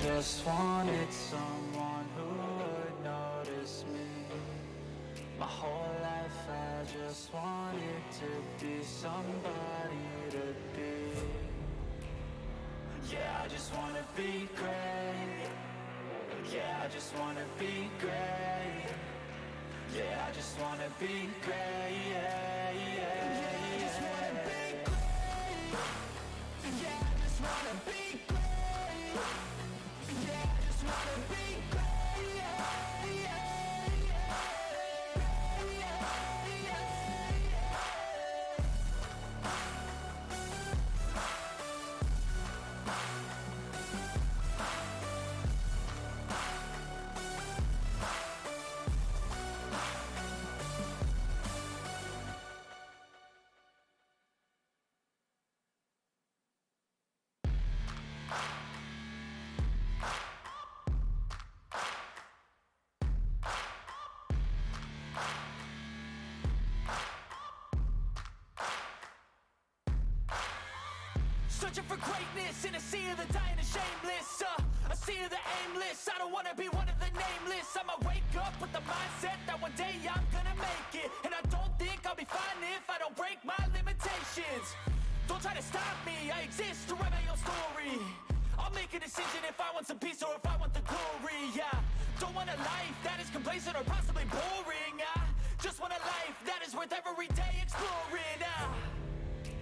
just wanted someone who would notice me. My whole life I just wanted to be somebody to be. Yeah, I just wanna be great. Yeah, I just wanna be great. Yeah, I just wanna be great. Yeah, yeah, yeah, I just wanna be great. Yeah, I just wanna be great. Yeah, I just wanna be great. Yeah, yeah, yeah, yeah, yeah, yeah. Searching for greatness in a sea of the dying and shameless, a sea of the aimless. I don't wanna be one of the nameless. I'ma wake up with the mindset that one day I'm gonna make it. And I don't think I'll be fine if I don't break my limitations. Don't try to stop me, I exist to write my own story. I'll make a decision if I want some peace or if I want the glory. Yeah, don't want a life that is complacent or possibly boring. I just want a life that is worth every day exploring.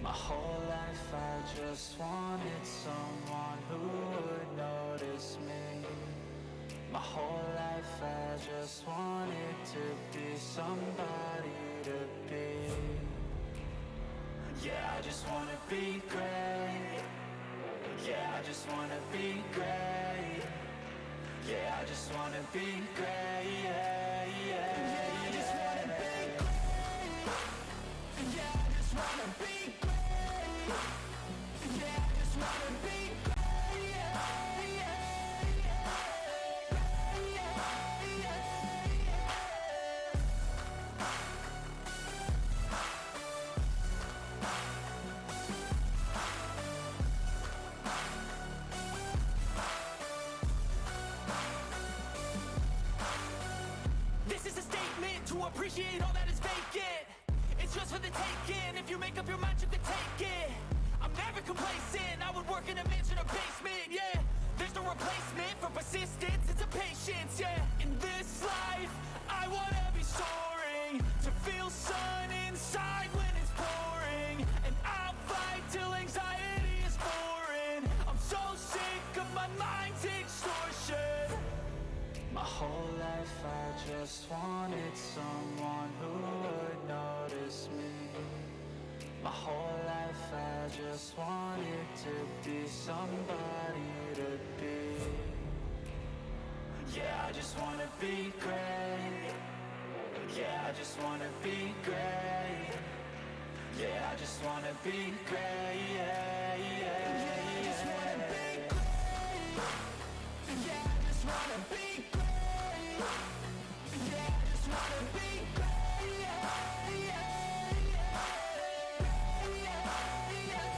My whole life I just wanted someone who would notice me. My whole life I just wanted to be somebody to be. Yeah, I just wanna be great. Yeah, I just wanna be great. Yeah, I just wanna be great. Yeah, yeah, yeah, I just wanna be great. Yeah, I just wanna be great. Yeah, I just wanna be great. Yeah, yeah, yeah, yeah, yeah, yeah. This is a statement to appreciate all that is vacant. It's just for the taking. If you make up your mind, you can take it. I'm never complacent. I would work in a mansion or basement. Yeah, there's no replacement for persistence. It's a patience. Yeah, in this life, I wanna be soaring, to feel sun inside when it's pouring, and I'll fight till anxiety is foreign. I'm so sick of my mind's extortion. My whole life I just wanted someone who would notice me. My whole life I just wanted to be somebody to be. Yeah, I just wanna be great. Yeah, I just wanna be great. Yeah, I just wanna be great. Yeah, yeah, yeah, I just wanna be great. Yeah, I just wanna be great. Yeah, I just wanna be great. Yeah, yeah, yeah, yeah, yeah, yeah.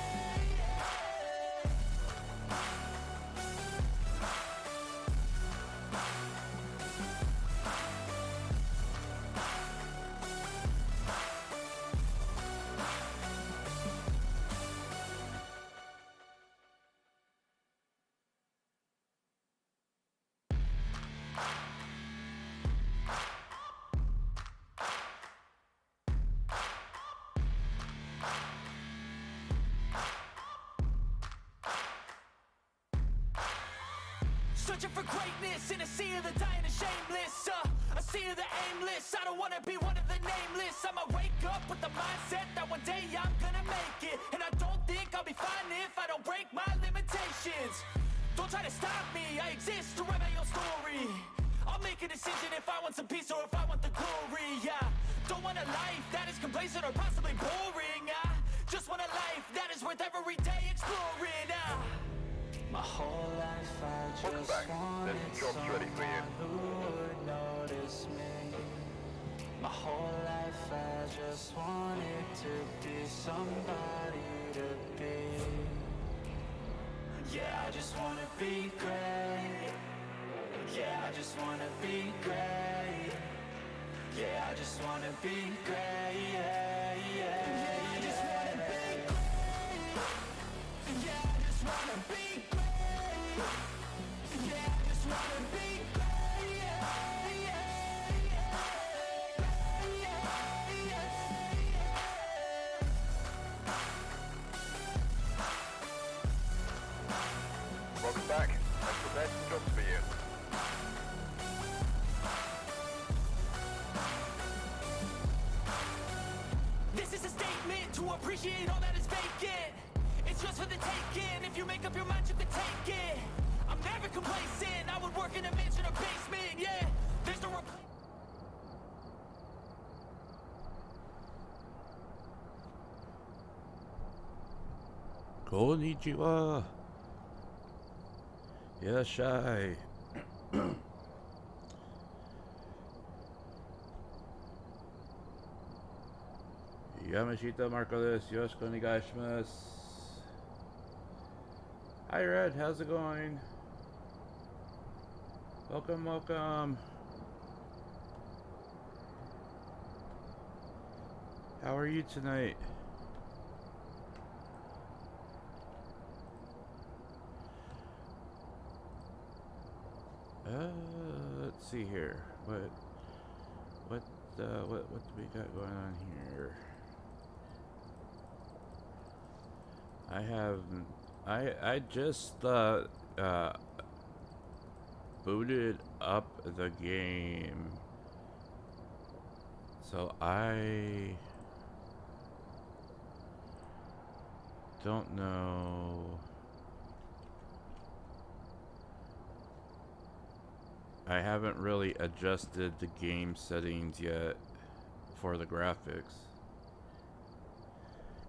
Searching for greatness in a sea of the dying and shameless, a sea of the aimless. I don't wanna be one of the nameless. I'ma wake up with the mindset that one day I'm gonna make it. And I don't think I'll be fine if I don't break my limitations. Don't try to stop me, I exist to write my own story. I'll make a decision if I want some peace or if I want the glory. Yeah, don't want a life that is complacent or possibly boring. I just want a life that is worth every day exploring. My whole life I just Wolfpack, wanted this job's ready for you. someone who would notice me. My whole life I just wanted to be somebody to be. Yeah, I just wanna be great. just wanna be great. Yeah, I just wanna be great. Yeah, yeah, I just wanna be great. Yeah, I just wanna be great. Yeah, I just wanna be great. Yeah, yeah, Wolfpack, I've prepared some jobs for you. This is a statement to appreciate all that is vacant. It's just for the taking. If you make up your mind, you can take it. I'm never complacent. I would work in a mansion or basement. Yeah, there's no replace. Konnichiwa. Irashai. Yamashita Marko desu. Yoroshiku onegai shimasu. Hi Red, how's it going? Welcome, welcome. How are you tonight? Let's see here. What do we got going on here? I just booted up the game, so I don't know. I haven't really adjusted the game settings yet for the graphics.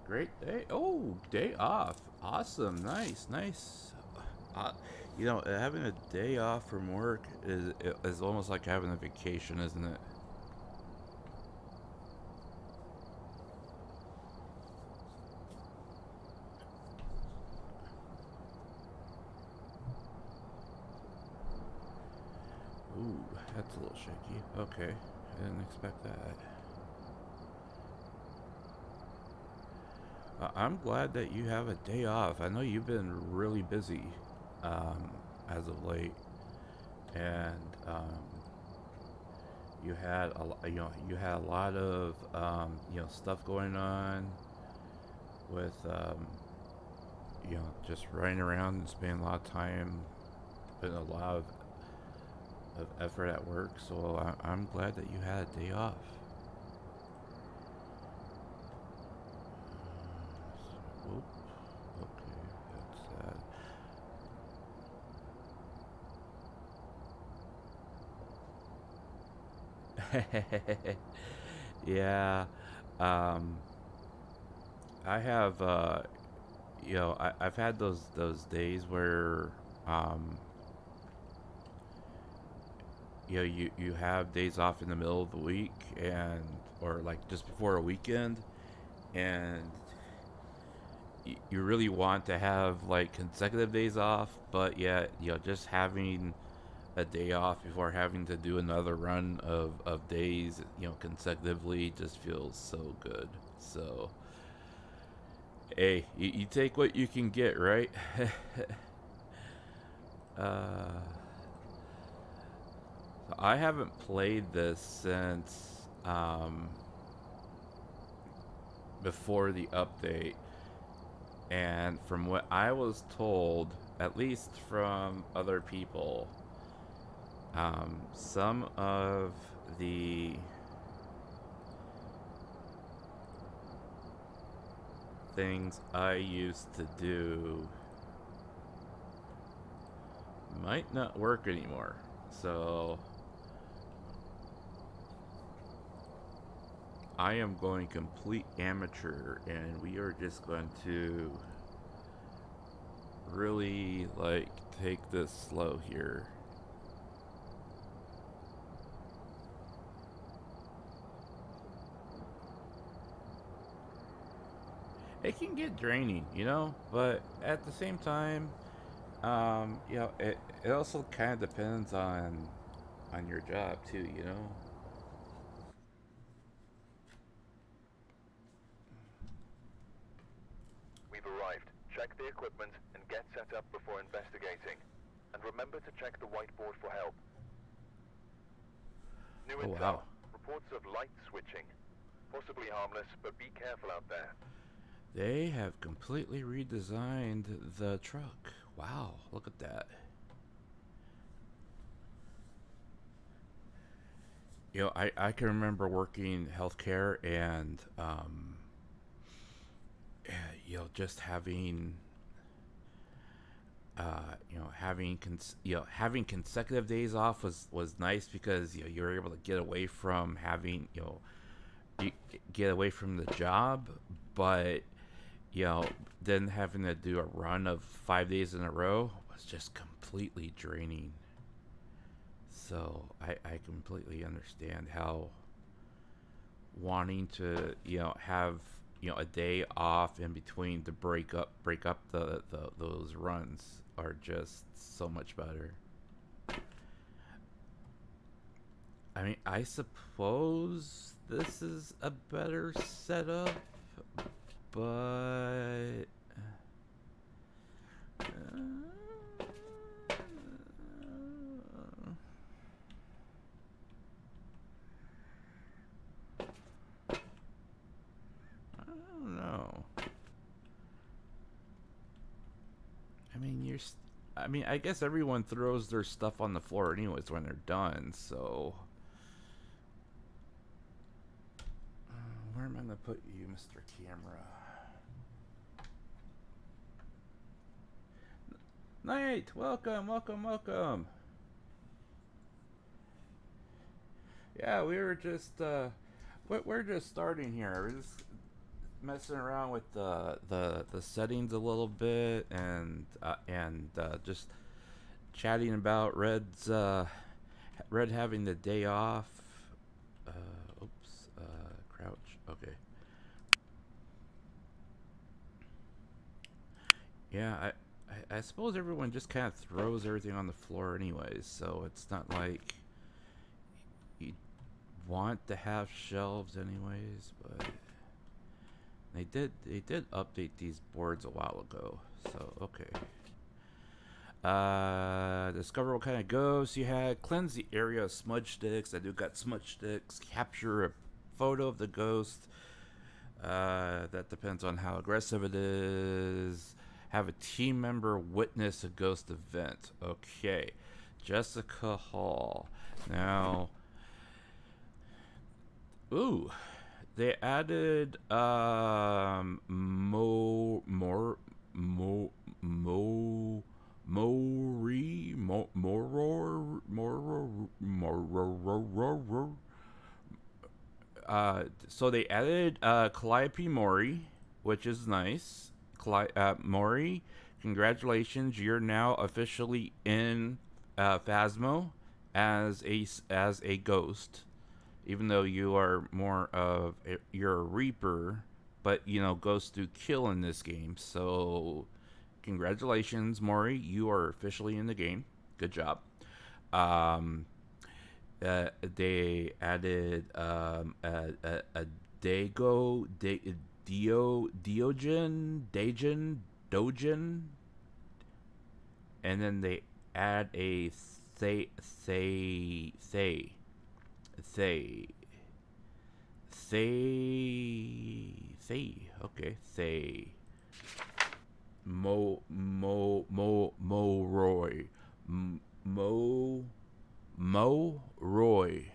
Great day. Oh, day off. Awesome. Nice, nice. You know, having a day off from work is almost like having a vacation, isn't it? Ooh, that's a little shaky. Okay, I didn't expect that. I'm glad that you have a day off. I know you've been really busy as of late, and you had you had a lot of stuff going on with just running around and spending a lot of time, putting a lot of effort at work. So I'm glad that you had a day off. Whoop. Okay, that's sad. Yeah. I have I've had those days where you have days off in the middle of the week, and or like just before a weekend, and you really want to have like consecutive days off, but yet just having a day off before having to do another run of days consecutively just feels so good. So hey, you take what you can get, right? uh I haven't played this since before the update, and from what I was told, at least from other people, some of the things I used to do might not work anymore. So I am going complete amateur, and we are just going to really like take this slow here. It can get draining, but at the same time, it also kind of depends on on your job too, you know? We've arrived. Check the equipment and get set up before investigating. And remember to check the whiteboard for help. New Oh, intel. wow. Reports of light switching. Possibly harmless, but be careful out there. They have completely redesigned the truck. Wow, look at that. You know, I can remember working healthcare and, you know, just having, having consecutive days off was nice because, you know, you were able to get away from having, get away from the job, but, you know, then having to do a run of 5 days in a row was just completely draining. So I completely understand how wanting to, you know, have, you know, a day off in between to break up the those runs are just so much better. I mean, I suppose this is a better setup, but I don't know. I mean, I mean, I guess everyone throws their stuff on the floor anyways when they're done, so. Where am I gonna put you, Mr. Camera? Night! Welcome, welcome, welcome! Yeah, we were just, we're just starting here. We're just messing around with the settings a little bit and just chatting about Red having the day off. Oops, crouch. Okay. Yeah, I suppose everyone just kind of throws everything on the floor anyways, so it's not like you want to have shelves anyways, but they did update these boards a while ago, so okay. Discover what kind of ghosts you had. Cleanse the area of smudge sticks. I do got smudge sticks. Capture a photo of the ghost. That depends on how aggressive it is. Have a team member witness a ghost event. Okay. Jessica Hall. Now. Ooh. They added so they added Calliope Mori, which is nice. Mori, congratulations! You're now officially in Phasmo as a ghost. Even though you are more of you're a Reaper, but you know ghosts do kill in this game. So congratulations, Mori! You are officially in the game. Good job. Um, they added a Dojin, and then they add a Thay. Okay, Thay. Roy.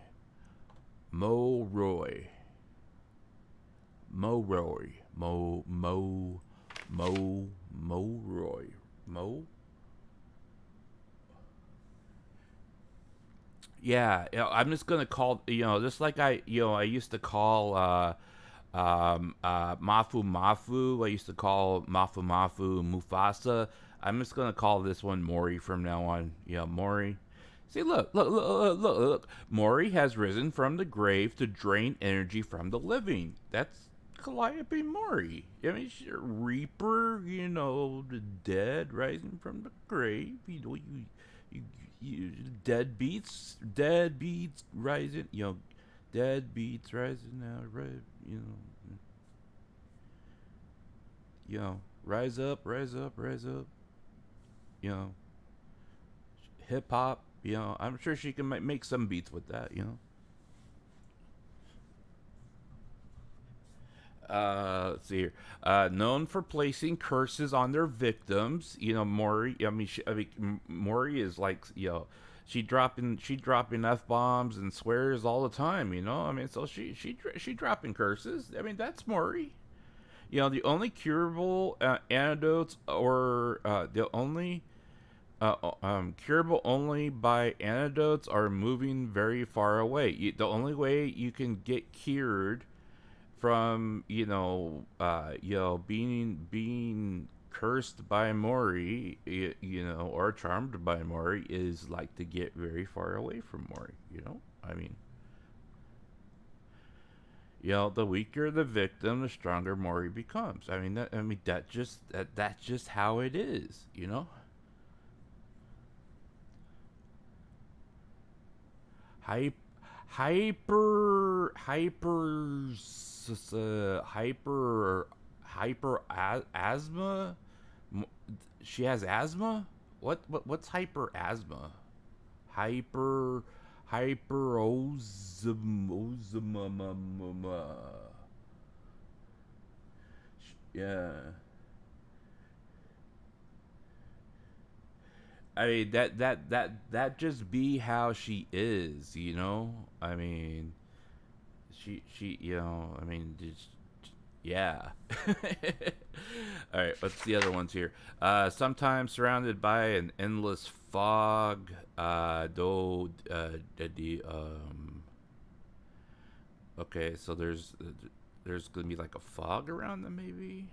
Yeah, I'm just gonna call, just like I used to call Mafu. I used to call Mafu Mufasa. I'm just gonna call this one Mori from now on. Yeah, Mori. See, look. Mori has risen from the grave to drain energy from the living. That's Calliope Mori. I mean, she's a Reaper, the dead rising from the grave. Deadbeats rising, deadbeats rising now, right? Rise up, rise up, rise up. Hip hop. I'm sure she can make some beats with that. Let's see here. Known for placing curses on their victims. Maury. Maury is like, she dropping f bombs and swears all the time. So she dropping curses. That's Maury. The only curable antidotes, or the only curable only by antidotes, are moving very far away. The only way you can get cured from being cursed by Maury, or charmed by Maury, is like to get very far away from Maury. The weaker the victim, the stronger Maury becomes. That's just how it is. Hyper asthma. She has asthma. What's hyper asthma? Hyperosma. Yeah. That just be how she is, She just, yeah. All right, what's the other ones here? Sometimes surrounded by an endless fog. Okay, so there's gonna be like a fog around them, maybe.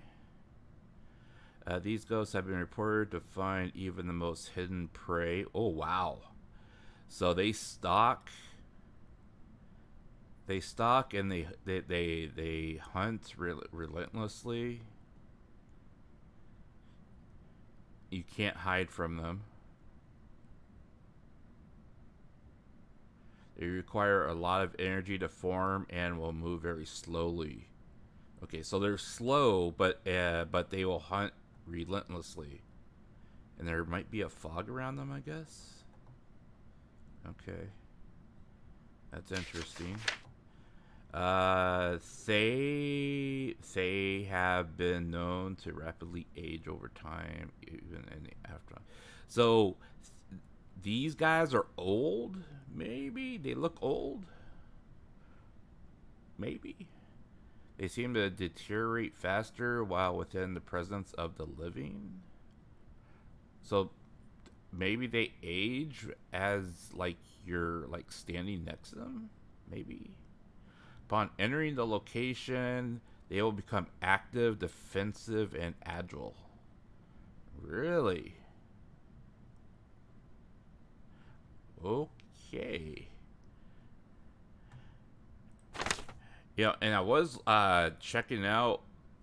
These ghosts have been reported to find even the most hidden prey. Oh wow! So they stalk. And they hunt relentlessly. You can't hide from them. They require a lot of energy to form and will move very slowly. Okay, so they're slow, but they will hunt relentlessly. And there might be a fog around them, I guess. Okay. That's interesting. They have been known to rapidly age over time, even in the afterlife. So these guys are old. Maybe they look old. Maybe they seem to deteriorate faster while within the presence of the living. So maybe they age as like you're like standing next to them. Maybe. Upon entering the location, they will become active, defensive, and agile. Really? Okay. Yeah, and I was checking out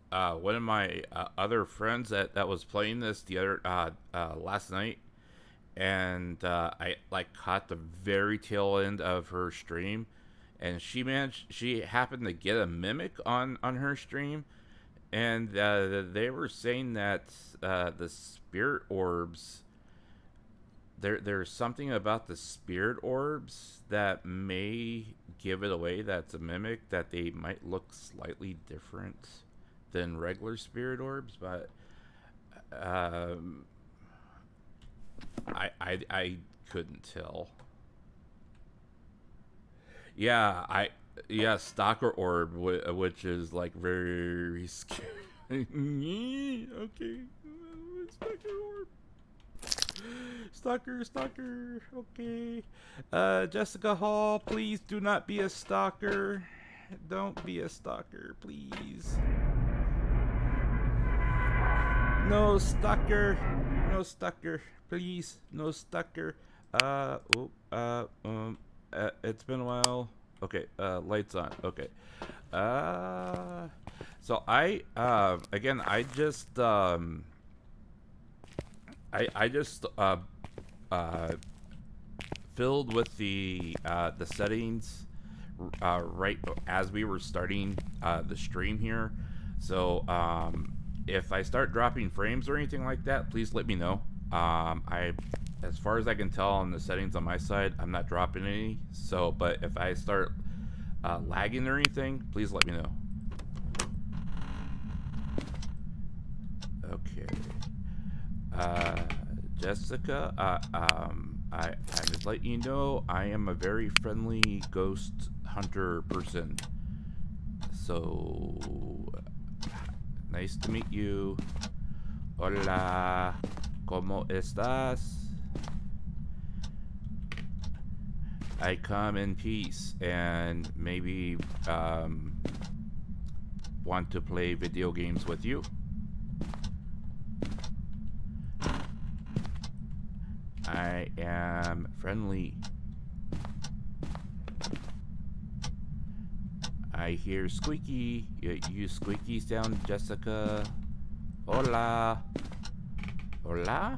one of my other friends that was playing this the other last night, and I like caught the very tail end of her stream. And she happened to get a mimic on her stream, and they were saying that the spirit orbs, there's something about the spirit orbs that may give it away that's a mimic, that they might look slightly different than regular spirit orbs, but I couldn't tell. Yeah, Stalker Orb, which is like very scary. Okay, Stalker Orb. Stalker. Okay. Jessica Hall, please do not be a stalker. Don't be a stalker, please. No stalker. No stalker. Please, no stalker. It's been a while. Okay, lights on. Okay. So I just filled with the settings right as we were starting the stream here. So if I start dropping frames or anything like that, please let me know. As far as I can tell on the settings on my side, I'm not dropping any. So, but if I start lagging or anything, please let me know. Okay. Jessica, I just let you know I am a very friendly ghost hunter person. So nice to meet you. Hola, ¿cómo estás? I come in peace and maybe want to play video games with you. I am friendly. I hear squeaky. You squeaky sound, Jessica. Hola. Hola?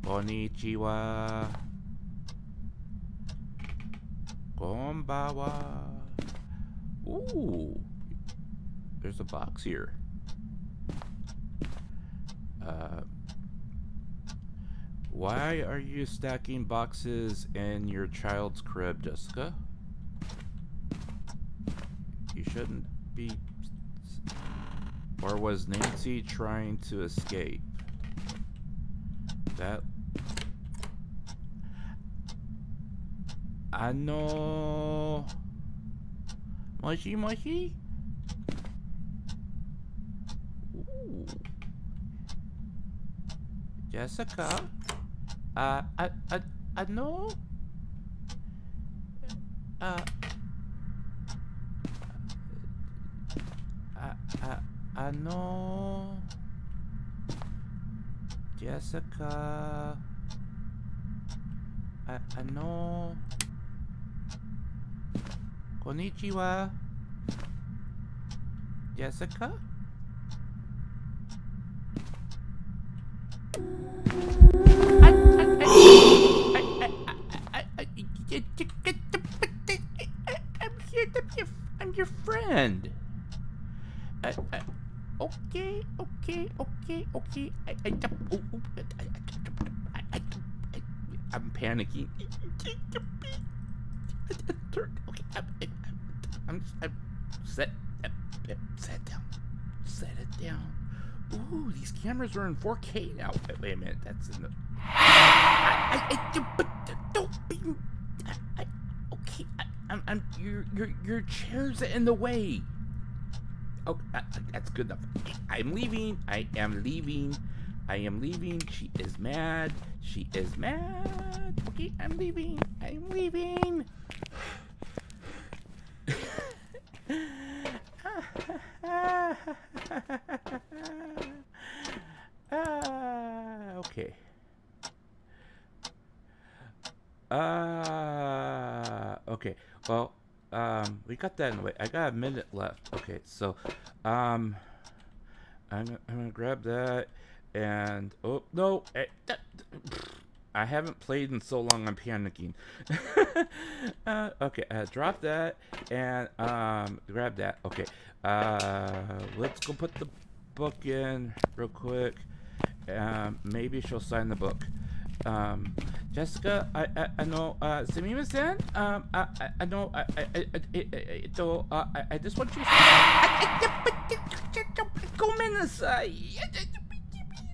Konnichiwa. Konbawa. Ooh. There's a box here. Why are you stacking boxes in your child's crib, Jessica? You shouldn't be... Or was Nancy trying to escape? That... Ano... Moshi moshi? Ooh. Jessica? No. No. Jessica. No. Konnichiwa. Jessica? I'm your friend. Okay. I'm panicking. I'm set down. Set it down. Ooh, these cameras are in 4K now. Wait a minute, that's in the... Don't be... Okay, your chair's in the way. Oh, that's good enough. I'm leaving. I am leaving. She is mad. Okay, I'm leaving. Okay. Okay. Well, we got that in the way. I got a minute left. Okay, so, I'm gonna grab that, and oh no, I haven't played in so long. I'm panicking. Okay, drop that and grab that. Okay, let's go put the book in real quick. Maybe she'll sign the book. Jessica, I know, sumimasen, I know, I just want you to... Gomenasai!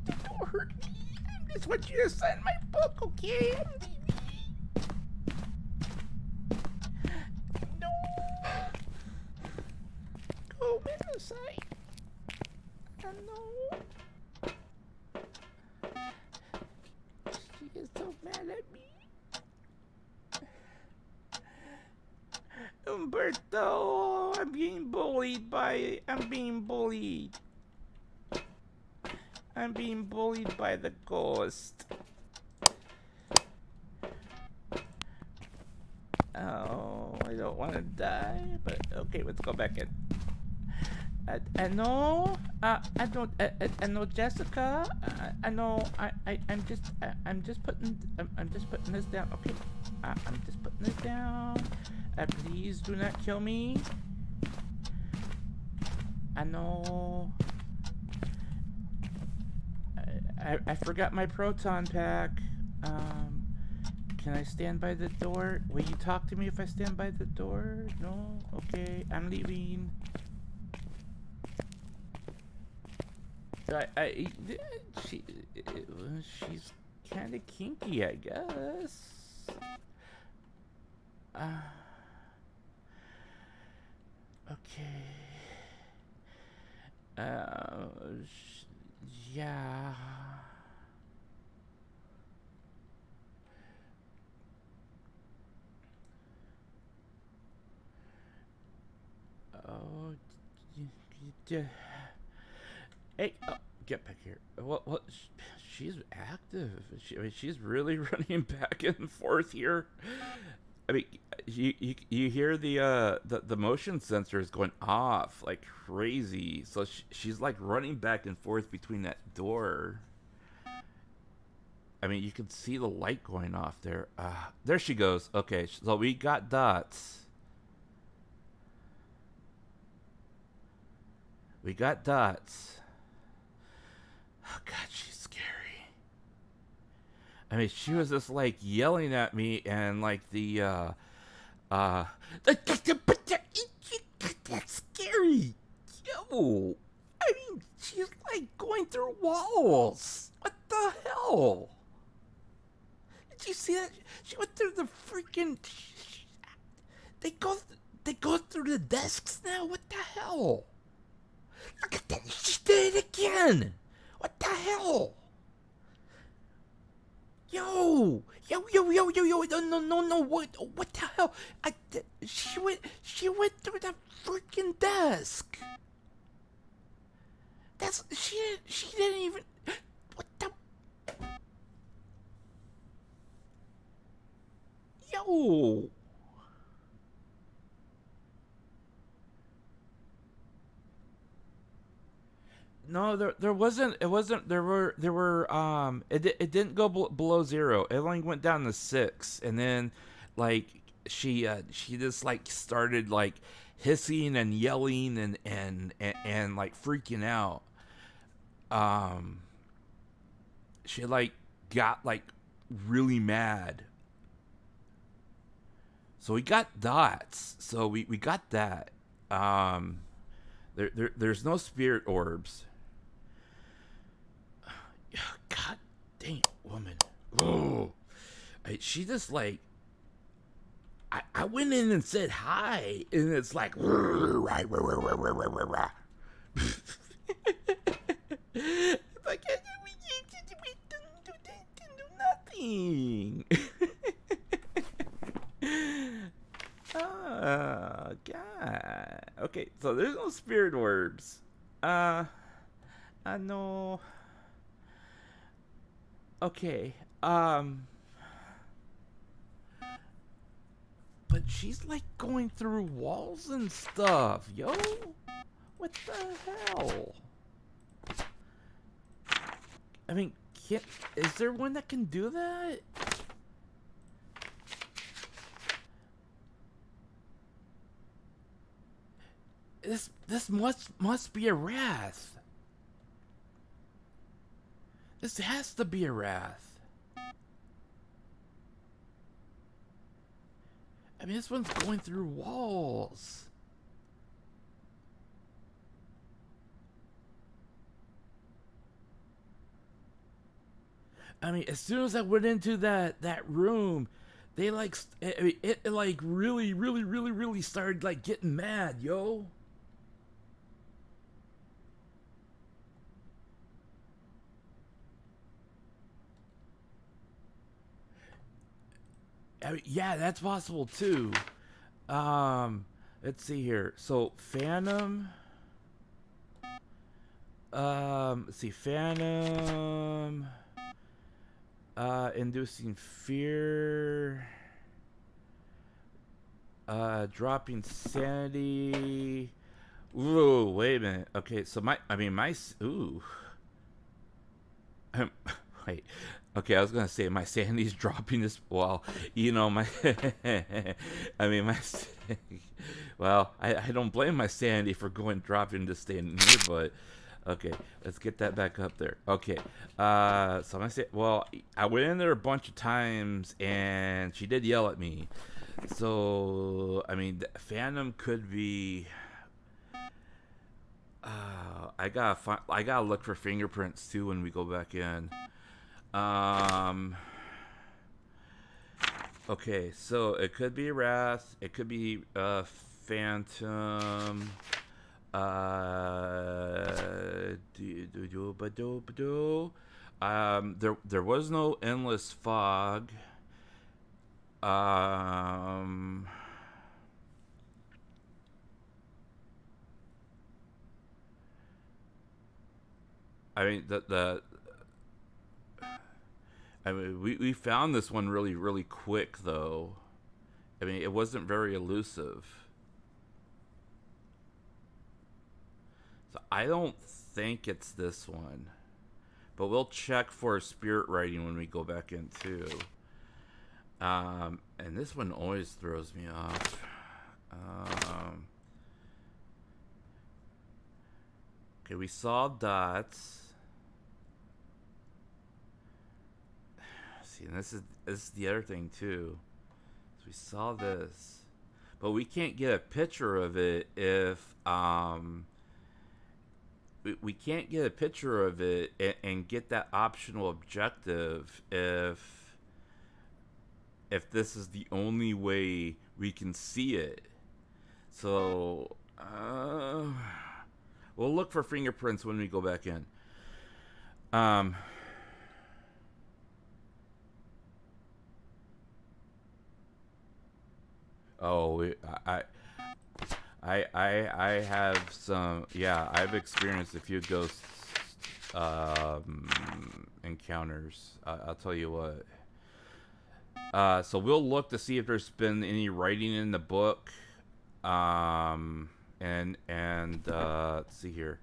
Don't hurt me. I just want you to sign my book, okay? No. Gomenasai. I know. She is so mad at me. Umberto, I'm being bullied by the ghost. Oh, I don't want to die, but okay, let's go back in. I know. I don't. I know, Jessica. I know. I'm just putting. I'm just putting this down. Okay. I'm just putting this down. Please do not kill me. I know. I forgot my proton pack. Can I stand by the door? Will you talk to me if I stand by the door? No? Okay, I'm leaving. She's kind of kinky, I guess. Okay. Yeah. Oh, hey, get back here. Well, she's active. I mean, she's really running back and forth here. I mean, you hear the motion sensors going off like crazy. So she's like running back and forth between that door. I mean, you can see the light going off there. There she goes. Okay, so we got dots. We got dots. Oh God, she's scary. I mean, she was just like yelling at me, and like that's scary. Yo, I mean, she's like going through walls. What the hell? Did you see that? She went through the freaking. They go through the desks now. What the hell? Look at that! She did it again. What the hell? Yo! No! What the hell? She went through the freaking desk. She didn't even. What the? Yo! No, there wasn't. It wasn't. There were. It didn't go below 0. It only went down to 6, and then, like, she just like started like hissing and yelling and like freaking out. She like got like really mad. So we got dots. So we got that. There's no spirit orbs. God dang it, woman. Oh, she just like. I went in and said hi, and it's like. Like, we didn't do nothing. Oh, God. Okay, so there's no spirit orbs. I know. Okay, but she's like going through walls and stuff, yo. What the hell? I mean, is there one that can do that? This must be a wrath. This has to be a wrath. I mean, this one's going through walls. I mean, as soon as I went into that room, they like it like really started like getting mad, yo. I mean, yeah, that's possible too. Let's see here. So Phantom. Let's see, Phantom. Inducing fear. Dropping sanity. Ooh, wait a minute. Okay, so ooh. Wait. Okay, I was gonna say my sanity's dropping this. Well, you know my. I mean my. Well, I don't blame my sanity for dropping this thing in here, but okay, let's get that back up there. Okay, so I say, well, I went in there a bunch of times and she did yell at me. So I mean, the Phantom could be. I gotta look for fingerprints too when we go back in. Okay, so it could be Wrath. It could be Phantom. There was no endless fog. I mean we found this one really quick though. I mean, it wasn't very elusive. So I don't think it's this one. But we'll check for spirit writing when we go back in too. And this one always throws me off. Okay, we saw dots. See, and this is the other thing too. So we saw this, but we can't get a picture of it if we can't get a picture of it and get that optional objective if this is the only way we can see it. So we'll look for fingerprints when we go back in. Oh, I have some. Yeah, I've experienced a few ghost encounters. I'll tell you what. So we'll look to see if there's been any writing in the book. And let's see here.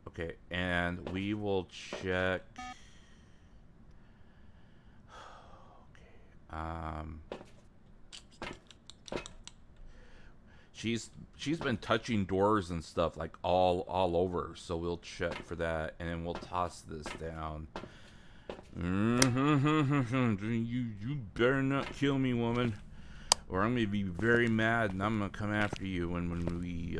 Okay, and we will check. Okay. She's been touching doors and stuff like all over, so we'll check for that, and then we'll toss this down. You better not kill me, woman, or I'm gonna be very mad, and I'm gonna come after you when we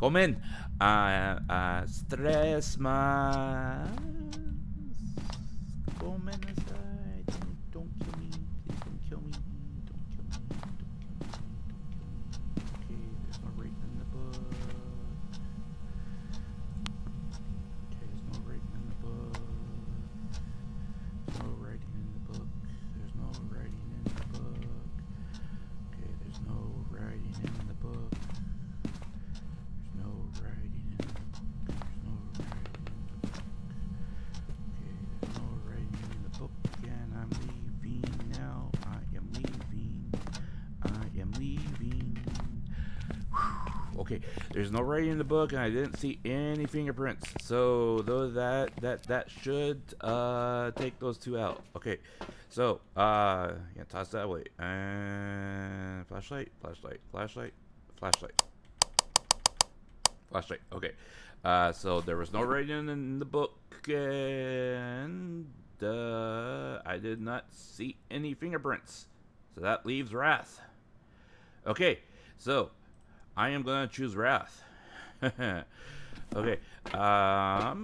come in. Stress más. Come inside. Don't kill me. Please don't kill me. Don't kill me. Don't kill me. Okay, there's no writing in the book. Okay, there's no writing in the book. There's no writing in the book. There's no writing in the book. Okay, there's no writing in the book. There's no writing in the book. There's no writing in the book. Okay, there's no writing in the book, and I'm leaving now. I am leaving. I am leaving. Whew. Okay, there's no writing in the book, and I didn't see any fingerprints. So though that should take those two out. Okay, so yeah, toss that away. And flashlight. Okay, so there was no writing in the book, and I did not see any fingerprints. So that leaves Wrath. Okay, so I am gonna choose Wrath. Okay, I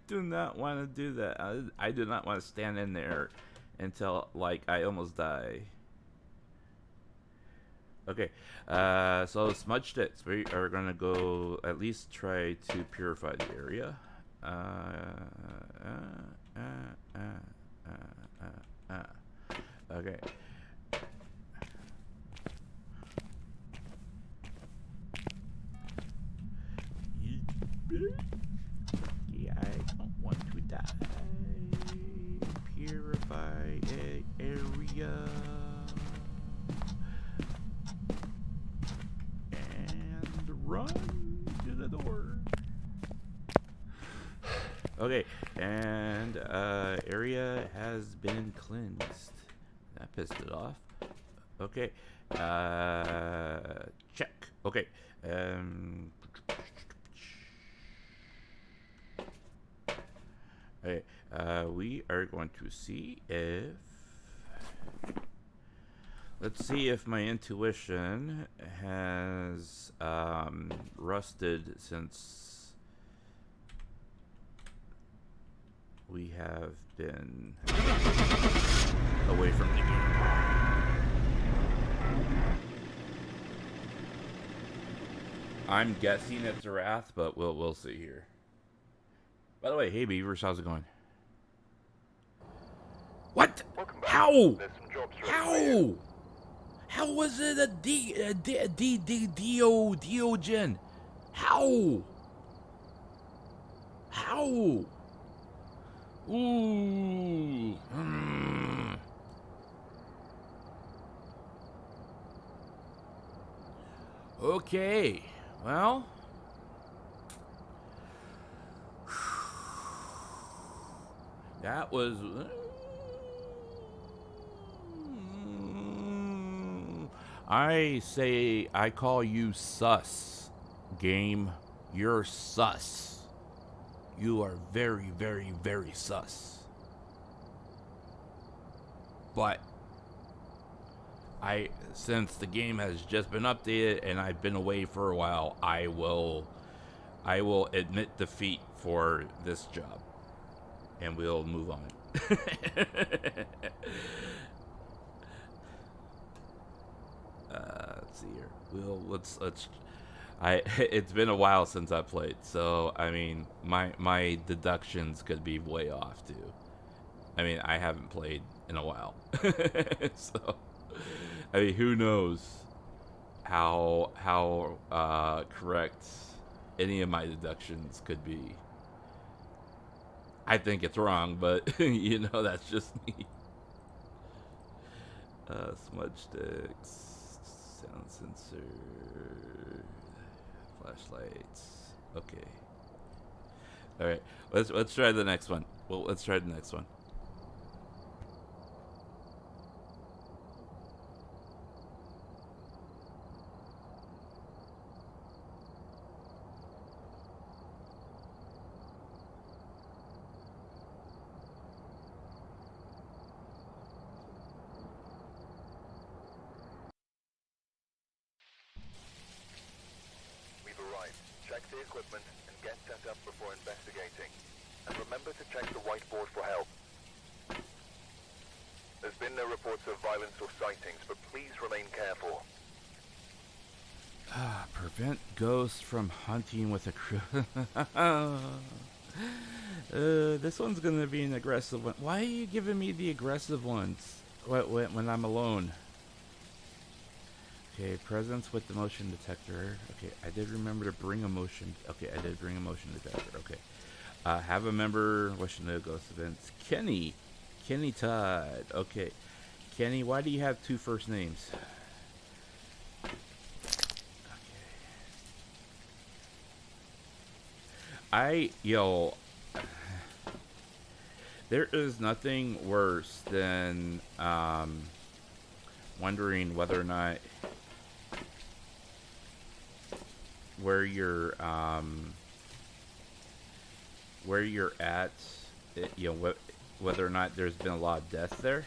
do not want to do that. I do not want to stand in there until like I almost die. Okay, so smudge sticks. We are gonna go at least try to purify the area. Okay. Yeah, I don't want to die. Purify Run to the door. Okay, and area has been cleansed. That pissed it off. Okay, check. Okay, okay, we are going to see if... Let's see if my intuition has rusted since we have been away from the game. I'm guessing it's a wrath, but we'll see here. By the way, hey Beavers, how's it going? What? How? There's some jobs ready for How? you. How was it a Diogen? How? How? Ooh. Okay. Well. That was... I say, I call you sus, game. You're sus. You are very, very, very sus. But since the game has just been updated and I've been away for a while, I will admit defeat for this job, and we'll move on. Let's see here. It's been a while since I played, so I mean, my deductions could be way off too. I mean, I haven't played in a while, so I mean, who knows how correct any of my deductions could be. I think it's wrong, but you know, that's just me. Smudge sticks, sound sensor, flashlights. Okay. All right. Let's try the next one. Well, let's try the next one. Check the equipment and get set up before investigating. And remember to check the whiteboard for help. There's been no reports of violence or sightings, but please remain careful. Prevent ghosts from hunting with a crew. This one's gonna be an aggressive one. Why are you giving me the aggressive ones when I'm alone? Okay, presence with the motion detector. Okay, I did remember to bring a motion. Okay, I did bring a motion detector. Okay. Have a member wishing to ghost events. Kenny Todd. Okay. Kenny, why do you have two first names? Okay. There is nothing worse than wondering whether or not where you're at, whether or not there's been a lot of death there.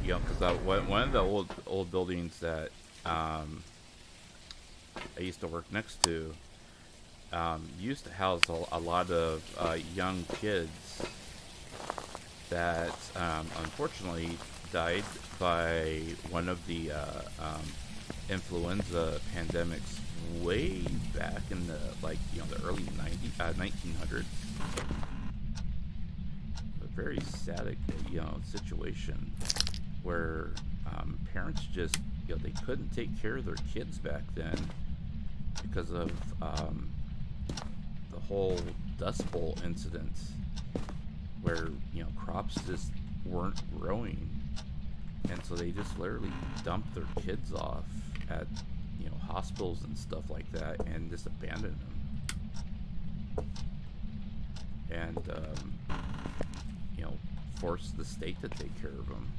Because one of the old buildings that I used to work next to used to house a lot of young kids that unfortunately died by one of the influenza pandemics way back in the the early 1900s. A very sad situation where parents just they couldn't take care of their kids back then because of the whole Dust Bowl incident, where crops just weren't growing And so they just literally dump their kids off at, you know, hospitals and stuff like that, and just abandon them. And, you know, force the state to take care of them.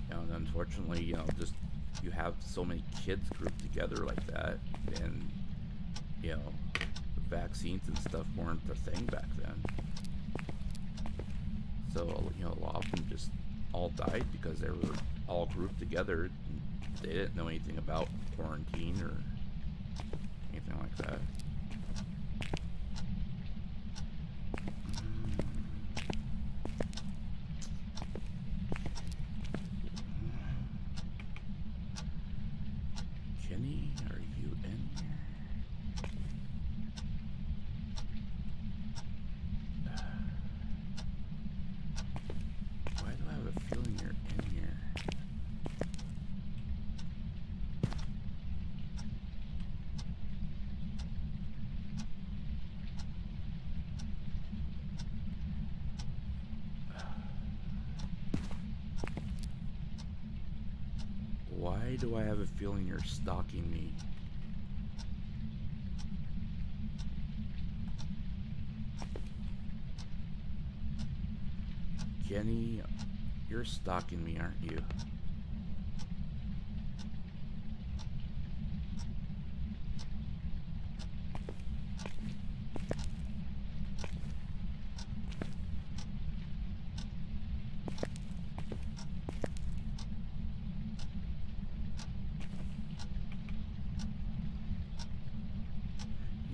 You know, and unfortunately, you know, just you have so many kids grouped together like that, and, you know, vaccines and stuff weren't a thing back then. So, you know, a lot of them just all died because they were all grouped together. And they didn't know anything about quarantine or anything like that. Kenny, are you in here? Why do I have a feeling you're in here? Why do I have a feeling you're stalking me? Jenny, you're stalking me, aren't you?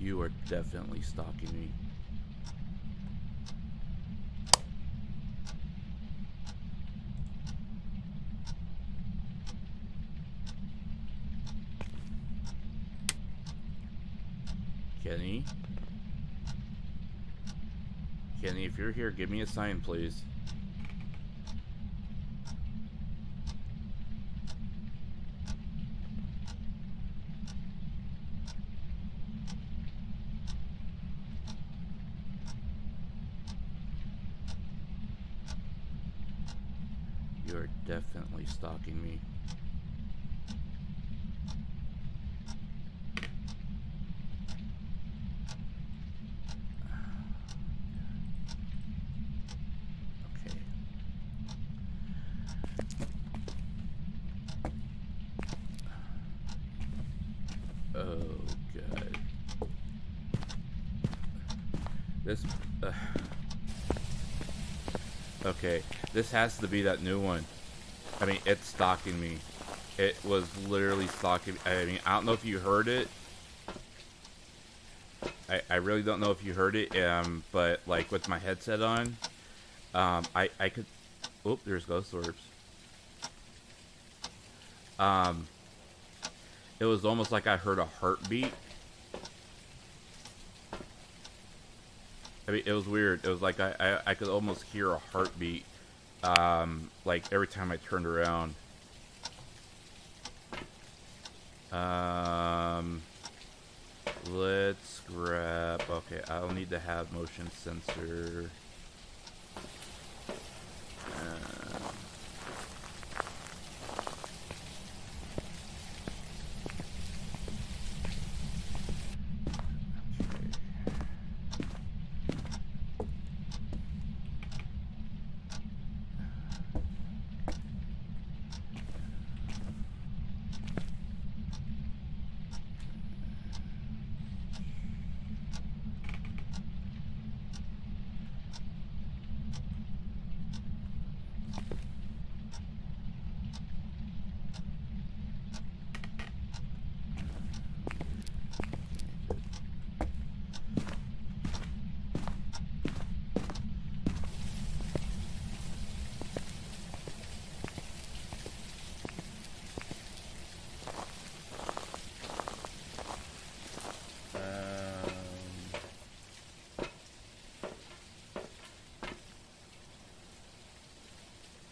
You are definitely stalking me. Kenny? Kenny, if you're here, give me a sign, please. You're definitely stalking me. Okay. Oh, God. This... Okay, this has to be that new one. I mean, it's stalking me. It was literally stalking me. I mean, I don't know if you heard it. I really don't know if you heard it, but, like, with my headset on, I could... Oop, there's ghost orbs. It was almost like I heard a heartbeat. I mean, it was weird. It was like I could almost hear a heartbeat, like every time I turned around. Let's grab... Okay, I'll need to have motion sensor.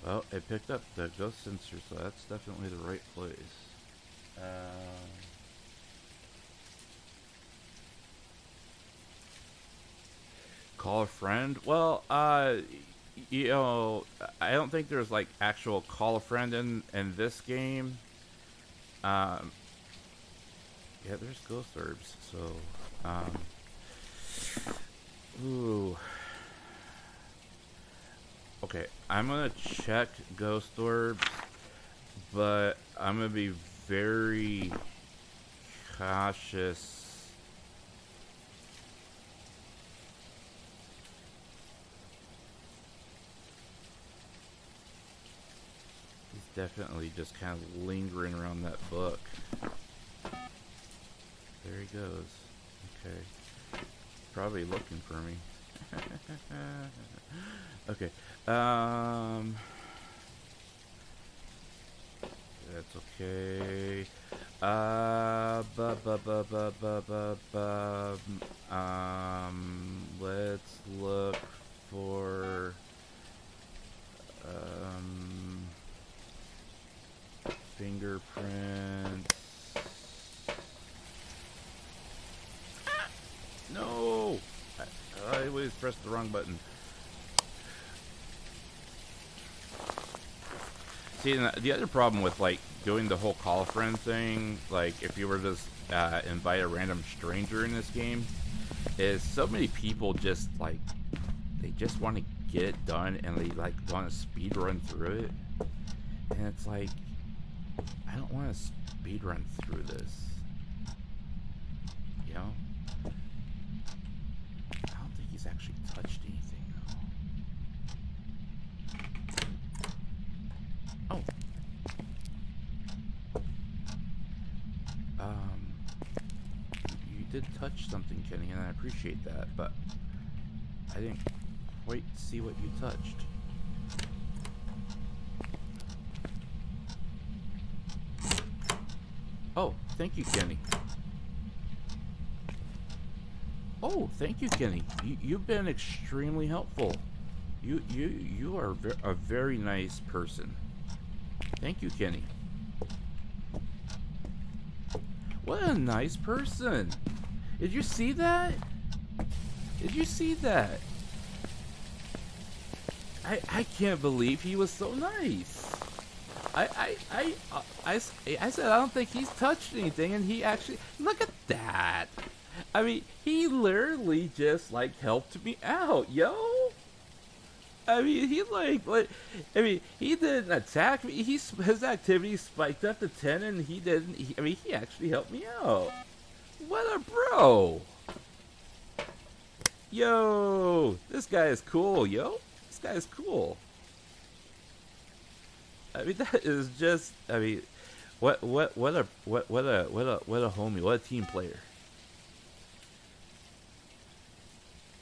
Well, it picked up the ghost sensor, so that's definitely the right place. Call a friend? Well, you know, I don't think there's like actual call a friend in this game. Um, yeah, there's ghost orbs. So, ooh. Okay, I'm gonna check ghost orbs, but I'm gonna be very cautious. He's definitely just kind of lingering around that book. There he goes. Okay. Probably looking for me. Okay. That's okay. Let's look for fingerprints. No! I always pressed the wrong button. See, the other problem with like doing the whole call a friend thing, like if you were to just invite a random stranger in this game, is so many people just like they just want to get it done and they like want to speed run through it, and it's like I don't want to speed run through this, you know. I don't think he's actually touched anything though. Oh. You did touch something, Kenny, and I appreciate that, but I didn't quite see what you touched. Oh, thank you, Kenny. Oh, thank you, Kenny. You've been extremely helpful. You are a very nice person. Thank you, Kenny. What a nice person. Did you see that? Did you see that? I can't believe he was so nice. I said I don't think he's touched anything, and he actually, look at that. I mean, he literally just like helped me out, yo. I mean, he I mean, he didn't attack me. His activity spiked up to 10, and he didn't. I mean, he actually helped me out. What a bro! Yo, this guy is cool, yo. This guy is cool. I mean, that is just. I mean, what a homie. What a team player.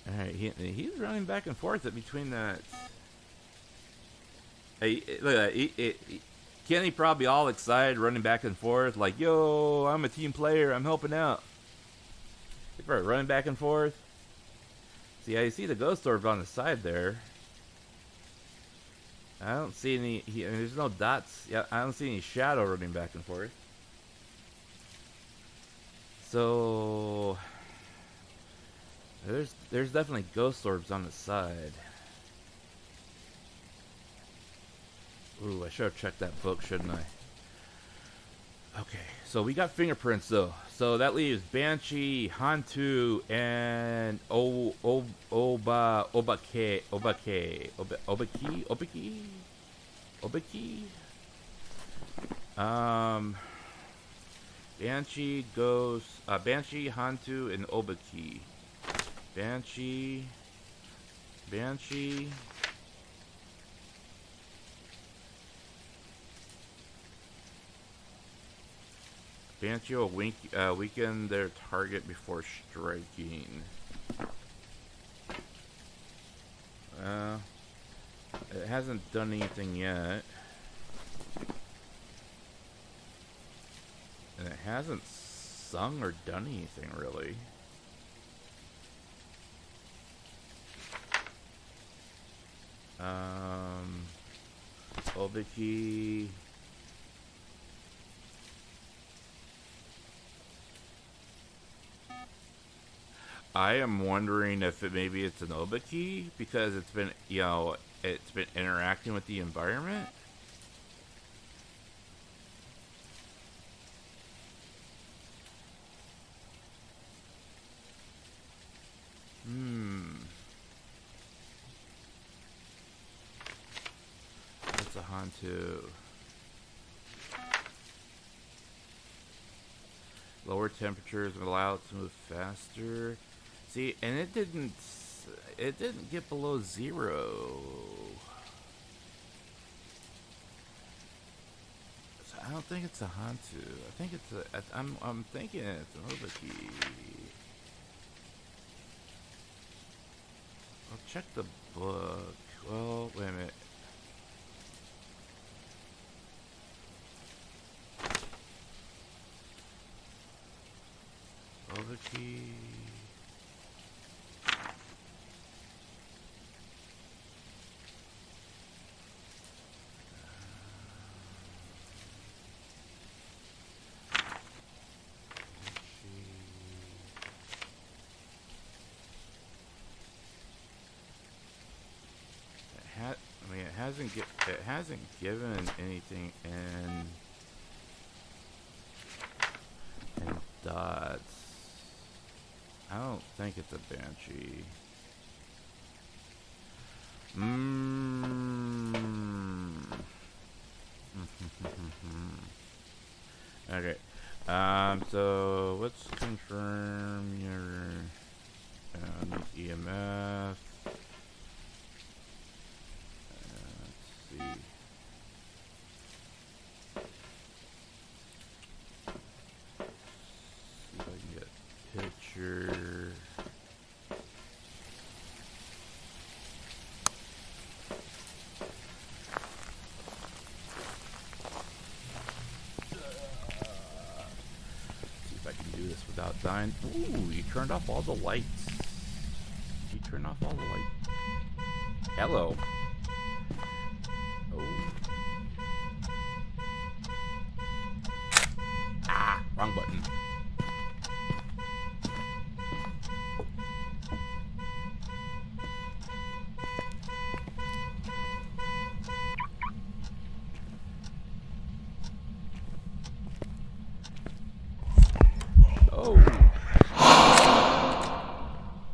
All right, he's running back and forth between that. Hey, look at that. Kenny probably all excited, running back and forth, like, "Yo, I'm a team player. I'm helping out." He's probably running back and forth. See, I see the ghost orb on the side there. I don't see any. There's no dots. Yeah, I don't see any shadow running back and forth. So there's definitely ghost orbs on the side. Ooh, I should have checked that book, shouldn't I? Okay, so we got fingerprints though. So that leaves Banshee, Hantu, and Obaki. Banshee, Ghost, Banshee, Hantu, and Obaki. Banshee. Banshee will weaken their target before striking. It hasn't done anything yet. And it hasn't sung or done anything, really. Obiki. I am wondering if maybe it's an Obiki, because it's been, you know, it's been interacting with the environment. That's a Hantu. Lower temperatures allow it to move faster. See, and it didn't get below 0. So I don't think it's a Hantu. I think it's a. I'm thinking it's an Obiki. I'll check the book. Well, wait a minute. Obiki. It hasn't given anything in dots. I don't think it's a banshee. Okay. So let's confirm your EMF. See if I can get a picture. See if I can do this without dying. Ooh, you turned off all the lights. You turned off all the lights. Hello. Wrong button. Oh.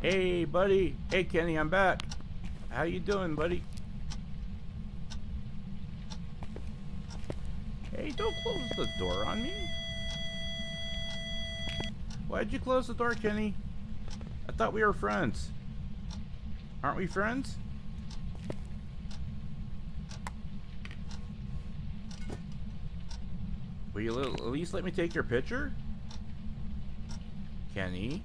Hey, buddy. Hey, Kenny, I'm back. How you doing, buddy? Hey, don't close the door on me. Why'd you close the door, Kenny? I thought we were friends. Aren't we friends? Will you at least let me take your picture? Kenny?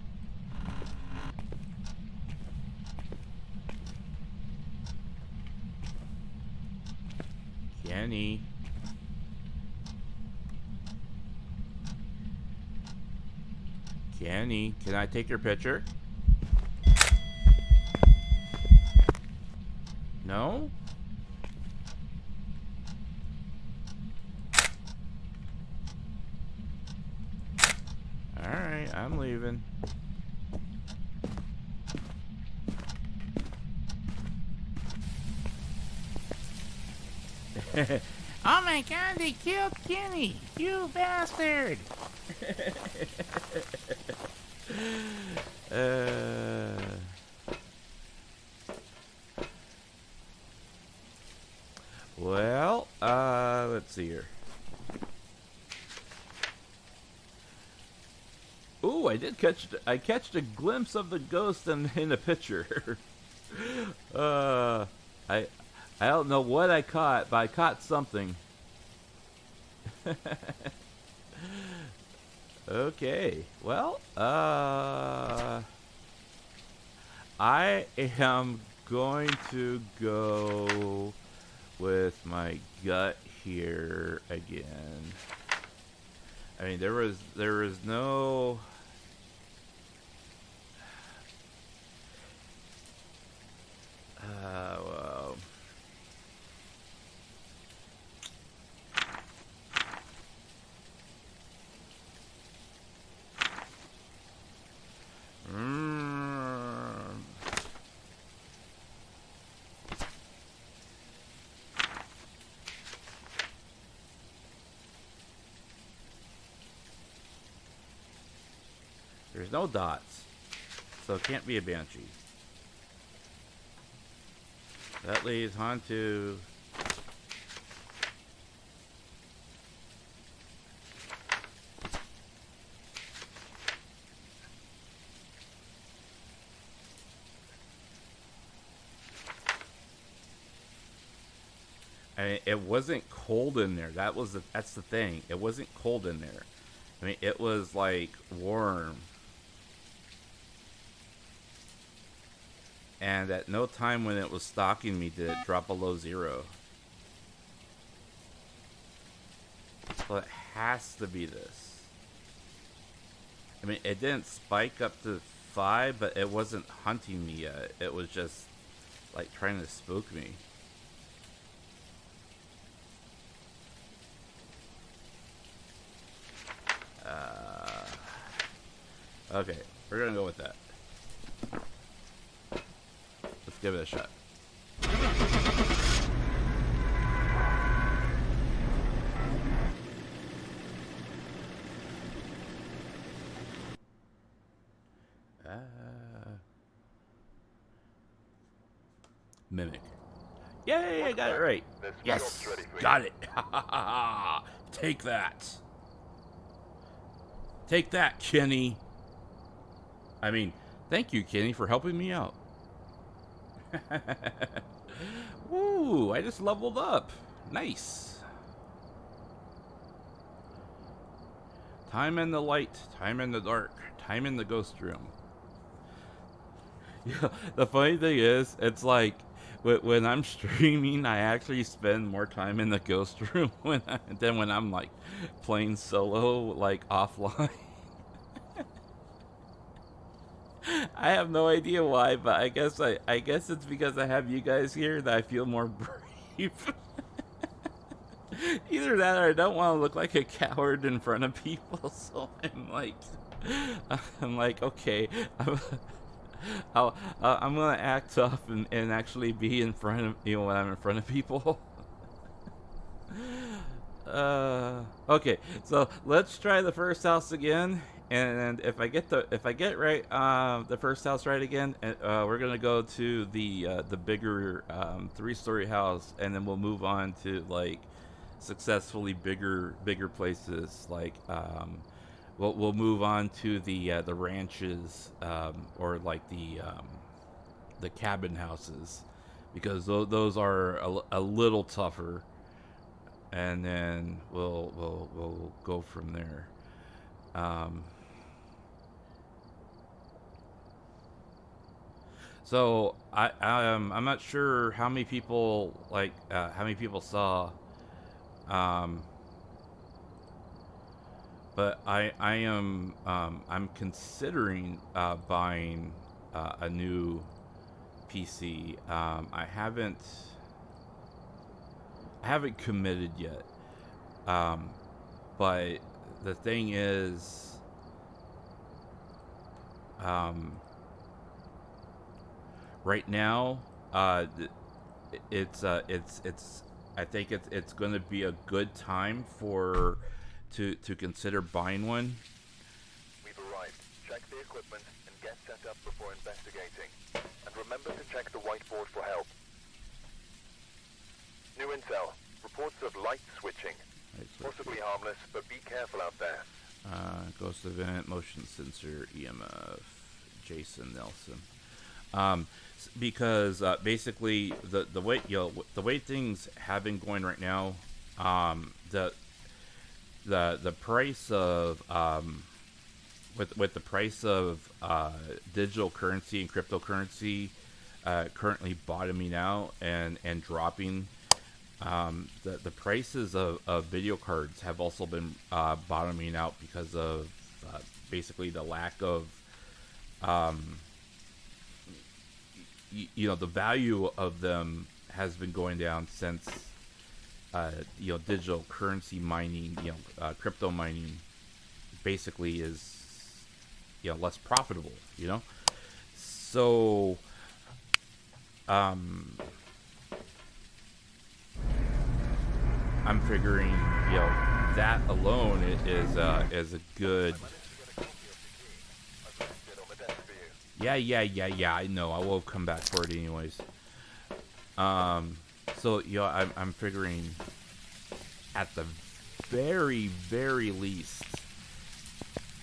Kenny? Kenny, can I take your picture? No? Alright, I'm leaving. Oh my god, they killed Kenny! You bastard! Well, let's see here. Ooh, I catched a glimpse of the ghost in the picture. I don't know what I caught, but I caught something. Okay, well, I am going to go with my gut here again. I mean, there was no. Well. There's no dots. So it can't be a banshee. That leads on to... I mean, it wasn't cold in there. That's the thing. It wasn't cold in there. I mean, it was like warm. And at no time when it was stalking me did it drop below 0. So it has to be this. I mean, it didn't spike up to 5, but it wasn't hunting me yet. It was just like trying to spook me. Okay, we're gonna go with that. Let's give it a shot. Mimic. Yay, I got it right. Yes, got it. Take that. Take that, Kenny. I mean, thank you, Kenny, for helping me out. Woo, I just leveled up. Nice. Time in the light, time in the dark, time in the ghost room. Yeah, the funny thing is, it's like, when I'm streaming, I actually spend more time in the ghost room than when I'm, like, playing solo, like, offline. I have no idea why, but I guess it's because I have you guys here that I feel more brave. Either that or I don't want to look like a coward in front of people, so I'm like, okay, I'm gonna act tough and actually be in front of, you know, when I'm in front of people. Okay, so let's try the first house again, and if I get right the first house right again, we're gonna go to the bigger 3-story house, and then we'll move on to like successfully bigger places, like we'll move on to the ranches, or like the cabin houses, because those are a little tougher. And then we'll go from there. So I'm not sure how many people saw, but I'm considering buying a new PC. I haven't committed yet, but the thing is, right now, it's I think it's going to be a good time to consider buying one. We've arrived. Check the equipment and get set up before investigating. And remember to check the whiteboard for help. New intel. Reports of light switching. Possibly harmless, but be careful out there. Ghost event, motion sensor, EMF, Jason Nelson. Because basically the way things have been going right now, the price of with the price of digital currency and cryptocurrency currently bottoming out and dropping. The prices of video cards have also been bottoming out because of basically the lack of the value of them has been going down since digital currency mining, crypto mining basically is less profitable, so I'm figuring, that alone is a good Yeah. I know. I will come back for it anyways. So I'm figuring at the very, very least,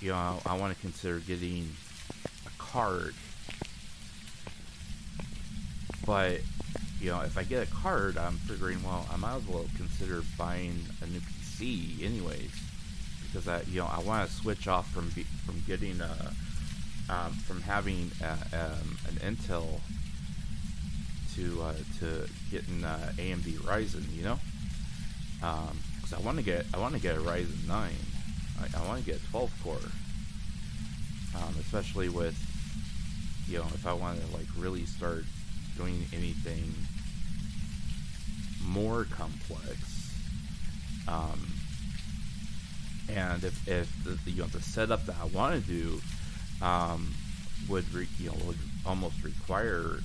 I want to consider getting a card. But if I get a card, I'm figuring, well, I might as well consider buying a new PC anyways, because I want to switch off from getting from having an Intel to getting AMD Ryzen, because I want to get a Ryzen 9. I want to get a 12 core, especially with if I want to like really start doing anything more complex, and if the setup that I want to do would almost require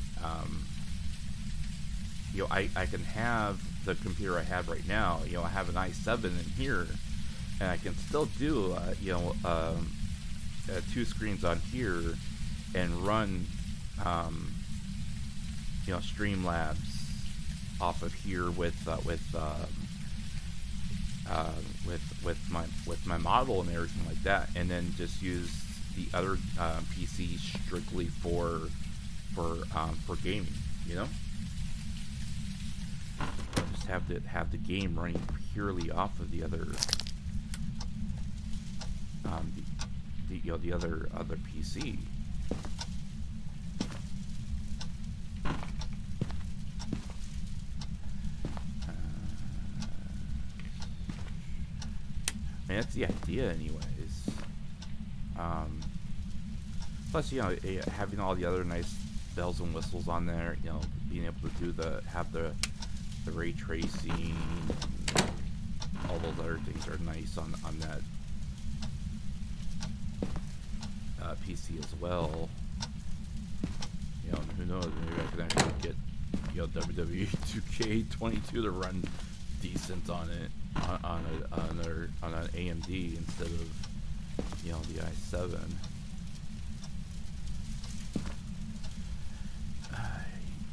I can have the computer I have right now. I have an i7 in here, and I can still do 2 screens on here and run Streamlabs off of here with my model and everything like that, and then just use the other PC strictly for gaming. Just have the game running purely off of the other the other PC. I mean, that's the idea anyways. Plus, having all the other nice bells and whistles on there, being able to have the ray tracing, and all those other things are nice on that PC as well. Who knows, maybe I can actually get WWE 2K22 to run decent on it on an AMD instead of the i7.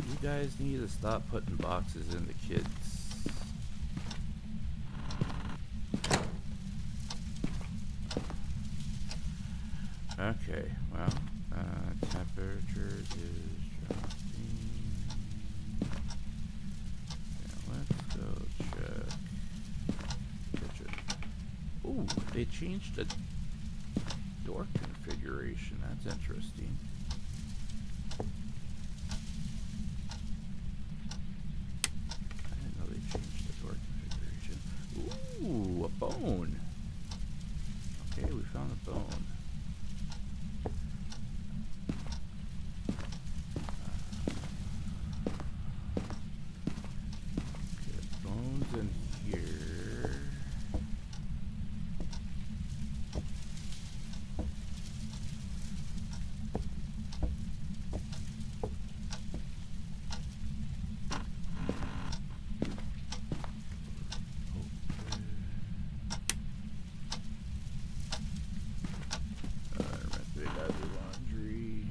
You guys need to stop putting boxes in the kids. Okay, well, temperature is dropping. Yeah, let's go check kitchen. Ooh, they changed the door configuration. That's interesting. I didn't know they changed the door configuration. Ooh, a bone. Okay, we found a bone. In here. Big other laundry.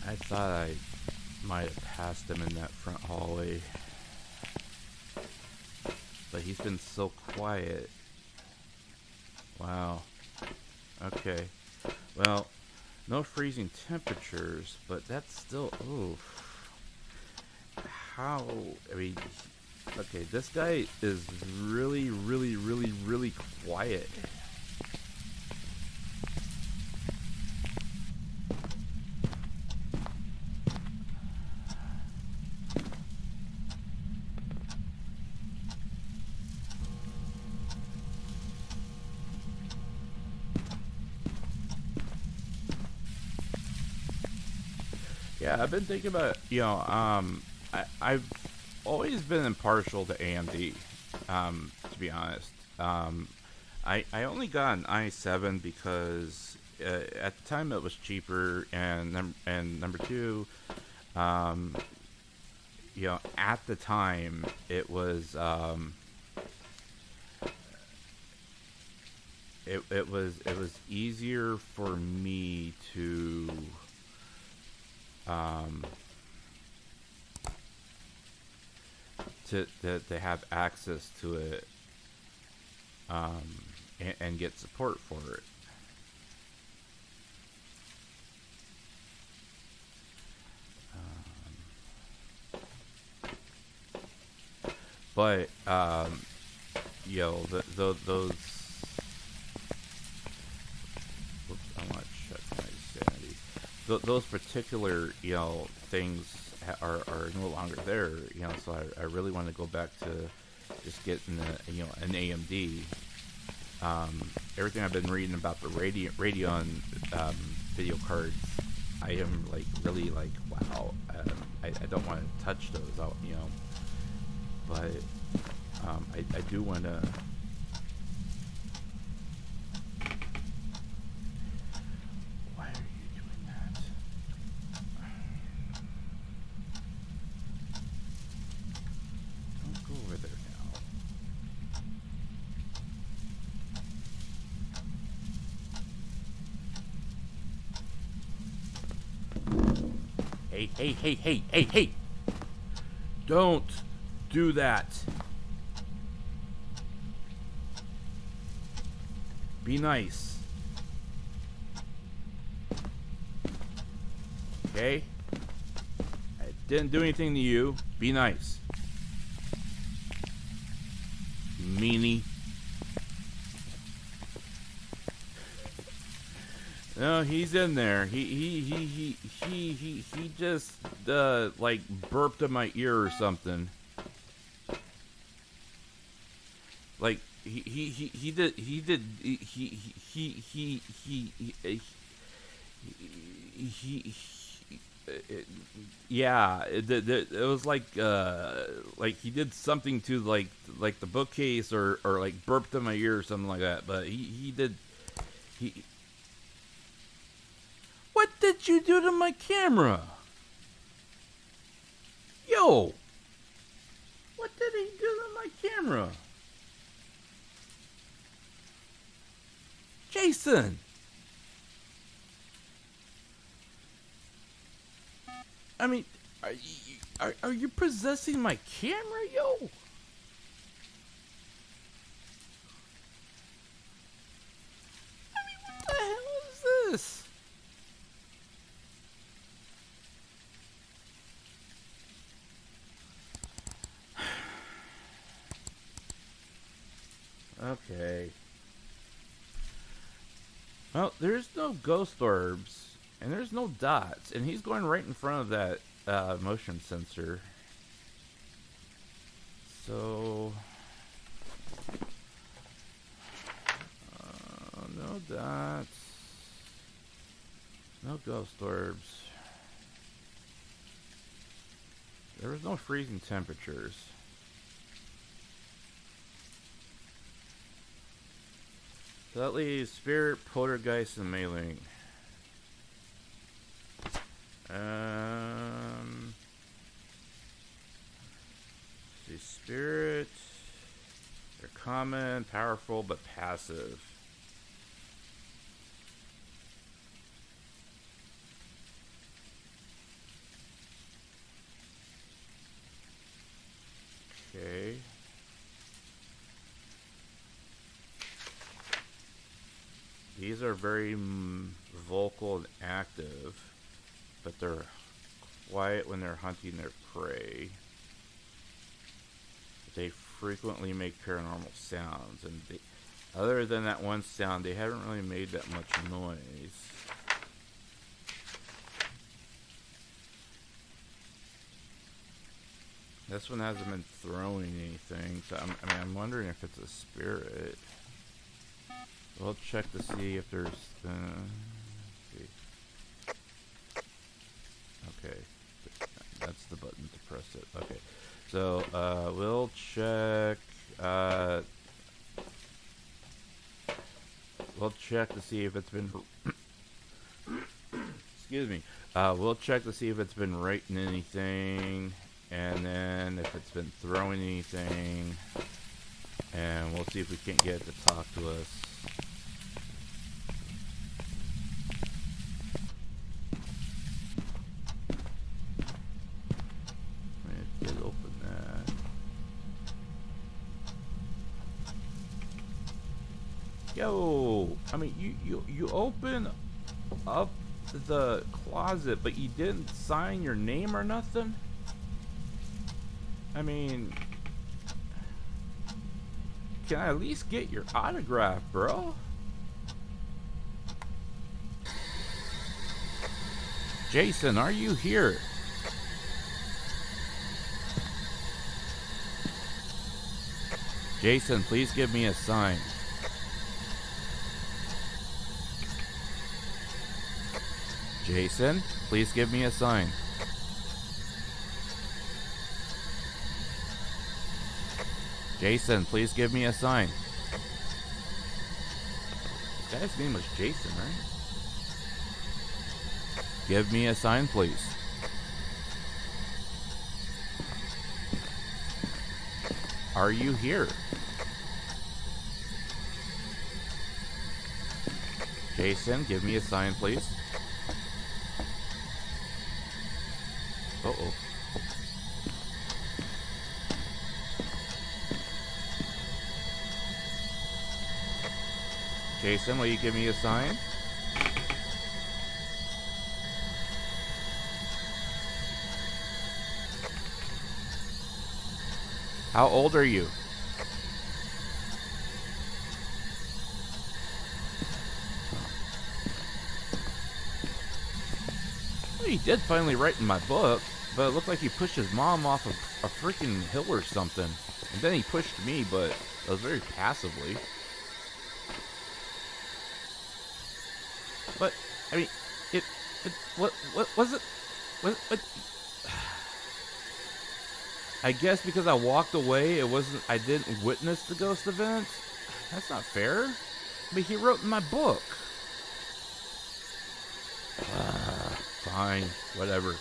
I thought I might have passed him in that front hallway. But he's been so quiet. Wow. Okay. Well, no freezing temperatures, but that's still... Oof. How... I mean... Okay, this guy is really, really, really, really quiet. Yeah, I've been thinking about, I've always been impartial to AMD, to be honest. I only got an i7 because at the time it was cheaper, and number two, at the time it was it was easier for me to to have access to it, and get support for it. But those. Whoops, I want to check my sanity. Those particular things are no longer there. So I really want to go back to just getting an AMD. Everything I've been reading about the Radeon video cards, I am like really like, wow. I don't want to touch those out, but I do want to. Why are you doing that? Don't go over there now. Hey. Don't do that. Be nice. Okay? I didn't do anything to you. Be nice. Meanie. No, he's in there. He just like burped in my ear or something. Like yeah, it was like he did something to like the bookcase or like burped in my ear or something like that. But he did. What did you do to my camera? Yo! What did he do to my camera? Jason! I mean, are you possessing my camera, yo? I mean, what the hell is this? Okay. Well, there's no ghost orbs, and there's no dots, and he's going right in front of that motion sensor. So, no dots, no ghost orbs. There was no freezing temperatures. So that leaves Spirit, Poltergeist, and Mailing. See, Spirit. They're common, powerful, but passive. are very vocal and active, but they're quiet when they're hunting their prey. They frequently make paranormal sounds, and other than that one sound, they haven't really made that much noise. This one hasn't been throwing anything, so I'm wondering if it's a spirit. We'll check to see if there's. See. Okay, that's the button to press it. Okay, so we'll check. We'll check to see if it's been. Excuse me. We'll check to see if it's been writing anything. And then if it's been throwing anything, and we'll see if we can't get it to talk to us. It did open that. Yo, I mean, you open up the closet, but you didn't sign your name or nothing? I mean, can I at least get your autograph, bro? Jason, are you here? Jason, please give me a sign. Jason, please give me a sign. Jason, please give me a sign. This guy's name was Jason, right? Give me a sign, please. Are you here? Jason, give me a sign, please. Uh-oh. Jason, will you give me a sign? How old are you? Well, he did finally write in my book, but it looked like he pushed his mom off of a freaking hill or something. And then he pushed me, but it was very passively. But I mean, what was it? What? I guess because I walked away, I didn't witness the ghost events. That's not fair. But he wrote in my book. Fine, whatever.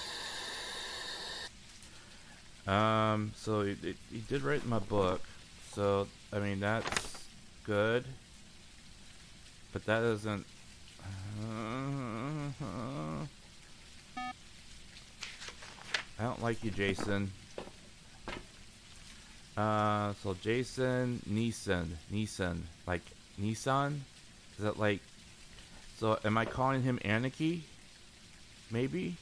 So he did write in my book. So I mean that's good. But that doesn't. I don't like you, Jason. So Jason Neeson, like Nissan? Is that like? So am I calling him Aniki? Maybe.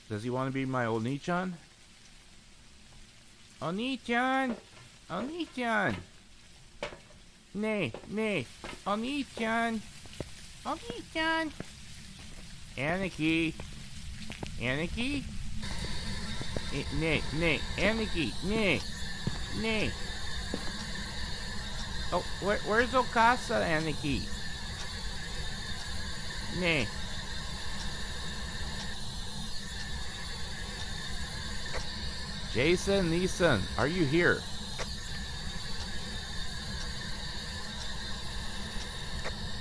Does he want to be my Oni-chan? Oni-chan, Oni-chan. Nay, Oni-chan. Oni-chan. Aniki. Aniki? Nay, Aniki, nay. Oh, where's Okasa, Aniki? Nay. Jason Neeson, are you here?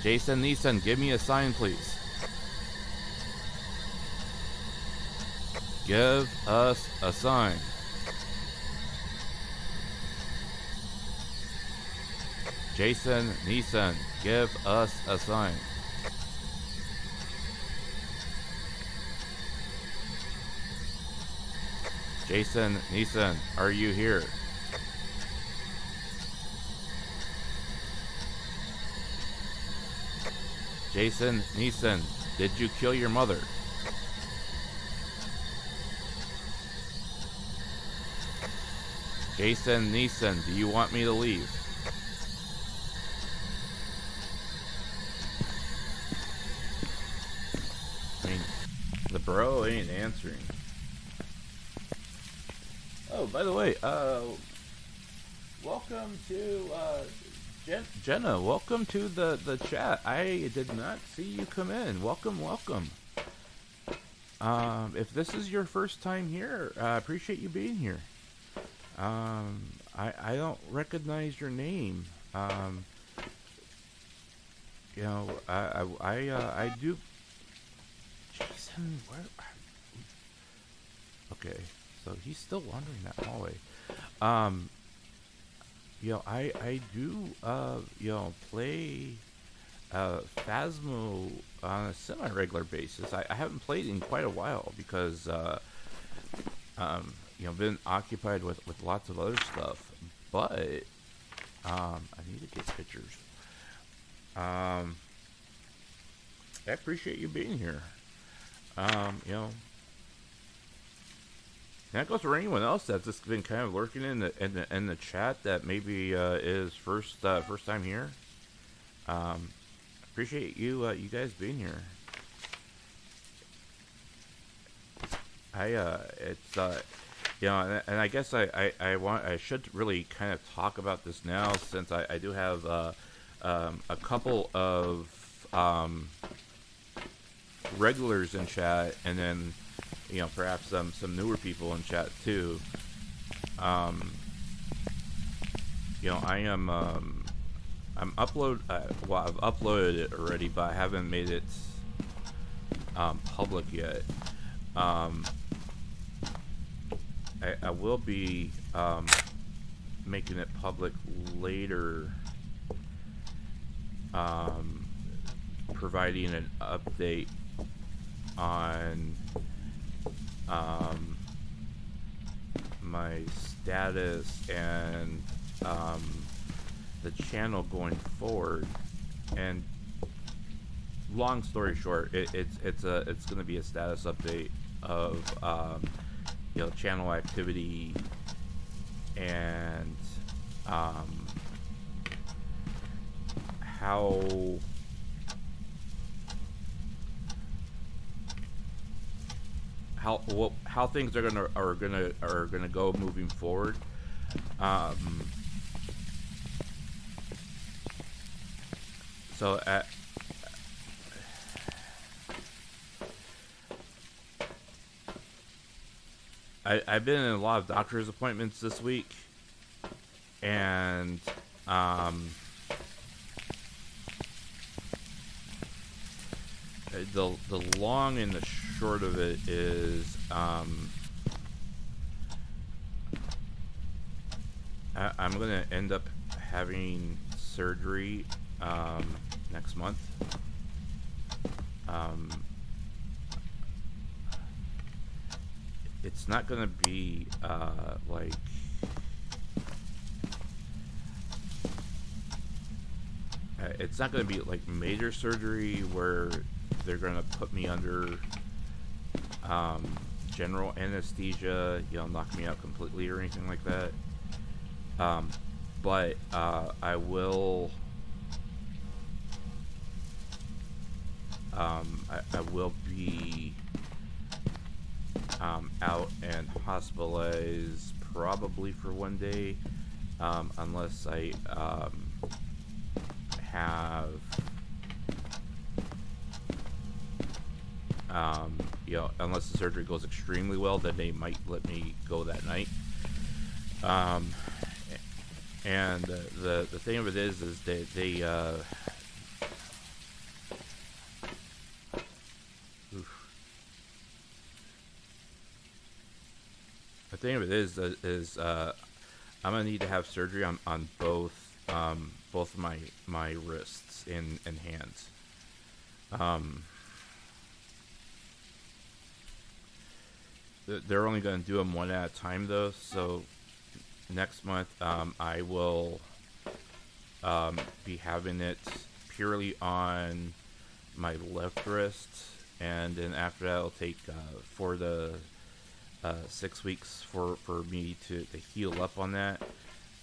Jason Neeson, give me a sign, please. Give us a sign. Jason Neeson, give us a sign. Jason Neeson, are you here? Jason Neeson, did you kill your mother? Jason Neeson, do you want me to leave? I mean, the bro ain't answering. Oh, by the way, welcome to, Jenna, welcome to the chat. I did not see you come in. Welcome. If this is your first time here, I appreciate you being here. I don't recognize your name. You know, I do. Jason, where? Okay, so he's still wandering that hallway. You know, I do, you know, play Phasmo on a semi-regular basis. I haven't played in quite a while because, you know, been occupied with lots of other stuff. But, I need to get pictures. I appreciate you being here. You know, and that goes for anyone else that's just been kind of lurking in the chat that maybe is first time here. Appreciate you you guys being here. It's you know, and I guess I should really kind of talk about this now since I do have a couple of regulars in chat, and then, you know, perhaps some newer people in chat too. You know, I'm well, I've uploaded it already, but I haven't made it public yet. I will be making it public later, providing an update on my status and the channel going forward. And long story short, it's going to be a status update of you know, channel activity and how things are gonna go moving forward. So I've been in a lot of doctor's appointments this week, and the long and the short of it is I'm gonna end up having surgery next month. It's not gonna be like it's not gonna be like major surgery where they're gonna put me under general anesthesia, you know, knock me out completely or anything like that. But I will I will be out and hospitalized probably for 1 day, unless I have you know, unless the surgery goes extremely well, then they might let me go that night. And the thing of it is they the thing of it is I'm gonna need to have surgery on both of my wrists and hands. They're only going to do them one at a time though, so next month I will be having it purely on my left wrist, and then after that it'll take 4 to 6 weeks for me to heal up on that,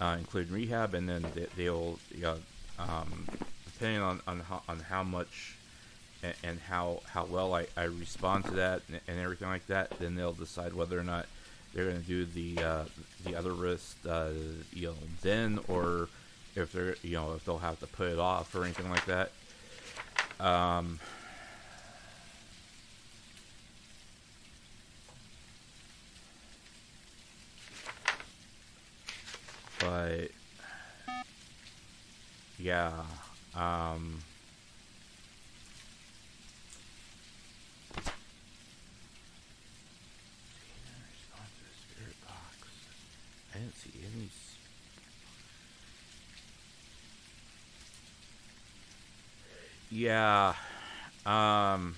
including rehab, and then they'll depending on how much and how well I respond to that and everything like that, then they'll decide whether or not they're going to do the other wrist then, or if they're if they'll have to put it off or anything like that. But yeah, I didn't see any. Yeah, the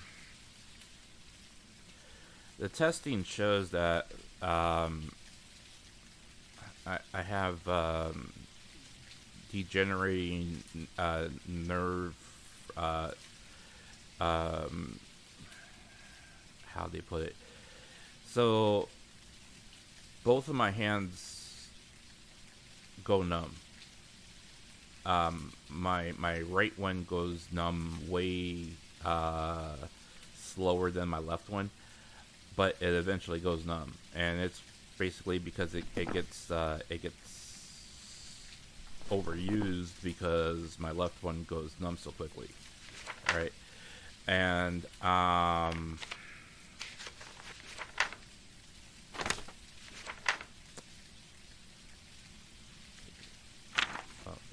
testing shows that I have degenerating nerve. How they put it? So both of my hands go numb. My right one goes numb way slower than my left one, but it eventually goes numb, and it's basically because it gets overused because my left one goes numb so quickly, right? And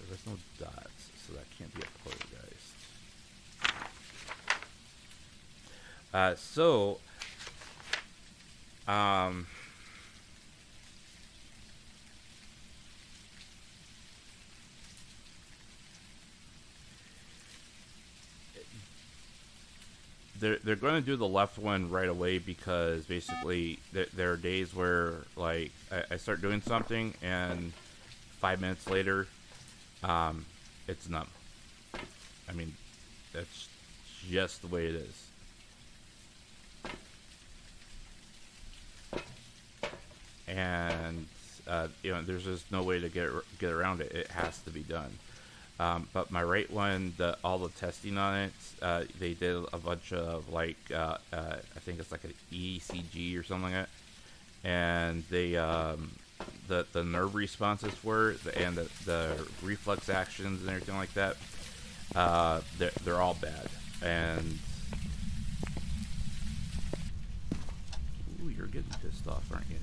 there's no dots, so that can't be a poltergeist. They're going to do the left one right away because basically there are days where like I start doing something and 5 minutes later it's numb. I mean, that's just the way it is. And there's just no way to get around it. It has to be done. But my right one, all the testing on it, they did a bunch of like I think it's like an ECG or something like that, and they the nerve responses for it and the reflex actions and everything like that, they're all bad. And ooh, you're getting pissed off, aren't you?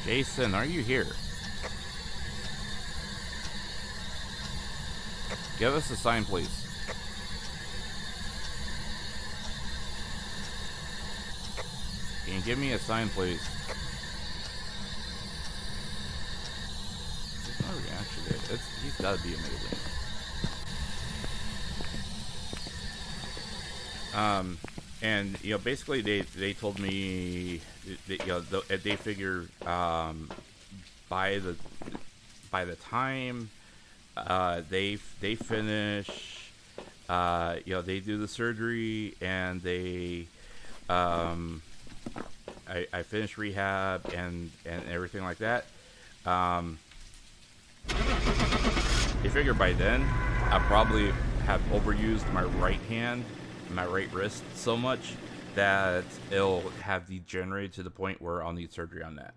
Jason, are you here? Give us a sign, please. Can you give me a sign, please? There's no reaction to it. He's got to be amazing. And basically they told me that, they figure by the time they finish, they do the surgery and they I finish rehab and everything like that. They figure by then I probably have overused my right hand, my right wrist so much that it'll have degenerated to the point where I'll need surgery on that.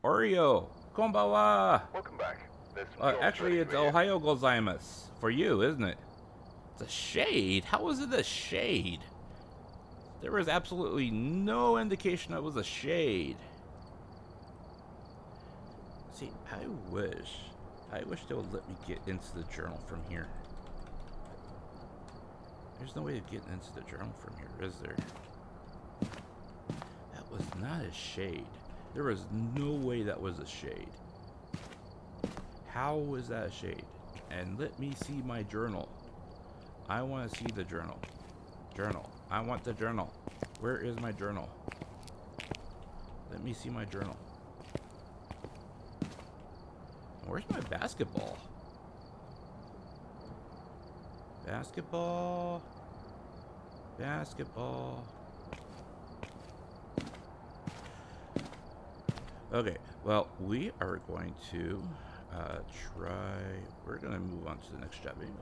Oreo, konbawa. Welcome back. Actually, it's Ohio gozaimasu for you, isn't it? It's a shade. How was it a shade? There was absolutely no indication it was a shade. See, I wish they would let me get into the journal from here. There's no way of getting into the journal from here, is there? That was not a shade. There was no way that was a shade. How was that a shade? And let me see my journal. I want to see the journal. Journal. I want the journal. Where is my journal? Let me see my journal. Where's my basketball? Basketball. Basketball. Okay, well, we are going to we're going to move on to the next job anyways.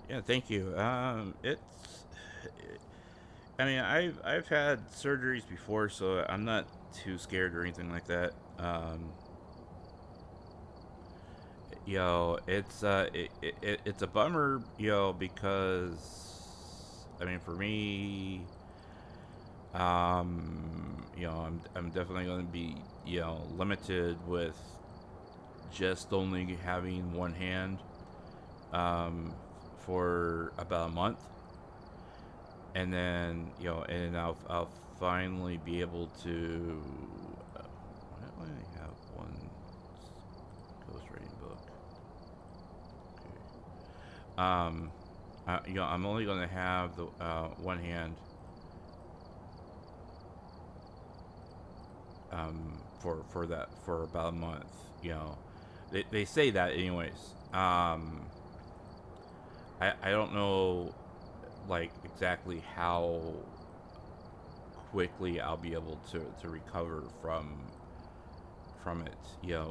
Yeah, thank you. I mean, I've had surgeries before, so I'm not too scared or anything like that. It's a bummer, because I mean, for me, I'm definitely going to be, limited with just only having one hand. For about a month, and then and I'll finally be able to. Why do I have one ghostwriting book? Okay. I'm only going to have the one hand for about a month. They say that anyways. I don't know, like, exactly how quickly I'll be able to recover from it,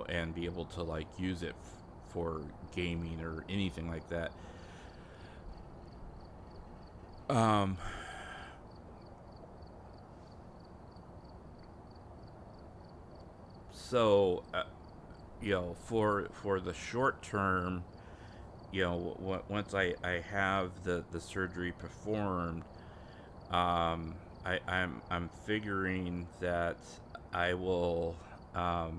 and be able to, like, use it for gaming or anything like that. So, for the short term, once I have the surgery performed, I'm figuring that I will, I'll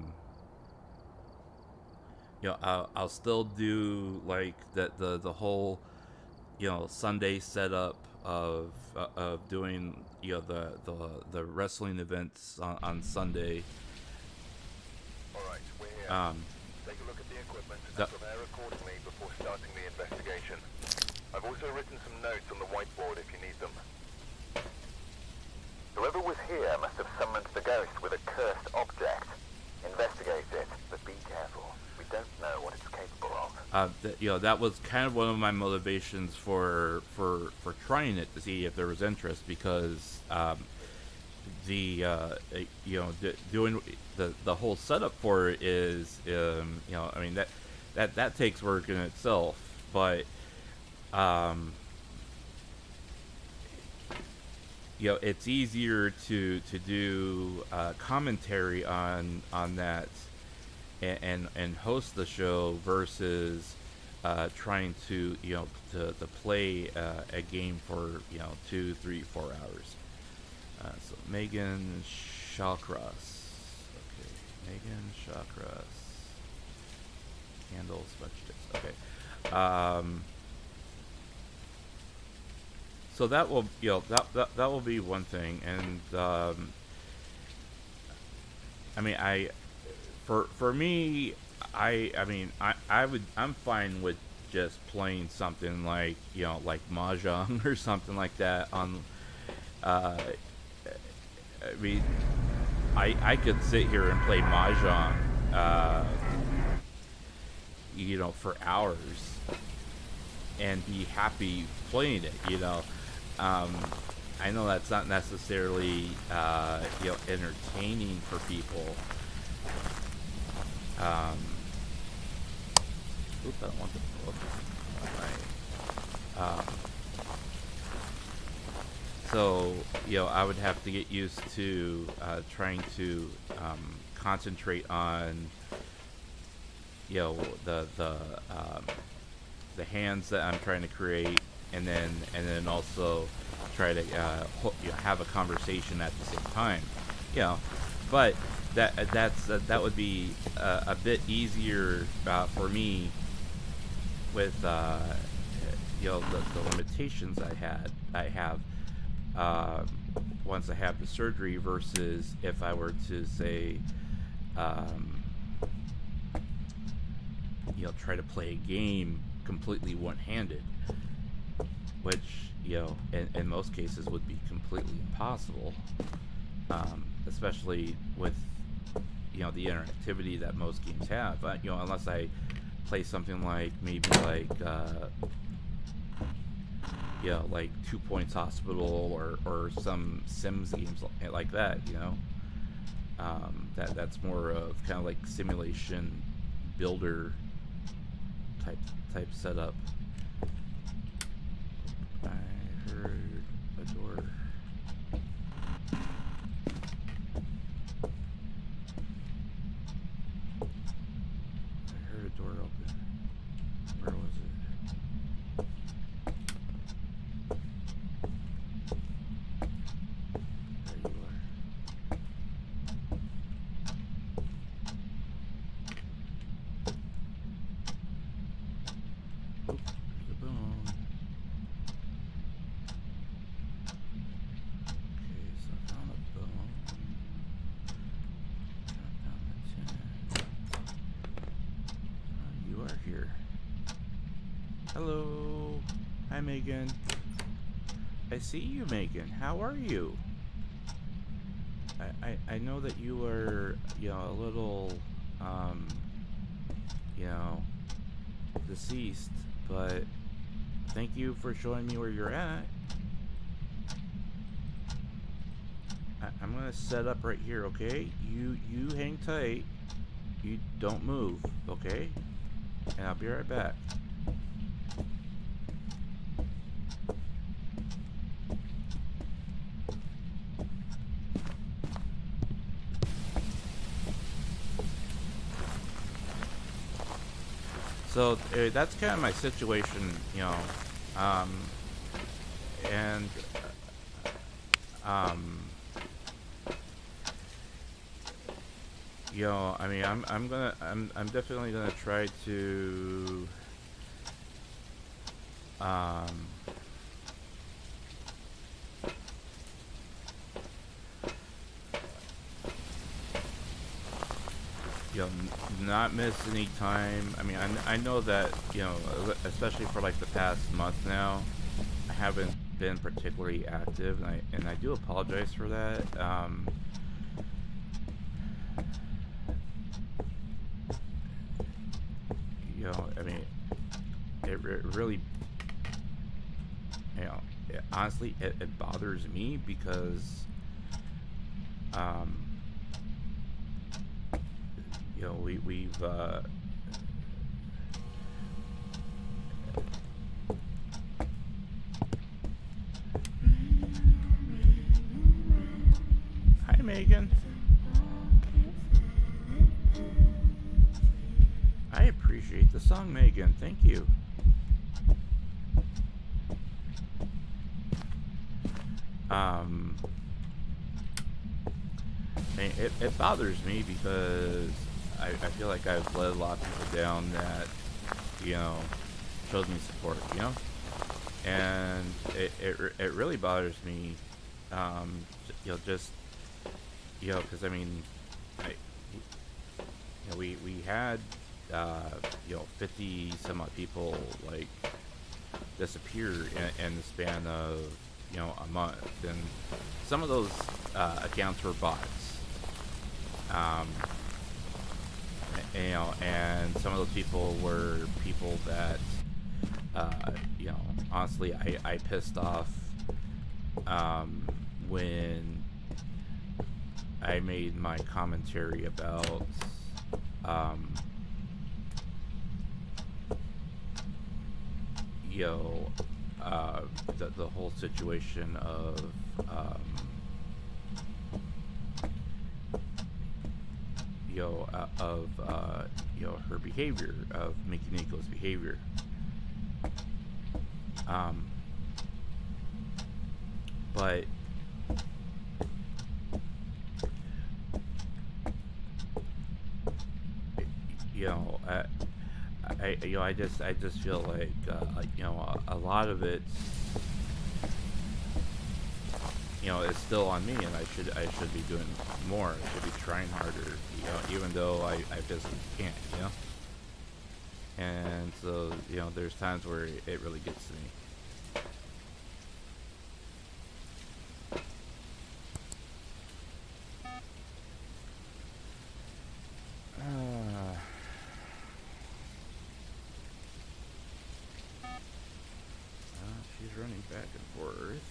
still do, like, the whole, Sunday setup of doing, the wrestling events on Sunday. Alright, we're here. Take a look at the equipment and prepare accordingly before starting the investigation. I've also written some notes on the whiteboard if you need them. Whoever was here must have summoned the ghost with a cursed object. Investigate it, but be careful. We don't know what it's capable of. That was kind of one of my motivations for trying it, to see if there was interest, because doing the whole setup for it is, I mean, that takes work in itself, but it's easier to do commentary on that and host the show versus trying to to play a game for 2, 3, 4 hours. So Megan Shawcross. Okay, Megan Shawcross. Candles, vegetables. Okay. So that will that will be one thing, and I mean, for me, I'm fine with just playing something like like Mahjong or something like that on. I mean, I could sit here and play Mahjong, for hours and be happy playing it, I know that's not necessarily, entertaining for people. Oops, I don't want the book. Alright. So, I would have to get used to trying to concentrate on you know, the hands that I'm trying to create, and then also try to have a conversation at the same time, you know. But that would be a bit easier for me with you know, the limitations I have once I have the surgery, versus if I were to say you know, try to play a game completely one-handed, which, you know, in most cases would be completely impossible, especially with, you know, the interactivity that most games have. You know, unless I play something like maybe like you know, like 2 Points Hospital or some Sims games like that, you know. That's more of kind of like simulation builder type setup. I heard a door. I heard a door open. Where was it? There you are. Oop, there's a bone. Okay, so I found a bone. Drop down the tin. You are here. Hello. Hi, Megan. I see you, Megan. How are you? I know that you are, you know, a little, you know, deceased, but thank you for showing me where you're at. I'm gonna set up right here, okay? You hang tight. You don't move, okay? And I'll be right back. So that's kind of my situation, you know, and you know, I mean, I'm definitely gonna try to you know, not miss any time. I mean, I know that, you know, especially for like the past month now, I haven't been particularly active, and I do apologize for that. You know, I mean, it really, you know, honestly, it bothers me because, you know, we've Hi, Megan. I appreciate the song, Megan. Thank you. It bothers me because I feel like I've let a lot of people down that, you know, showed me support, you know, and it really bothers me, you know, just, you know, because I mean, you know, we had you know, 50 some odd people like disappear in the span of, you know, a month, and some of those accounts were bots. You know, and some of those people were people that, you know, honestly, I pissed off when I made my commentary about, you know, the whole situation of, her behavior, of Mikino's behavior. But I just feel like a lot of it is still on me, and I should be doing more. I should be trying harder, even though I physically can't, and so there's times where it really gets to me. She's running back and forth.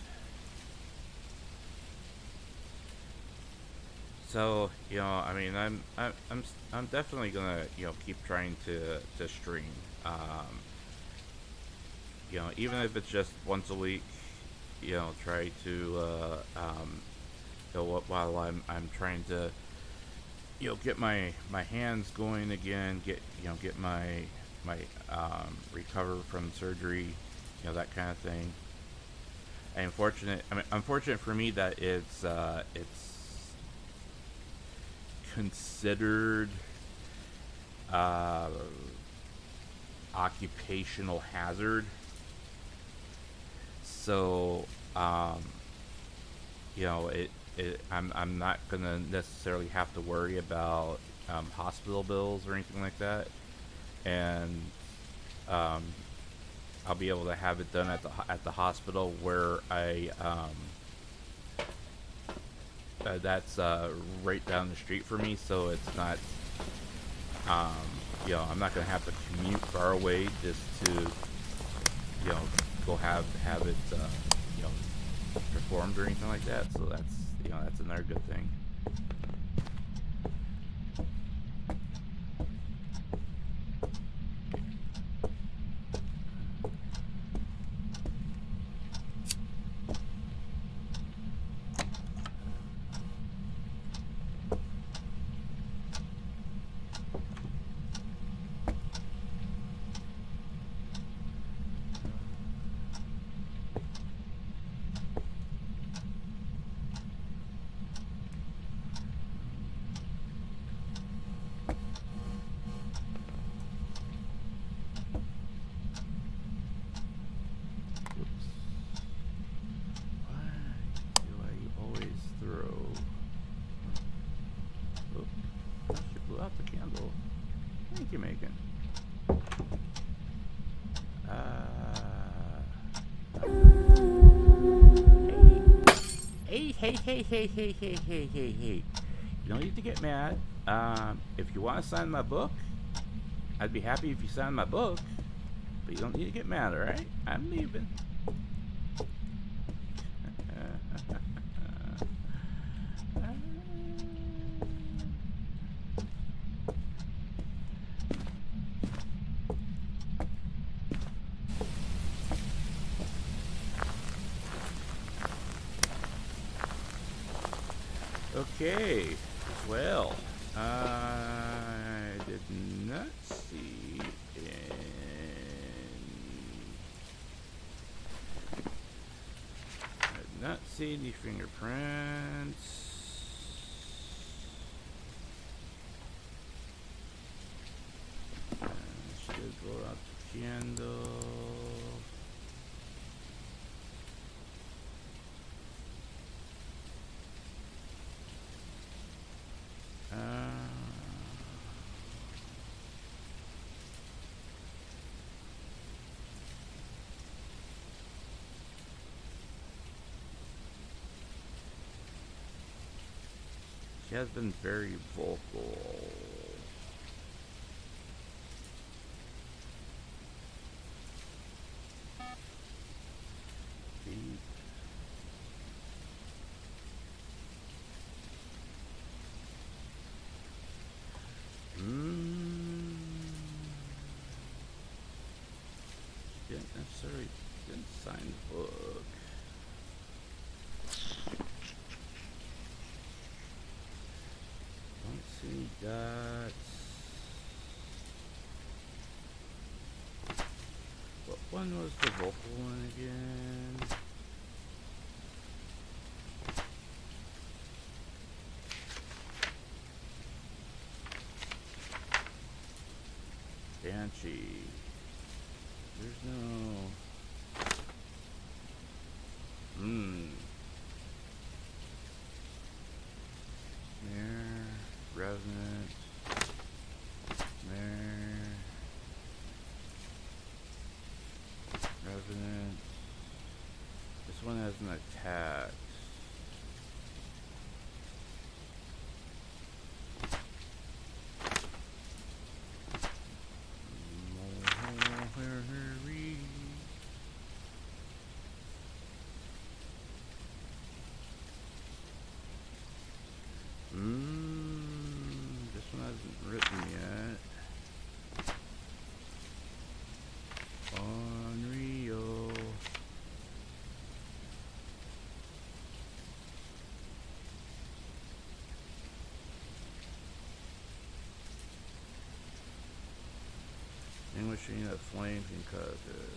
So I mean, I'm definitely gonna keep trying to stream. Even if it's just once a week, try to while I'm trying to get my hands going again, get my recover from surgery, that kind of thing. Unfortunate for me that it's considered occupational hazard. So I'm not gonna necessarily have to worry about hospital bills or anything like that, and I'll be able to have it done at the hospital where I that's right down the street for me, so it's not I'm not gonna have to commute far away just to go have it performed or anything like that. So that's another good thing. Hey. You don't need to get mad. If you want to sign my book, I'd be happy if you signed my book. But you don't need to get mad, alright? I'm leaving. Okay, well, I did not see any fingerprints. Should blow out the candle. She has been very vocal. Didn't sign the book. Don't see any one was the vocal one again? Banshee. There's no... Mare, Revenant, Mare, Revenant. This one has an attack. This one hasn't written yet. Unreal. Extinguishing a flame can cause it.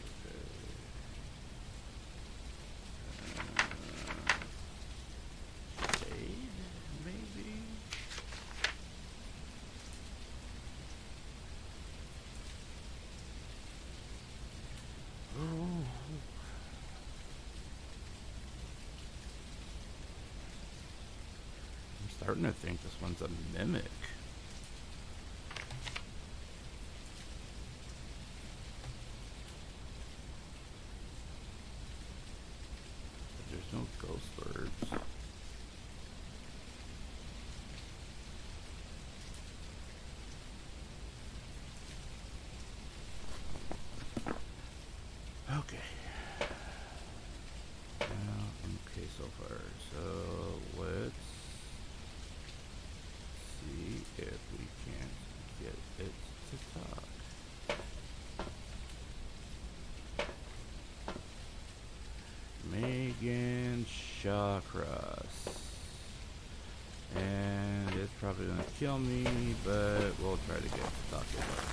Shade, maybe? Oh. I'm starting to think this one's a mimic. There's no ghost words. Okay. Okay so far. So let's see if we can't get it to talk. Megan Shawcross. And it's probably gonna kill me, but we'll try to get it to talk about it.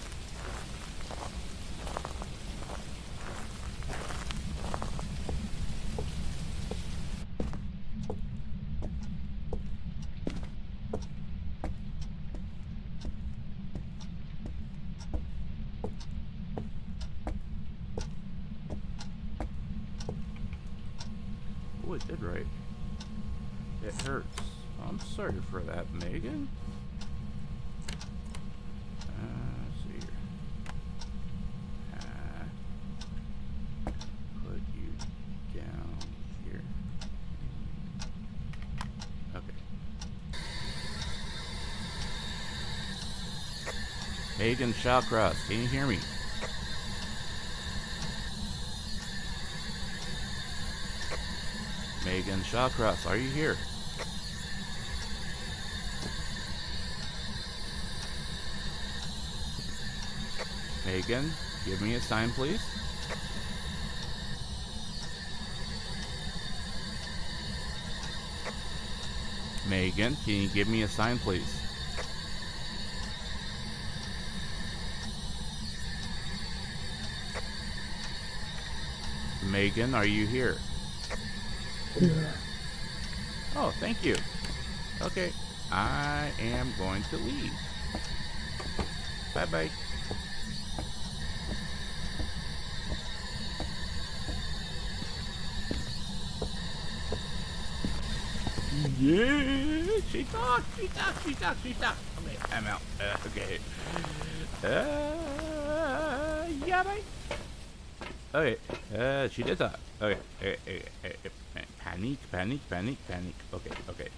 Oh, it did right. It hurts. I'm sorry for that, Megan. Let's see here. Put you down here. Okay. Megan Shawcross, can you hear me? Megan Shawcross, are you here? Megan, give me a sign, please. Megan, can you give me a sign, please? Megan, are you here? Yeah. Oh, thank you. Okay, I am going to leave. Bye-bye. Yeah, she talked. Okay, I'm out. Okay. Yeah, bye. Okay, she did talk. Okay, panic. Okay,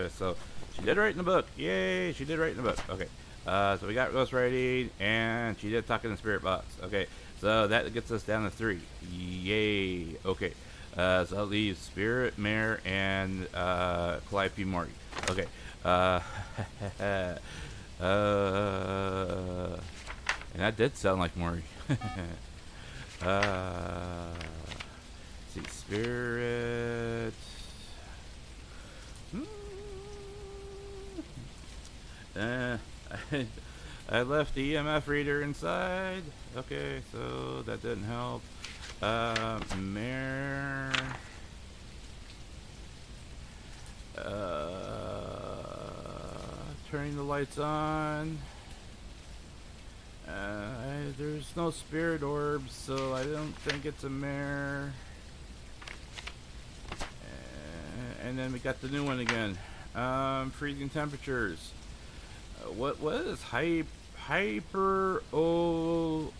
so she did write in the book. Yay, she did write in the book. Okay, so we got ghostwriting, and she did talk in the spirit box. Okay, so that gets us down to 3. Yay. Okay, so that leaves Spirit, Mare, and Calliope Morty. Okay, and that did sound like Morty. Let's see, Spirit. I left the EMF reader inside. Okay, so that didn't help. Mare. Turning the lights on. There's no spirit orbs, so I don't think it's a mare. And then we got the new one again. Freezing temperatures. What is hyper ozum?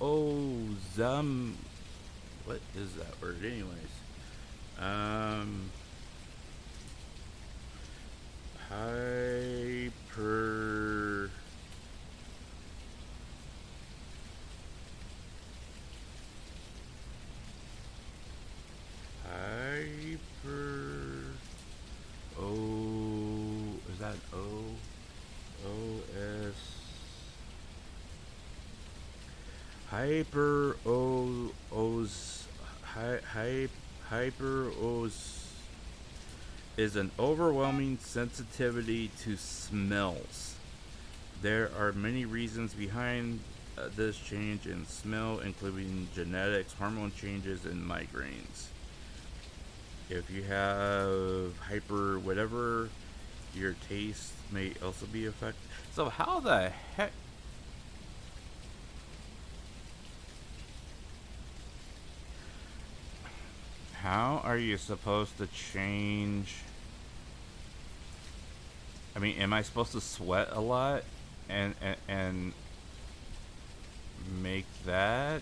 What is that word, anyways? Hyper. Is that O? O-S. Hyper is an overwhelming sensitivity to smells. There are many reasons behind this change in smell, including genetics, hormone changes, and migraines. If you have hyper whatever, your taste may also be affected. So how the heck? How are you supposed to change? I mean, am I supposed to sweat a lot and make that?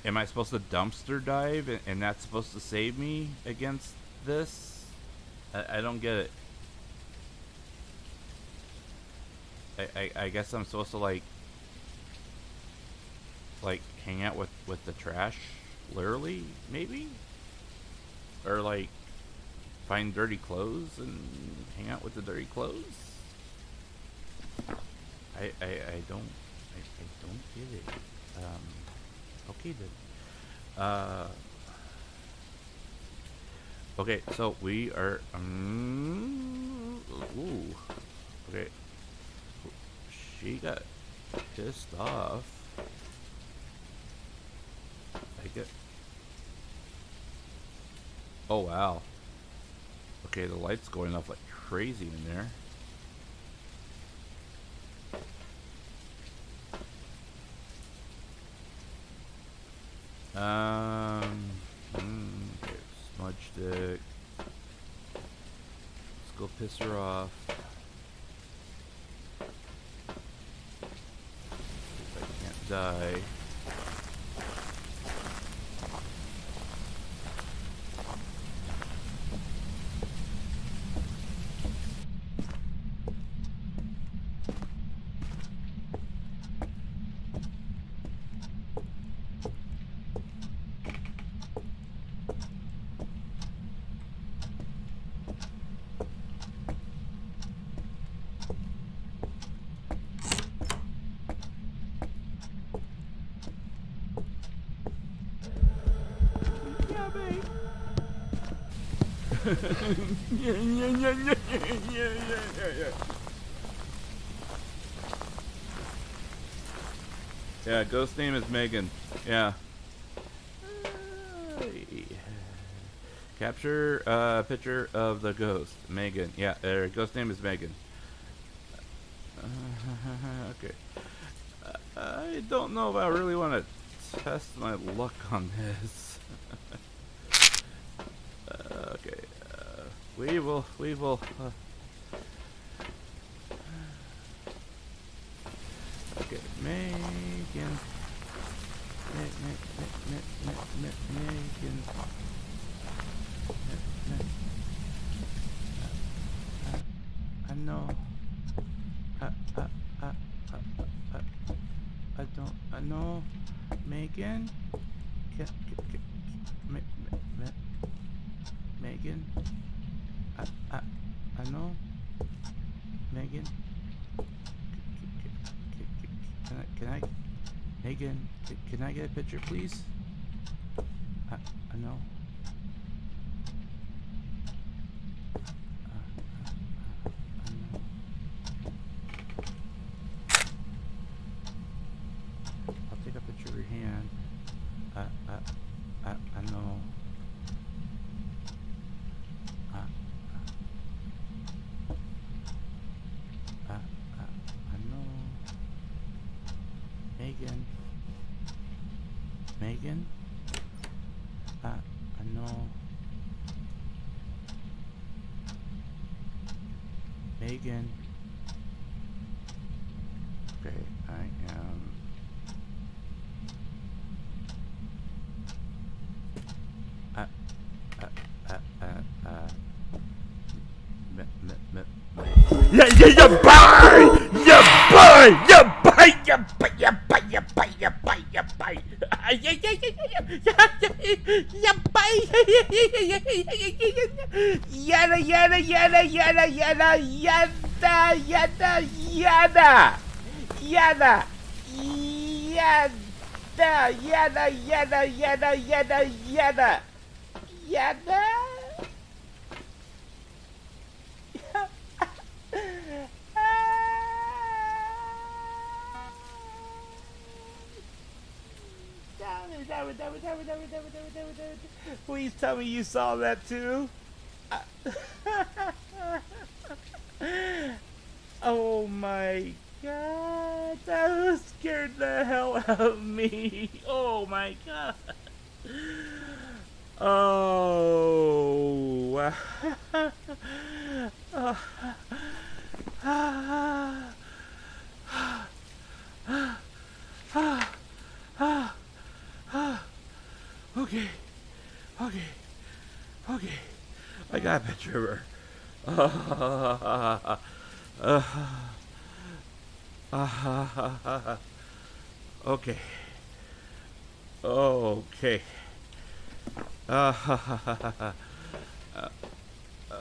Am I supposed to dumpster dive and that's supposed to save me against this? I don't get it. I guess I'm supposed to like hang out with the trash, literally, maybe? Or like find dirty clothes and hang out with the dirty clothes? I don't get it. Okay then. Okay, so we are ooh. Okay. She got pissed off. I get. Oh wow. Okay, the light's going off like crazy in there. Okay, smudge stick. Let's go piss her off. If I can't die. Yeah, ghost name is Megan. Yeah. Capture a picture of the ghost. Megan. Yeah, ghost name is Megan. Okay. I don't know if I really want to test my luck on this. Okay. We will. Okay, Megan. Megan. I know. I know. Megan. Megan. I know. Megan. Can I Megan, can I get a picture, please? I know. hand. I know. I know. Megan. Megan? I know. Megan. Okay, I am. Yeah, you buy! You buy! You buy! You buy! You buy! You buy! You buy! You buy! Yada yada yada yada yada yada yada yada yada yada yada yada yada yada yada yada. Please tell me you saw that too. Oh my god, that scared the hell out of me. Oh my god. Oh. Okay. Okay. Okay. I got a picture of her. Okay. Okay.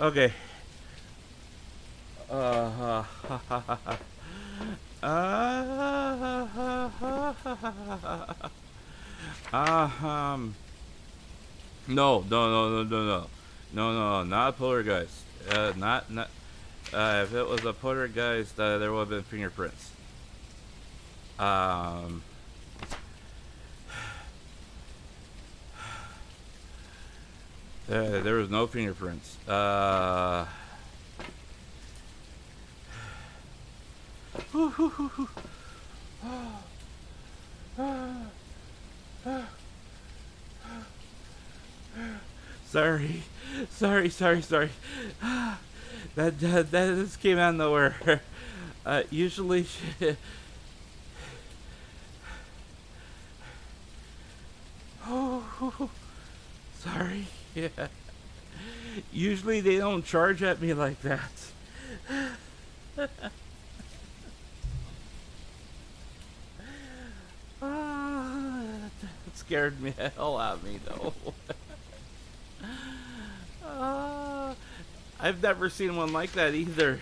Okay. No, not a poltergeist. Not. If it was a poltergeist, there would have been fingerprints. There was no fingerprints. Sorry. That just came out of nowhere. Usually. Oh, sorry. Yeah. Usually they don't charge at me like that. That scared me the hell out of me though. I've never seen one like that either.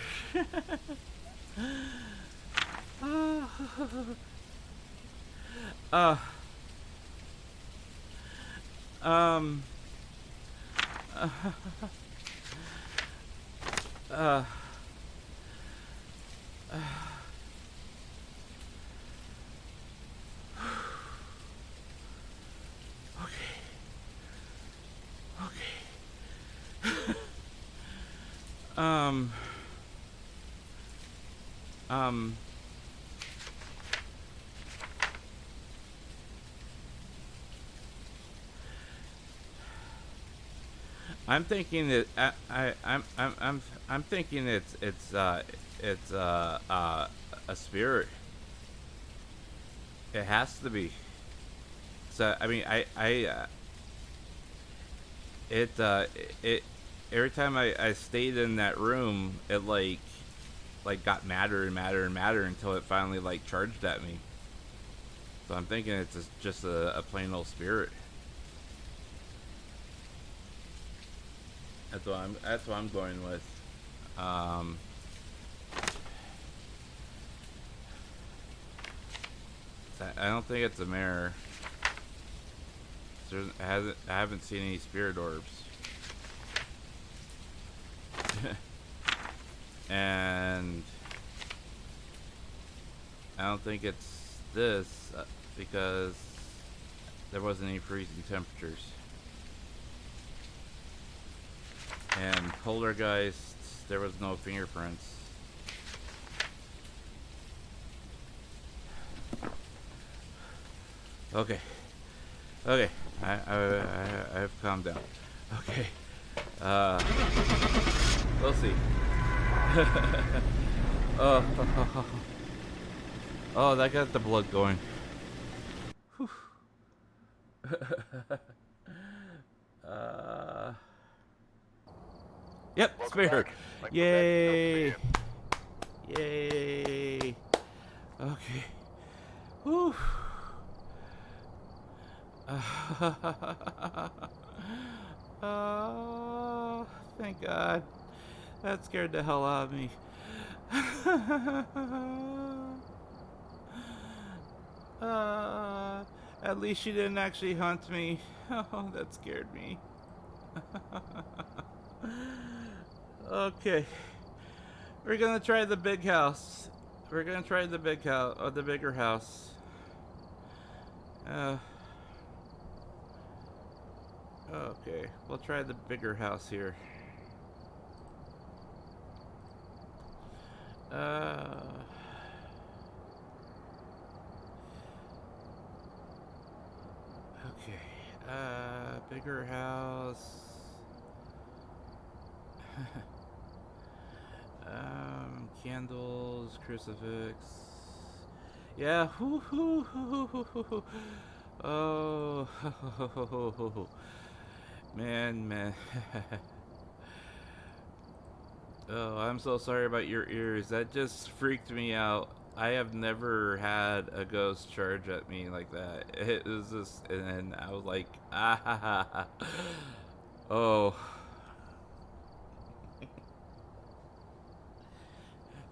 I'm thinking that I'm thinking it's a spirit. It has to be. So I mean it every time I stayed in that room, it like got madder and madder and madder until it finally like charged at me. So I'm thinking it's just a plain old spirit. That's what I'm going with. I don't think it's a mirror. I haven't seen any spirit orbs. And I don't think it's this because there wasn't any freezing temperatures. And poltergeists, there was no fingerprints. Okay. Okay. I've calmed down. Okay. We'll see. Oh, oh, that got the blood going. Whew. Yep, spirit. Yay! Yay! Okay. Whew. Thank God. That scared the hell out of me. At least she didn't actually hunt me. Oh, that scared me. Okay. We're gonna try the big house. We're gonna try the big house, or the bigger house. Okay, we'll try the bigger house here. Okay, bigger house. Candles, crucifix. Yeah, oh, man. Oh, I'm so sorry about your ears. That just freaked me out. I have never had a ghost charge at me like that. It was just, and I was like, ah, ha, ha, ha. Oh.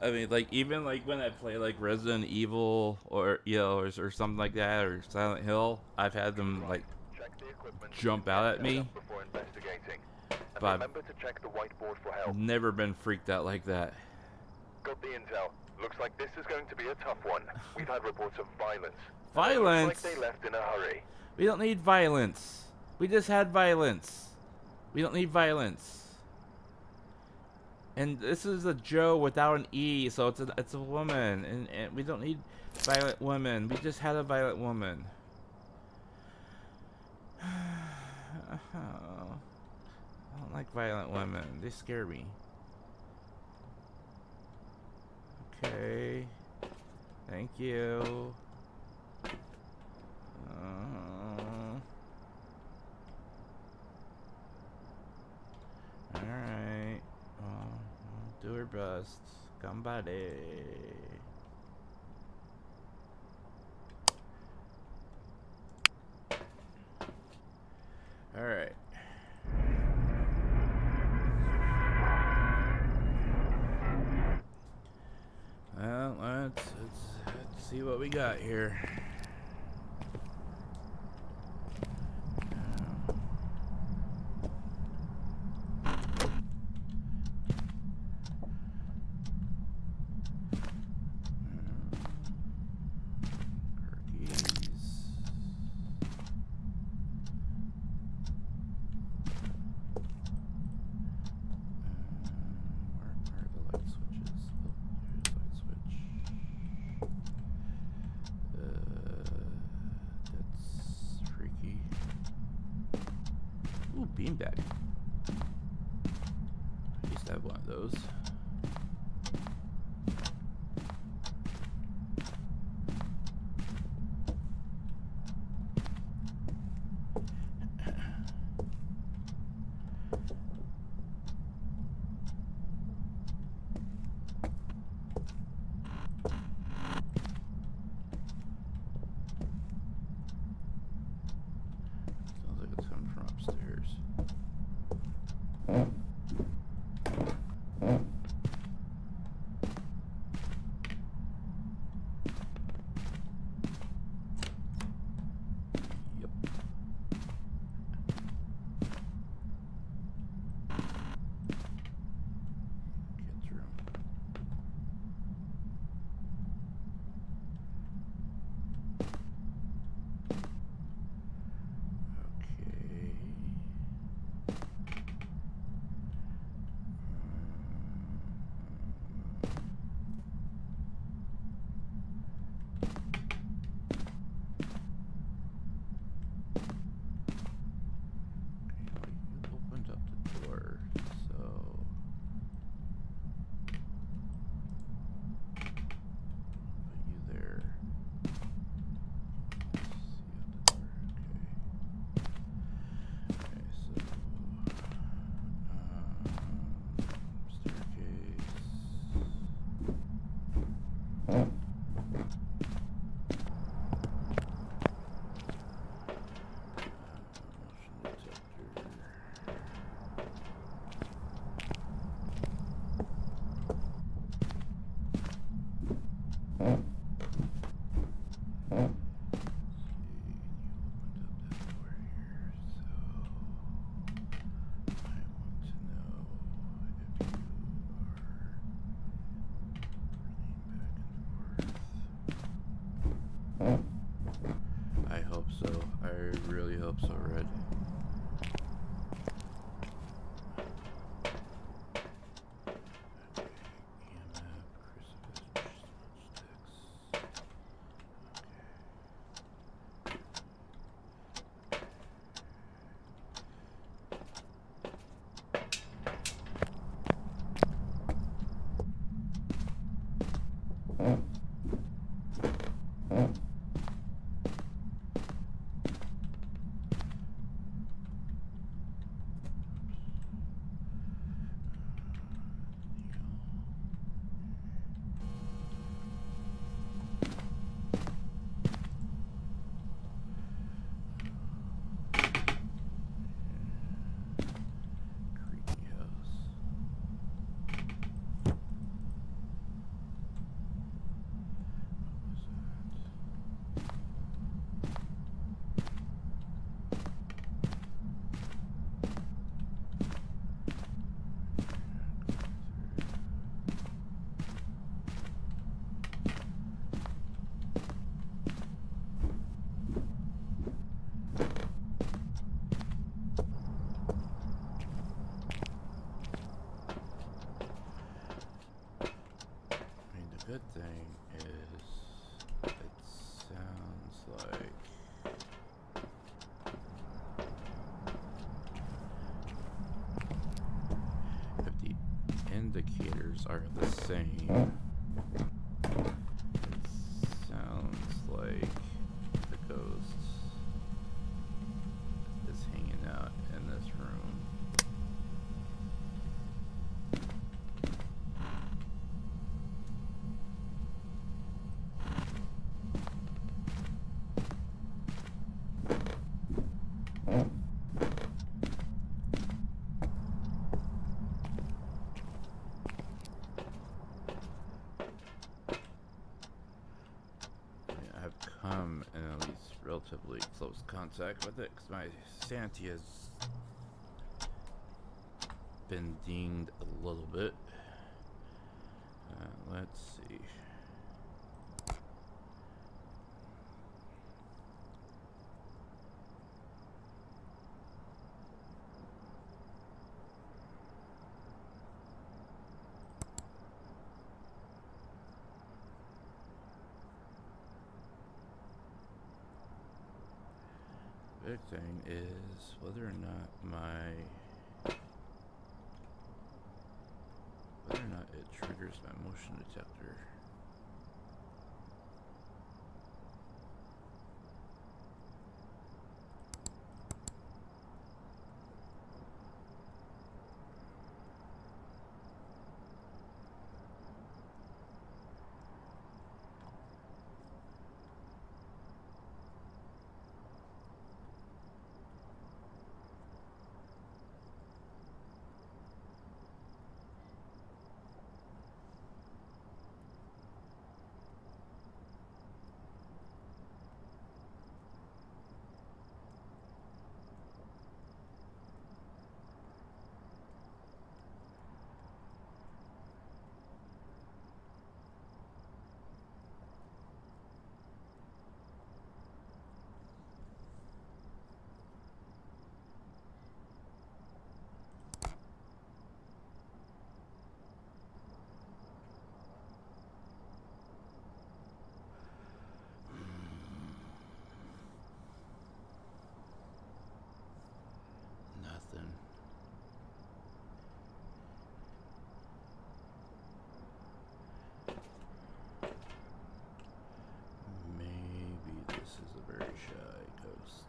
I mean, like, even like when I play like Resident Evil or, you know, or something like that, or Silent Hill, I've had them like jump out at me. But remember to check the whiteboard for help. I've never been freaked out like that. Got the intel. Looks like this is going to be a tough one. We've had reports of violence. Violence? Looks like they left in a hurry. We don't need violence. We just had violence. We don't need violence. And this is a Joe without an E, so it's a woman, and we don't need violent women. We just had a violent woman. I don't like violent women. They scare me. Okay. Thank you. Alright. Do her best. Somebody. Alright. Well, let's see what we got here. Beanbag. I used to have one of those. Sounds like it's coming from upstairs. I hope so. I really hope so, Red. Good thing is, it sounds like if the indicators are the same, it sounds like the ghost is hanging out in this room. Come in at least relatively close contact with it because my sanity has been dinged a little bit. Let's see. Big thing is whether or not it triggers my motion detector. Nothing. Maybe this is a very shy ghost.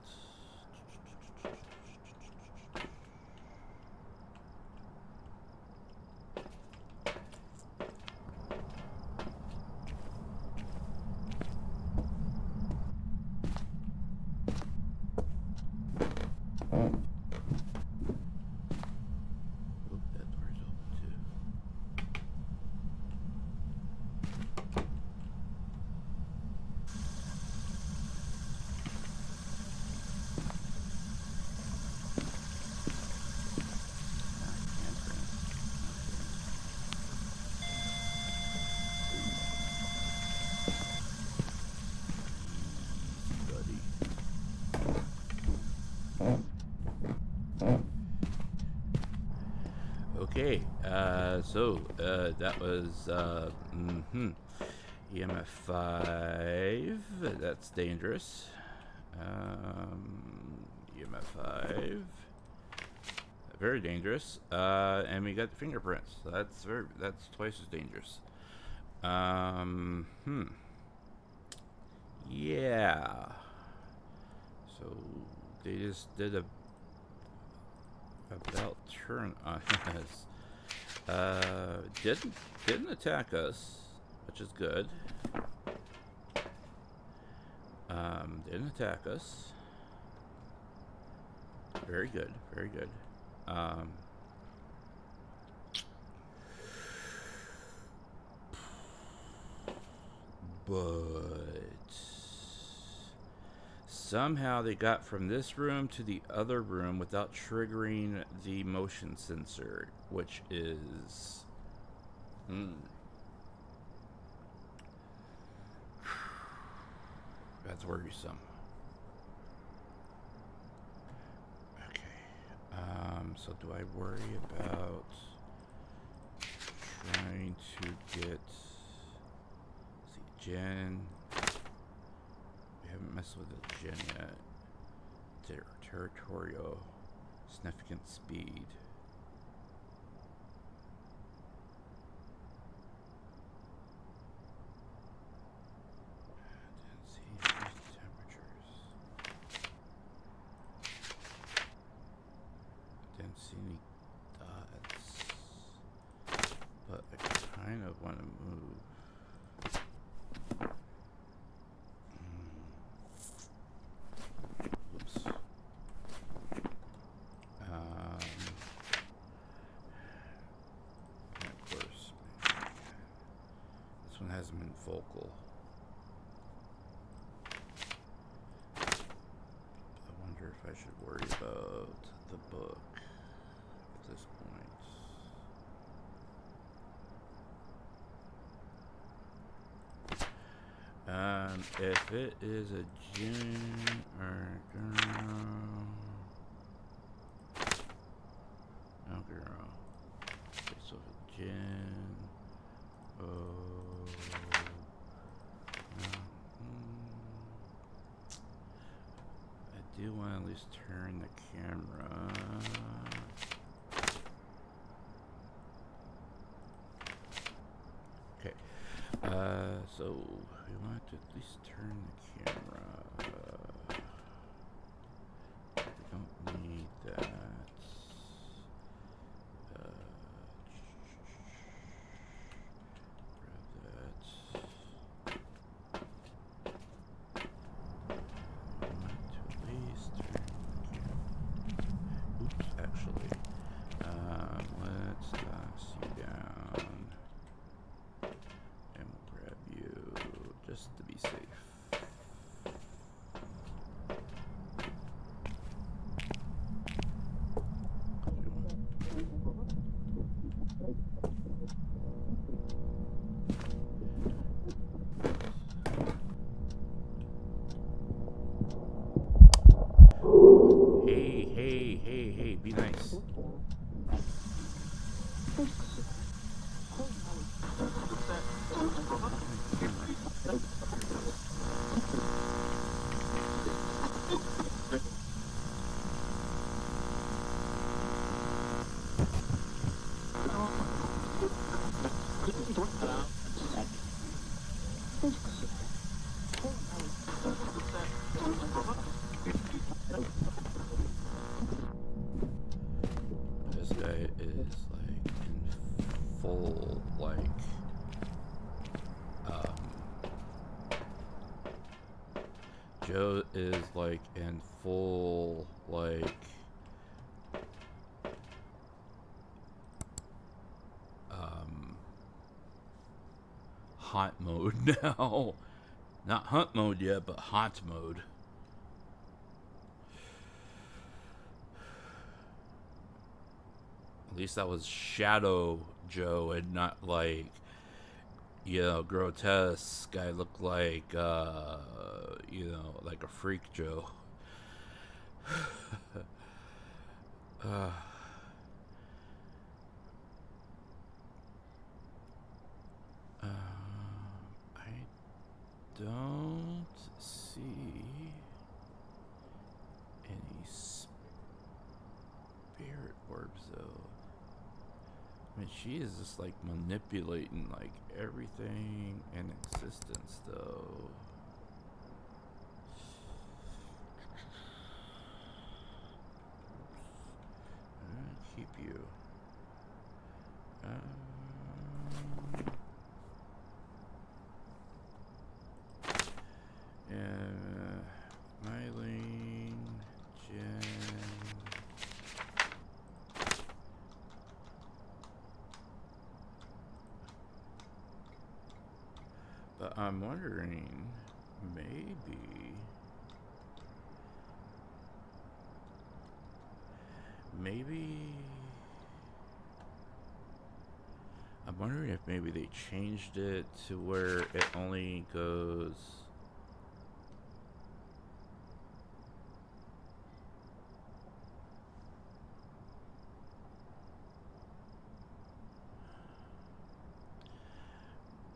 Oop, that door's open too. Buddy. Okay, so that was EMF 5. That's dangerous. EMF 5. Very dangerous. And we got the fingerprints. That's twice as dangerous. Yeah. So they just did a about turn on us. Didn't attack us, which is good. Didn't attack us. Very good, very good. But somehow they got from this room to the other room without triggering the motion sensor, which is that's worrisome. Okay. So do I worry about trying to get Jen? We haven't messed with the Jen yet. Territorial, significant speed. Didn't see temperatures. Didn't see any dots. But I kind of want to move. Hasn't been focal. I wonder if I should worry about the book at this point. If it is a gin or a girl, no girl. Okay, so if a gin, I do want to at least turn the camera. Okay, so we want to at least turn the camera. We don't need that. To be safe. Hey, be nice. This guy is like in full Joe is like in full haunt mode now. Not hunt mode yet, but haunt mode. At least that was Shadow Joe and not like, you know, grotesque. Guy looked like, you know, like a freak Joe. don't see any spirit orbs though. I mean, she is just like manipulating like everything in existence though. I'm gonna keep you. Mylene, Jen. But I'm wondering, maybe I'm wondering if maybe they changed it to where it only goes.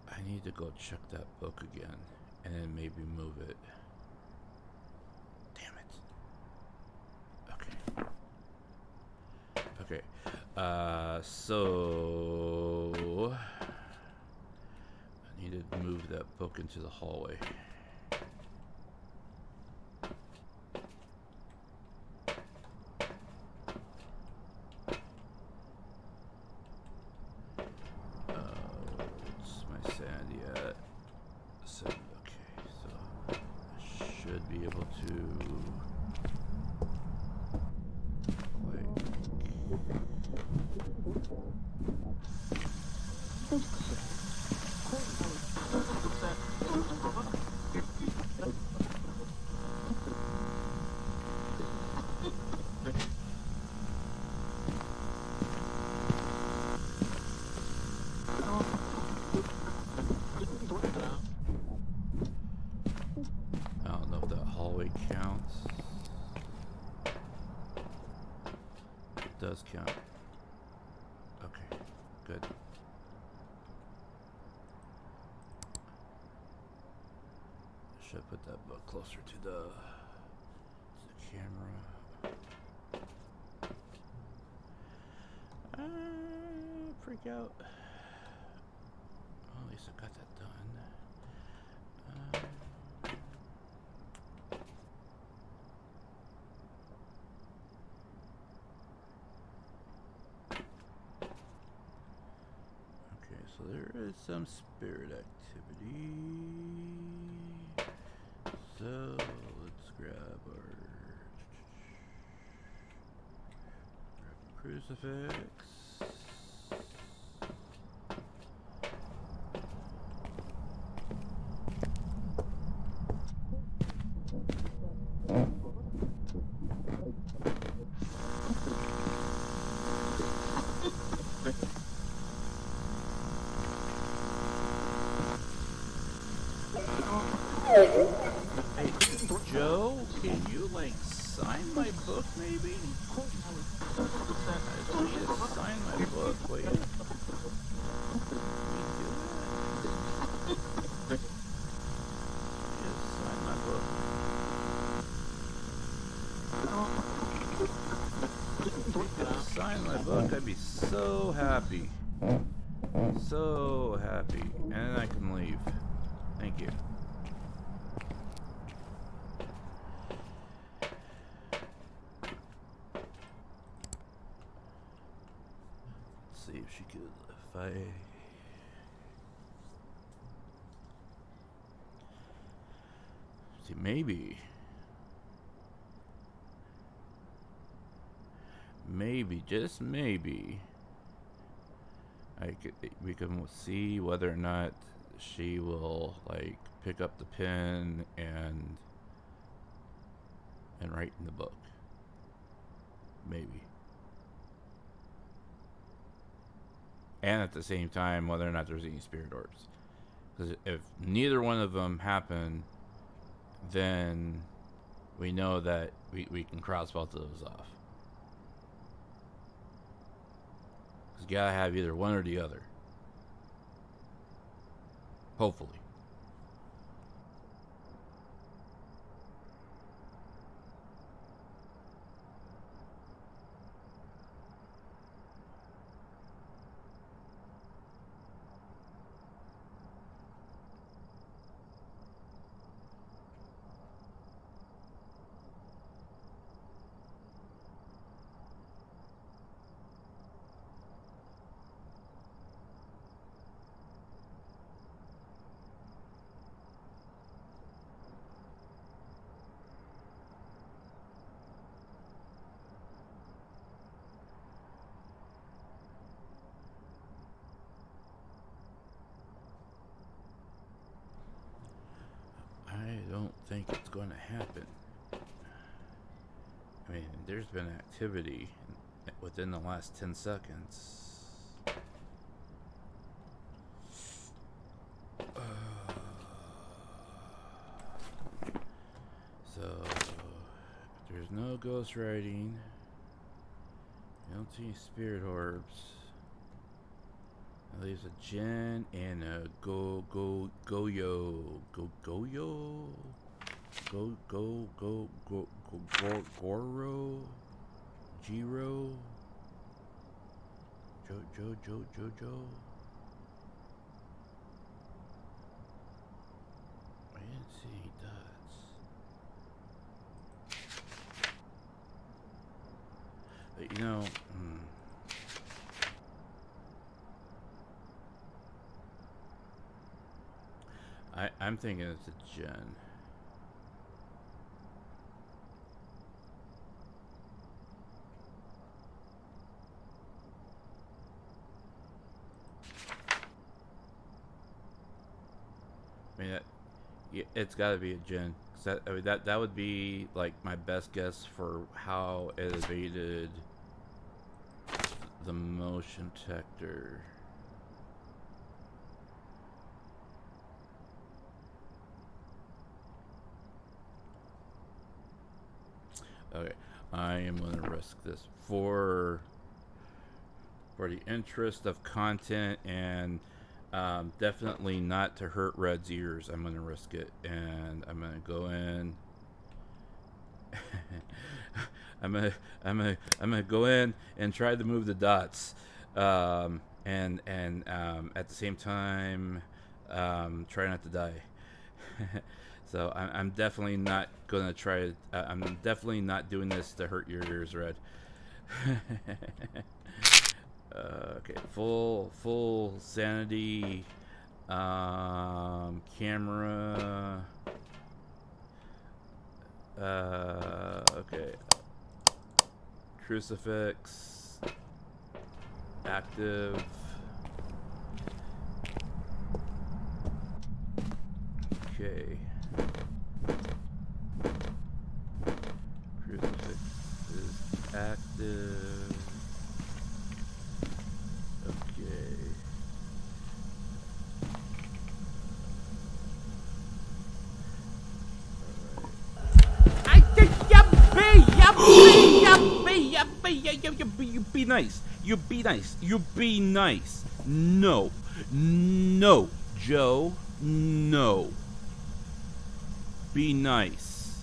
I need to go check that book again and then maybe move it. Damn it. Okay. So I need to move that book into the hallway. What's my sanity at? 7. Okay, so I should be able to I don't know if that hallway counts. It does count. Okay, good. Should put that book closer to the camera. Freak out. Well, at least I got that done. Okay, so there is some spirit activity. So let's grab a crucifix. Hey, Joe, can you like sign my book maybe? I just want you to sign my book, will you? Can you do that? Just sign my book. If you could sign my book, I'd be so happy. So happy. And then I can leave. Thank you. See if she could, if I see, maybe, just maybe, we can see whether or not she will like pick up the pen and write in the book. Maybe. And at the same time, whether or not there's any spirit orbs. Because if neither one of them happen, then we know that we can cross both of those off. Because you gotta have either one or the other. Hopefully. going to happen? I mean, there's been activity within the last 10 seconds. So, if there's no ghost writing, you don't see any spirit orbs. That leaves a Jen and a Goyo. Goro. Jiro. Jojo. I didn't see any dots. But you know, I'm thinking it's a Jen. I mean, it's got to be a Jen. That would be like my best guess for how it evaded the motion detector. Okay, I am gonna risk this for the interest of content and definitely not to hurt Red's ears. I'm gonna risk it, and I'm gonna go in. I'm gonna go in and try to move the dots, and at the same time, try not to die. So I'm definitely not gonna try. I'm definitely not doing this to hurt your ears, Red. Okay, full sanity. Camera. Okay. Crucifix. Active. Okay. Crucifix is active. Okay. You be nice. You be nice. You be nice. No, Joe. No. Be nice.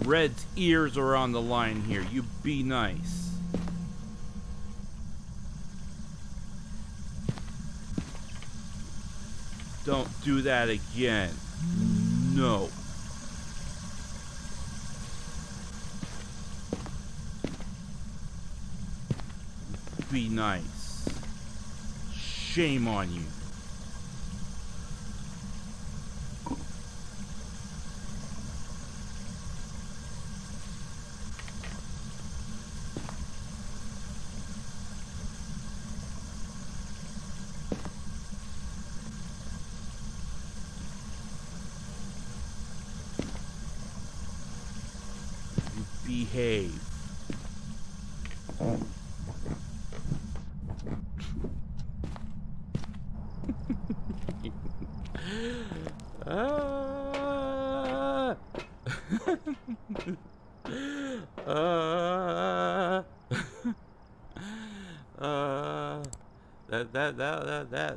Red's ears are on the line here. You be nice. Don't do that again. No. Be nice. Shame on you. Behave.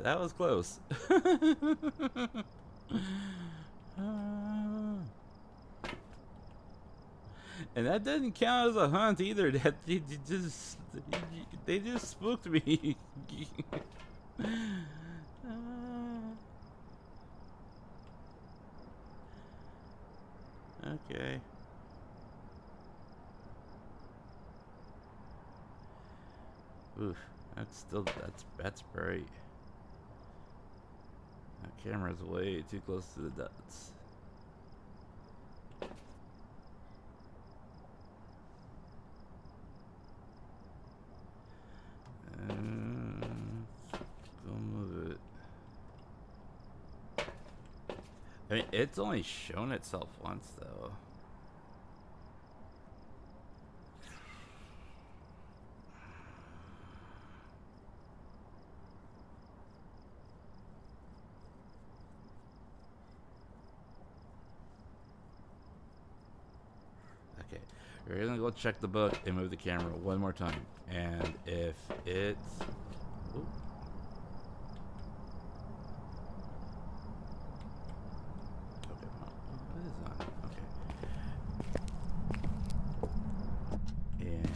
That was close. And that doesn't count as a hunt either. That they just spooked me. Okay. Oof, that's bright. That camera's way too close to the dots. Go move it. I mean, it's only shown itself once, though. Okay, we're gonna go check the book and move the camera one more time. And if it's... Ooh. Okay, well, it is on. Okay. And...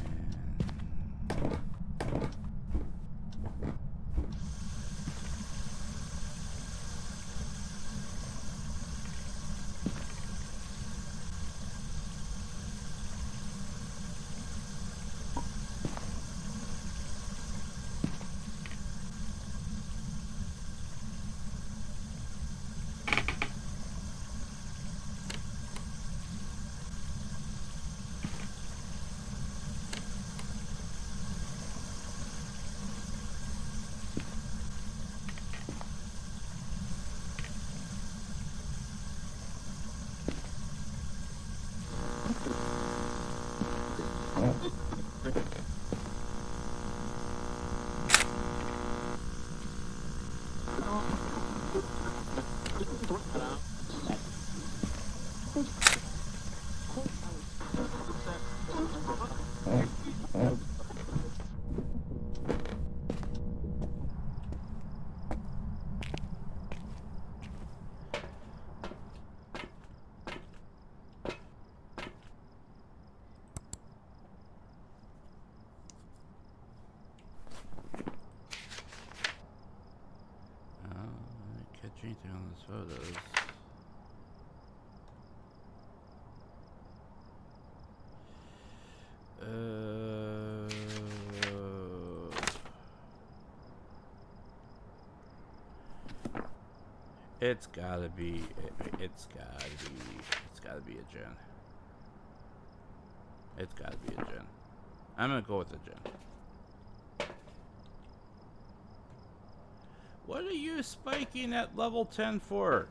anything on those photos. It's gotta be a Jen. It's gotta be a Jen. I'm gonna go with a Jen. What are you spiking at level 10 for?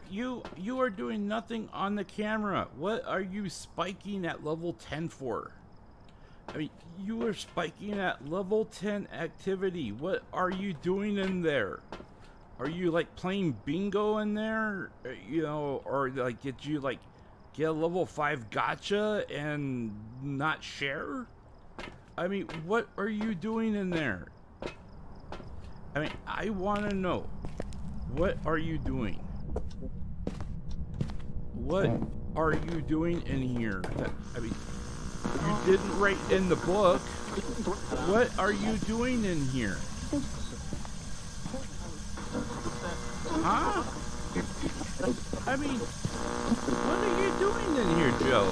You are doing nothing on the camera. What are you spiking at level 10 for? I mean, you are spiking at level 10 activity. What are you doing in there? Are you like playing bingo in there? You know, or like did you like get a level 5 gotcha and not share? I mean, what are you doing in there? I mean, I want to know, what are you doing? What are you doing in here? I mean, you didn't write in the book. What are you doing in here? Huh? I mean, what are you doing in here, Joe?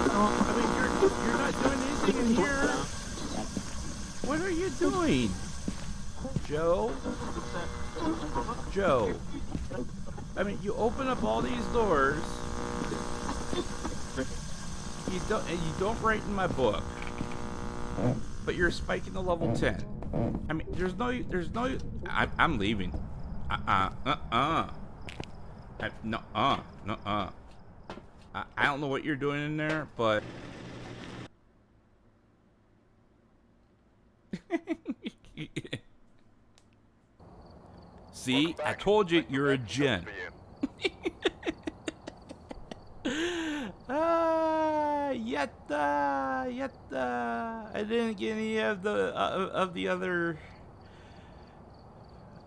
I mean, you're not doing anything in here. What are you doing? Joe? Joe. I mean, you open up all these doors. You don't write in my book. But you're spiking to level 10. I mean, there's no, I'm leaving. I don't know what you're doing in there, but see, I told you you're a Jen. Yetta. I didn't get any of the other.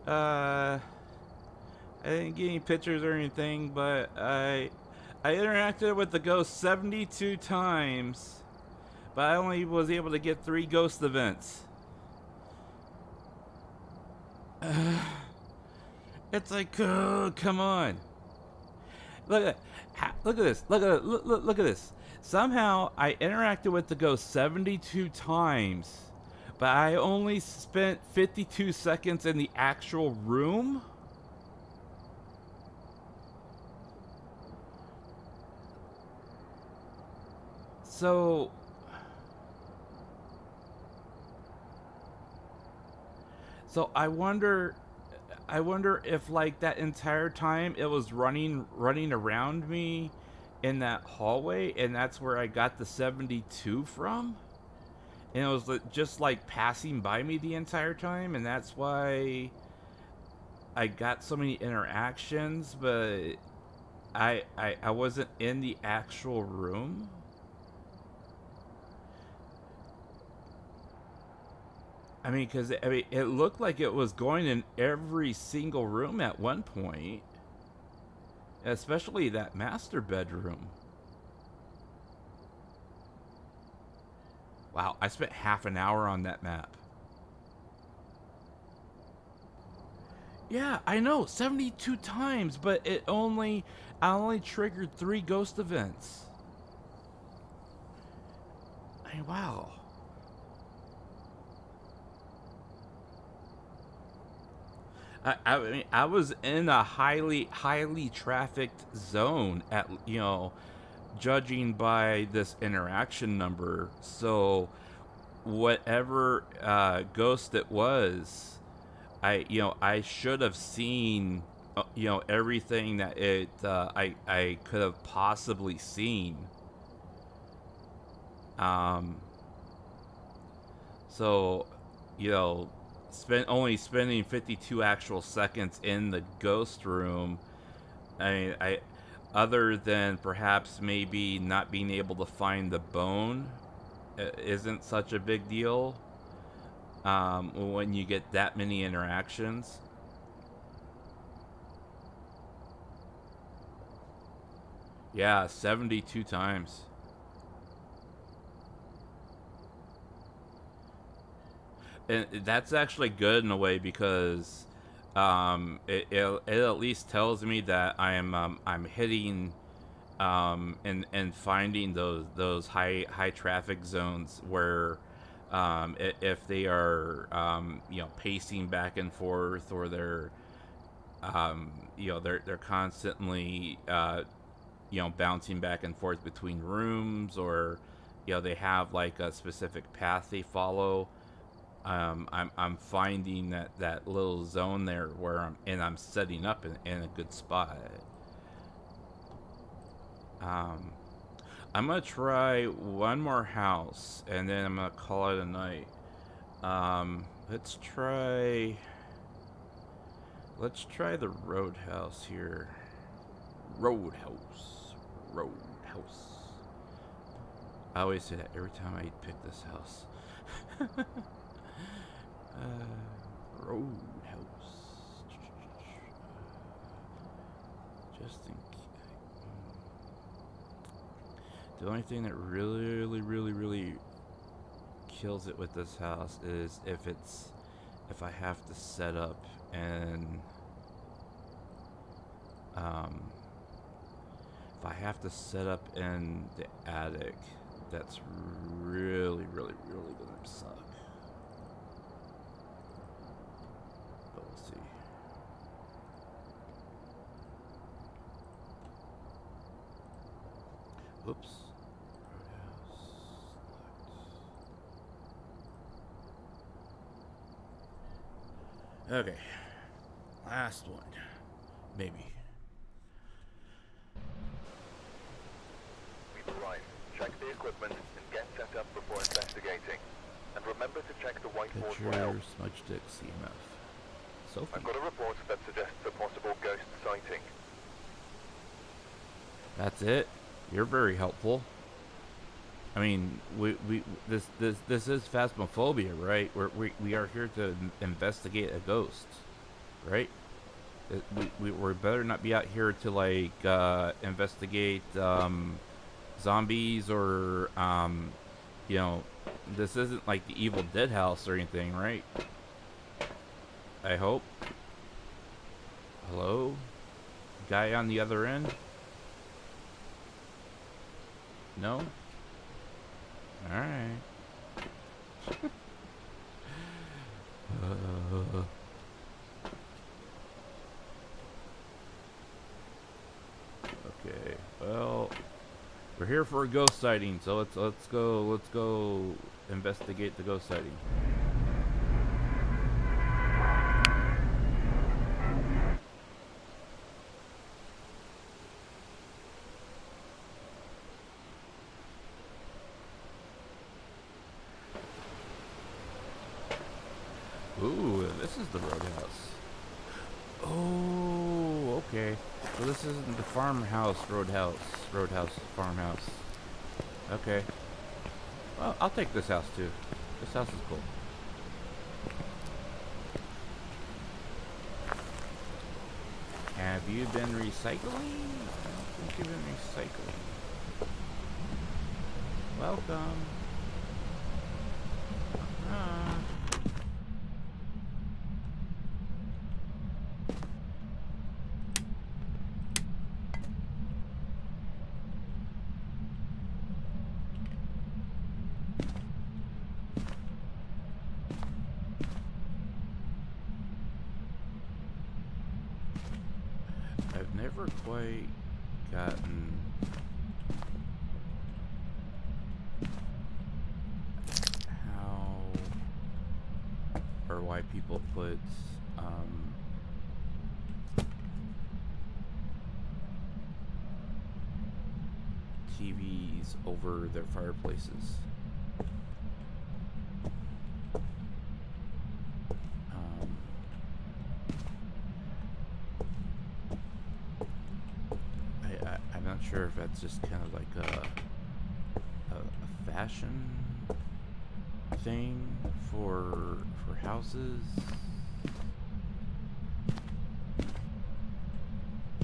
I didn't get any pictures or anything, but I interacted with the ghost 72 times, but I only was able to get 3 ghost events. It's like, oh, come on. Look at this. Look at this. Somehow I interacted with the ghost 72 times, but I only spent 52 seconds in the actual room. So So I wonder if like that entire time it was running around me in that hallway, and that's where I got the 72 from, and it was just like passing by me the entire time, and that's why I got so many interactions, but I wasn't in the actual room. I mean, because it looked like it was going in every single room at one point, especially that master bedroom. Wow, I spent half an hour on that map. Yeah, I know, 72 times, but I only triggered 3 ghost events. I mean, wow. I mean, I was in a highly trafficked zone at, you know, judging by this interaction number. So whatever ghost it was, I should have seen, you know, everything that I could have possibly seen. So, you know, only spending 52 actual seconds in the ghost room. I mean, other than perhaps maybe not being able to find the bone, isn't such a big deal. When you get that many interactions. Yeah, 72 times. And that's actually good in a way, because it at least tells me that I'm hitting and finding those high traffic zones where if they are you know, pacing back and forth, or they're you know, they're constantly you know, bouncing back and forth between rooms, or you know, they have like a specific path they follow. I'm finding that little zone there where I'm setting up in a good spot. I'm gonna try one more house, and then I'm gonna call it a night. Let's try the Roadhouse here. Roadhouse. I always say that every time I pick this house. Roadhouse. Just in case. The only thing that really kills it with this house is if I have to set up and if I have to set up in the attic, that's really gonna suck. But we'll see. Oops. Okay. Last one. Maybe. We've arrived. Check the equipment and get set up before investigating. And remember to check the whiteboard for help. Picture, smudge stick, CMF. Sophie. I've got a report that suggests a possible ghost sighting. That's it? You're very helpful. I mean, this is Phasmophobia, right? We are here to investigate a ghost, right? We better not be out here to like investigate zombies or you know, this isn't like the Evil Dead house or anything, right? I hope. Hello? Guy on the other end? No? Alright. Okay, well, we're here for a ghost sighting, so let's go investigate the ghost sighting. this is the roadhouse. Oh, okay. So this isn't the farmhouse roadhouse. Roadhouse farmhouse. Okay. Well, I'll take this house too. This house is cool. Have you been recycling? I don't think you've been recycling. Welcome. I've never quite gotten how or why people put TVs over their fireplaces. I'm not sure if that's just kind of like a fashion thing for houses.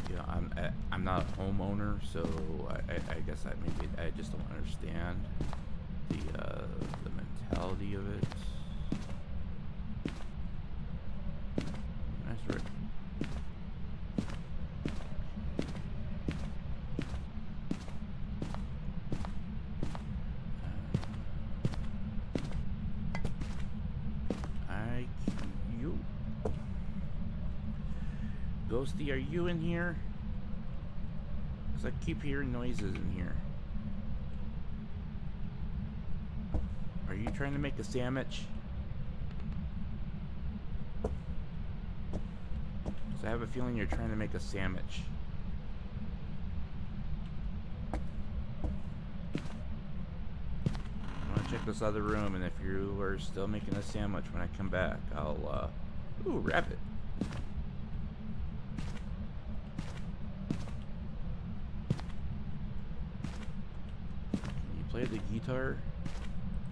You know, I'm not a homeowner, so I guess maybe I just don't understand the mentality of it. Nice Rick. Ghosty, are you in here? Because I keep hearing noises in here. Are you trying to make a sandwich? Because I have a feeling you're trying to make a sandwich. I'm gonna check this other room, and if you are still making a sandwich when I come back, I'll, ooh, rabbit. Play the guitar?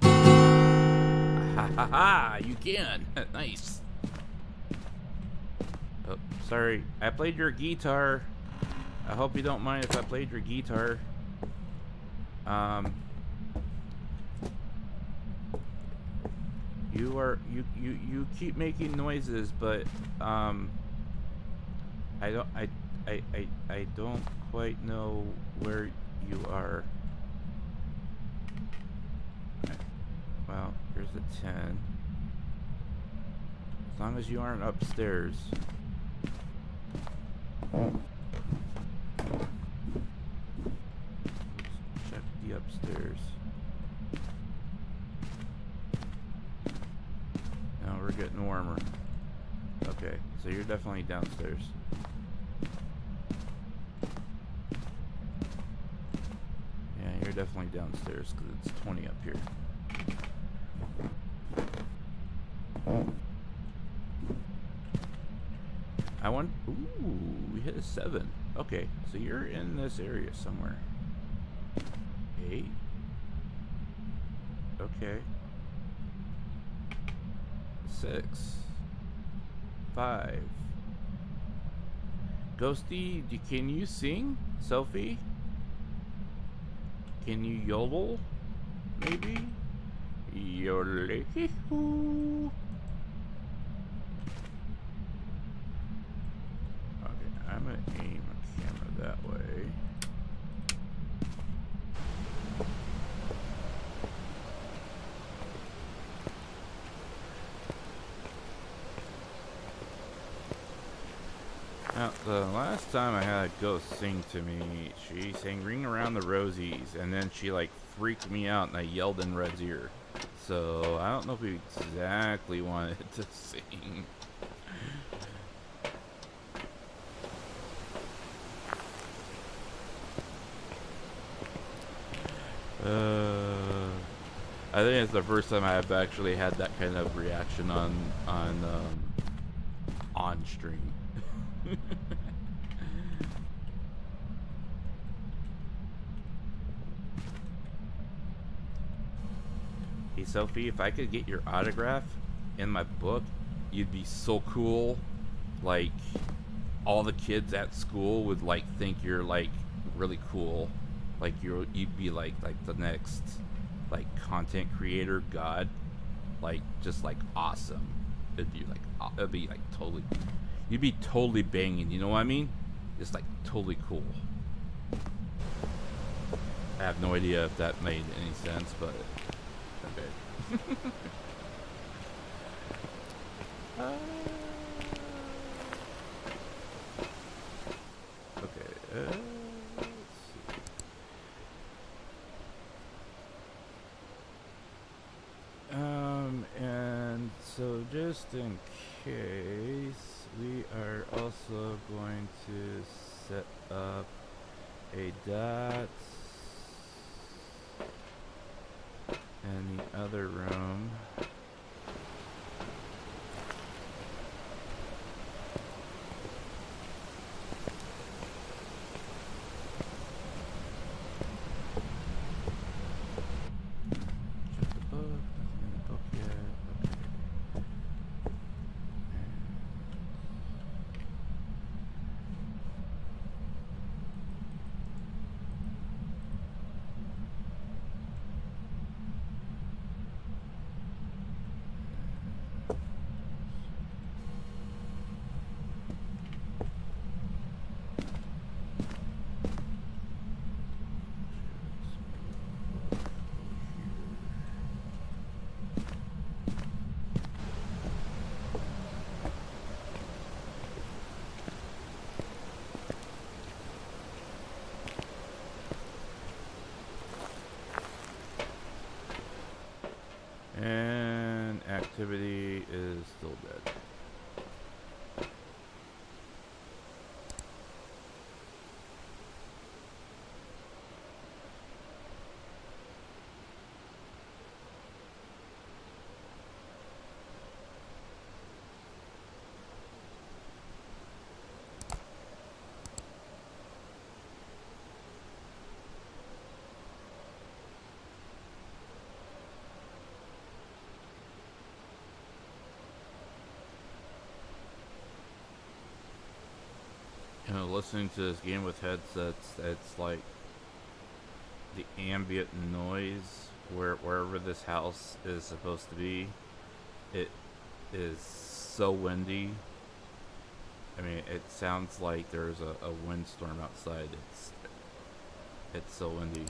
Ha ha ha! You can! Nice! Oh, sorry. I played your guitar. I hope you don't mind if I played your guitar. You keep making noises, but I don't quite know where you are. Well, here's a 10. As long as you aren't upstairs. Oops, check the upstairs. Now we're getting warmer. Okay, so you're definitely downstairs. Yeah, you're definitely downstairs because it's 20 up here. I want. Ooh, we hit a 7. Okay, so you're in this area somewhere. 8. Okay. 6. 5. Ghosty, can you sing? Sophie? Can you yodel? Maybe? Yodel-hee-hoo. Okay, I'm gonna aim a camera that way. Now, the last time I had a ghost sing to me, she sang Ring Around the Rosies, and then she like freaked me out and I yelled in Red's ear. So, I don't know if we exactly wanted to sing. I think it's the first time I've actually had that kind of reaction on on stream. Hey Sophie, if I could get your autograph in my book, you'd be so cool. Like, all the kids at school would like think you're like really cool. Like you'd be like the next like content creator god. Like just like awesome. It'd be like totally, you'd be totally banging, you know what I mean? Just like totally cool. I have no idea if that made any sense, but okay. Okay, let's see. And so just in case, we are also going to set up a dot in the other room. Check the book, nothing in the book yet. Okay. And activity is still dead. You know, listening to this game with headsets, it's like the ambient noise wherever this house is supposed to be. It is so windy. I mean, it sounds like there's a windstorm outside. It's so windy.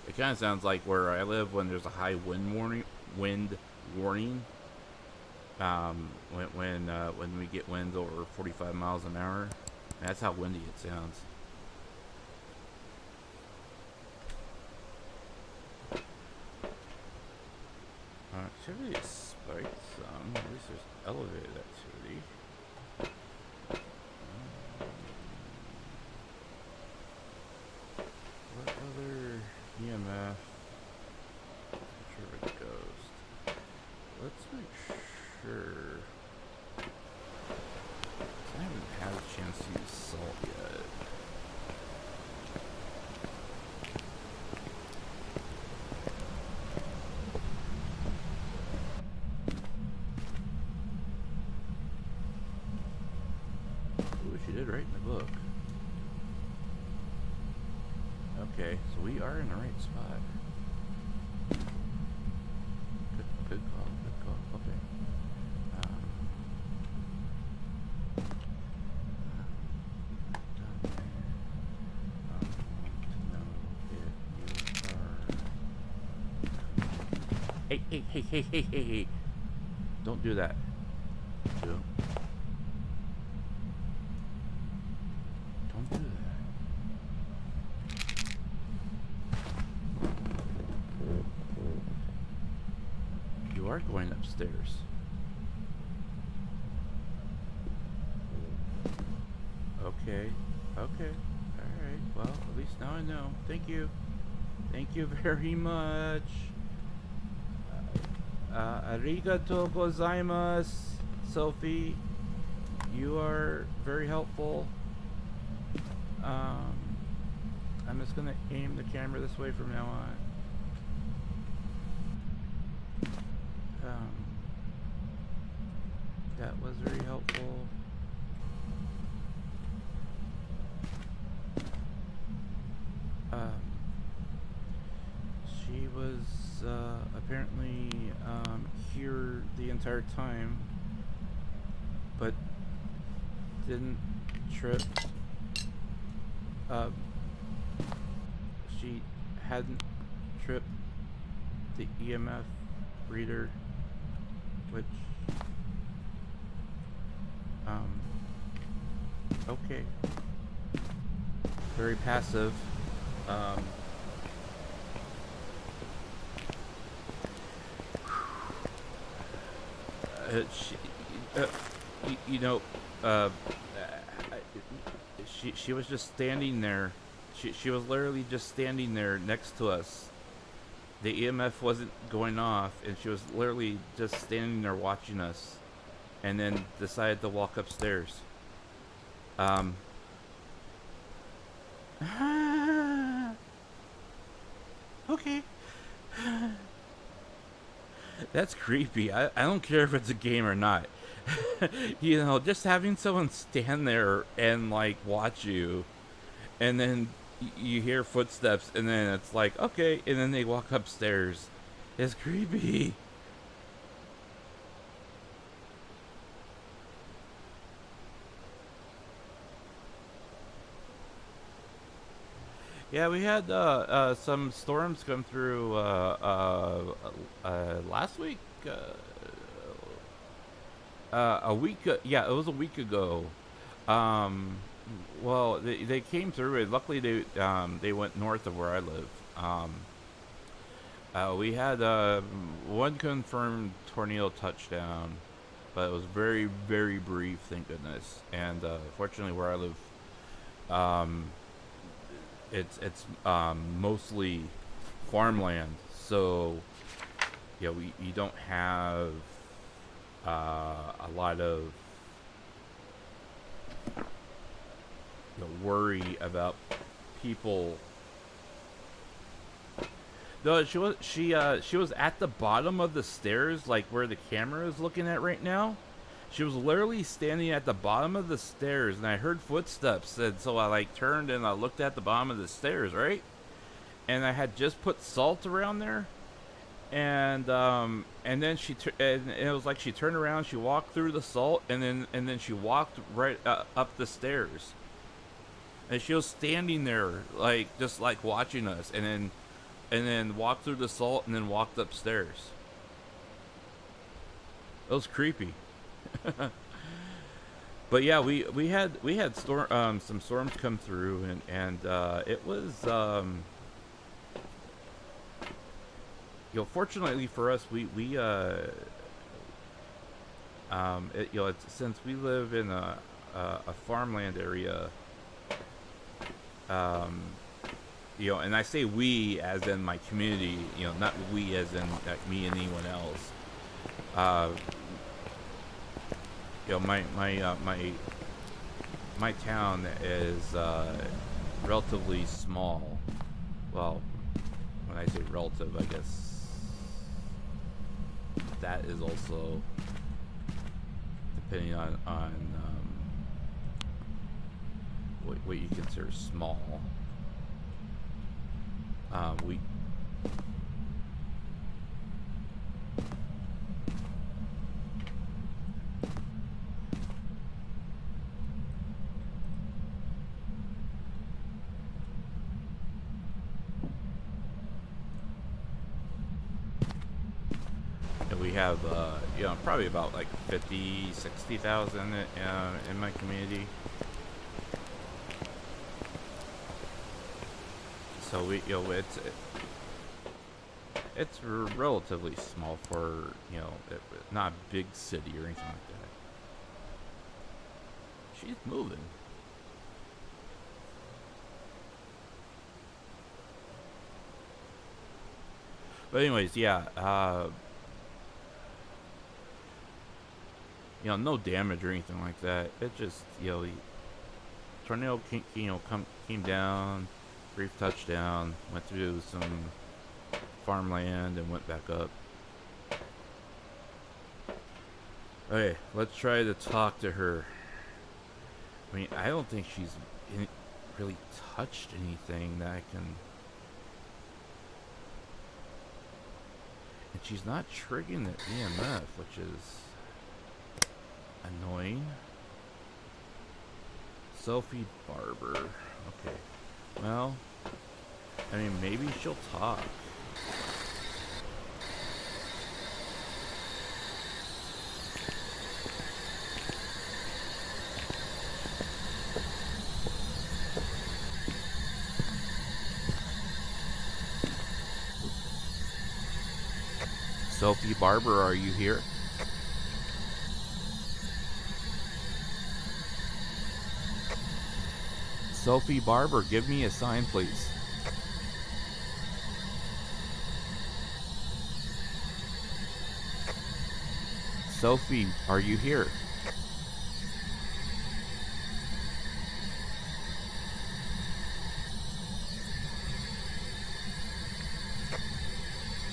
It kind of sounds like where I live when there's a high wind warning. When we get winds over 45 miles an hour, that's how windy it sounds. Activity is spiked some. At least there's elevated activity. What other EMF? Picture of a ghost. Let's make sure. I haven't had a chance to use salt yet. Ooh, she did right in the book. Okay, so we are in the right spot. Good call, good call. Okay. Down there. I want to know if you are... Hey. Don't do that. Don't do that. You are going upstairs. Okay. Okay. Alright. Well, at least now I know. Thank you. Thank you very much. Arigato gozaimasu, Sophie. You are very helpful. I'm just gonna aim the camera this way from now on. That was very helpful. She was apparently here the entire time, but didn't trip. She hadn't tripped the EMF reader, which okay, very passive. She was just standing there. She was literally just standing there next to us. The EMF wasn't going off, and she was literally just standing there watching us, and then decided to walk upstairs. Okay. That's creepy. I don't care if it's a game or not. You know, just having someone stand there and like watch you, and then you hear footsteps, and then it's like, okay, and then they walk upstairs. It's creepy. Yeah, we had some storms come through last week. A week. Yeah, it was a week ago. Well, they came through it. Luckily, they went north of where I live. We had one confirmed tornado touchdown, but it was very, very brief. Thank goodness. And fortunately, where I live, it's mostly farmland, so yeah, you don't have a lot of worry about people. No, she was at the bottom of the stairs, like where the camera is looking at right now. She was literally standing at the bottom of the stairs, and I heard footsteps, and so I like turned and I looked at the bottom of the stairs, right? And I had just put salt around there, and then and it was like she turned around, she walked through the salt, and then she walked right up the stairs, and she was standing there like just like watching us, and then walked through the salt, and then walked upstairs. It was creepy. But yeah, we had some storms come through, and it was fortunately for us, since we live in a farmland area, and I say we as in my community, not we as in like me and anyone else. My town is relatively small. Well, when I say relative, I guess that is also depending on what you consider small. We have probably about like 60,000 in my community. So it's relatively small for not a big city or anything like that. She's moving. But anyways, yeah. You know, no damage or anything like that. It just, you know, the tornado came down, brief touchdown, went through some farmland and went back up. Okay, let's try to talk to her. I mean, I don't think she's really touched anything that I can... And she's not triggering the EMF, which is annoying. Sophie Barber. Okay. Well, I mean, maybe she'll talk. Sophie Barber, are you here? Sophie Barber, give me a sign, please. Sophie, are you here?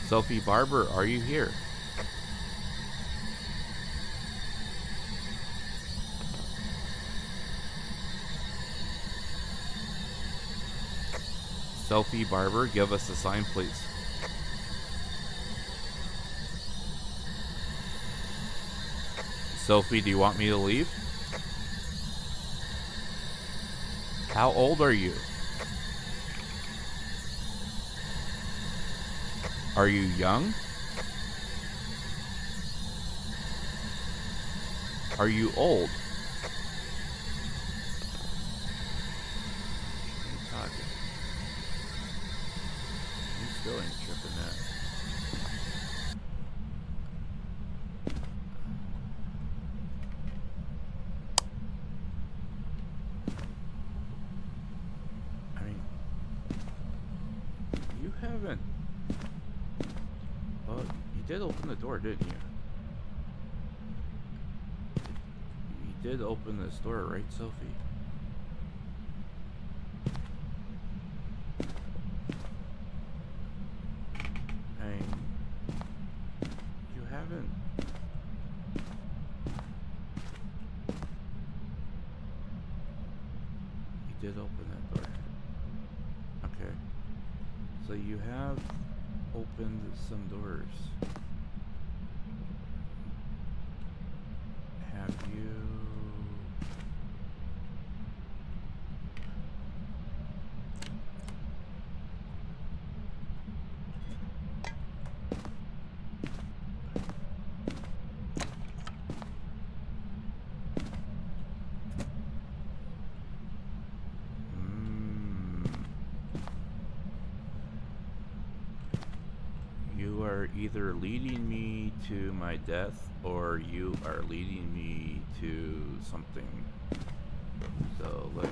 Sophie Barber, are you here? Sophie Barber, give us a sign, please. Sophie, do you want me to leave? How old are you? Are you young? Are you old? You still ain't tripping that. I mean, you haven't... Well, you did open the door, didn't you? You did open this door, right, Sophie? I mean, you haven't... You did open that door. Okay. So you have opened some doors. Have you... You are either leading me to my death or you are leading me to something. So let's...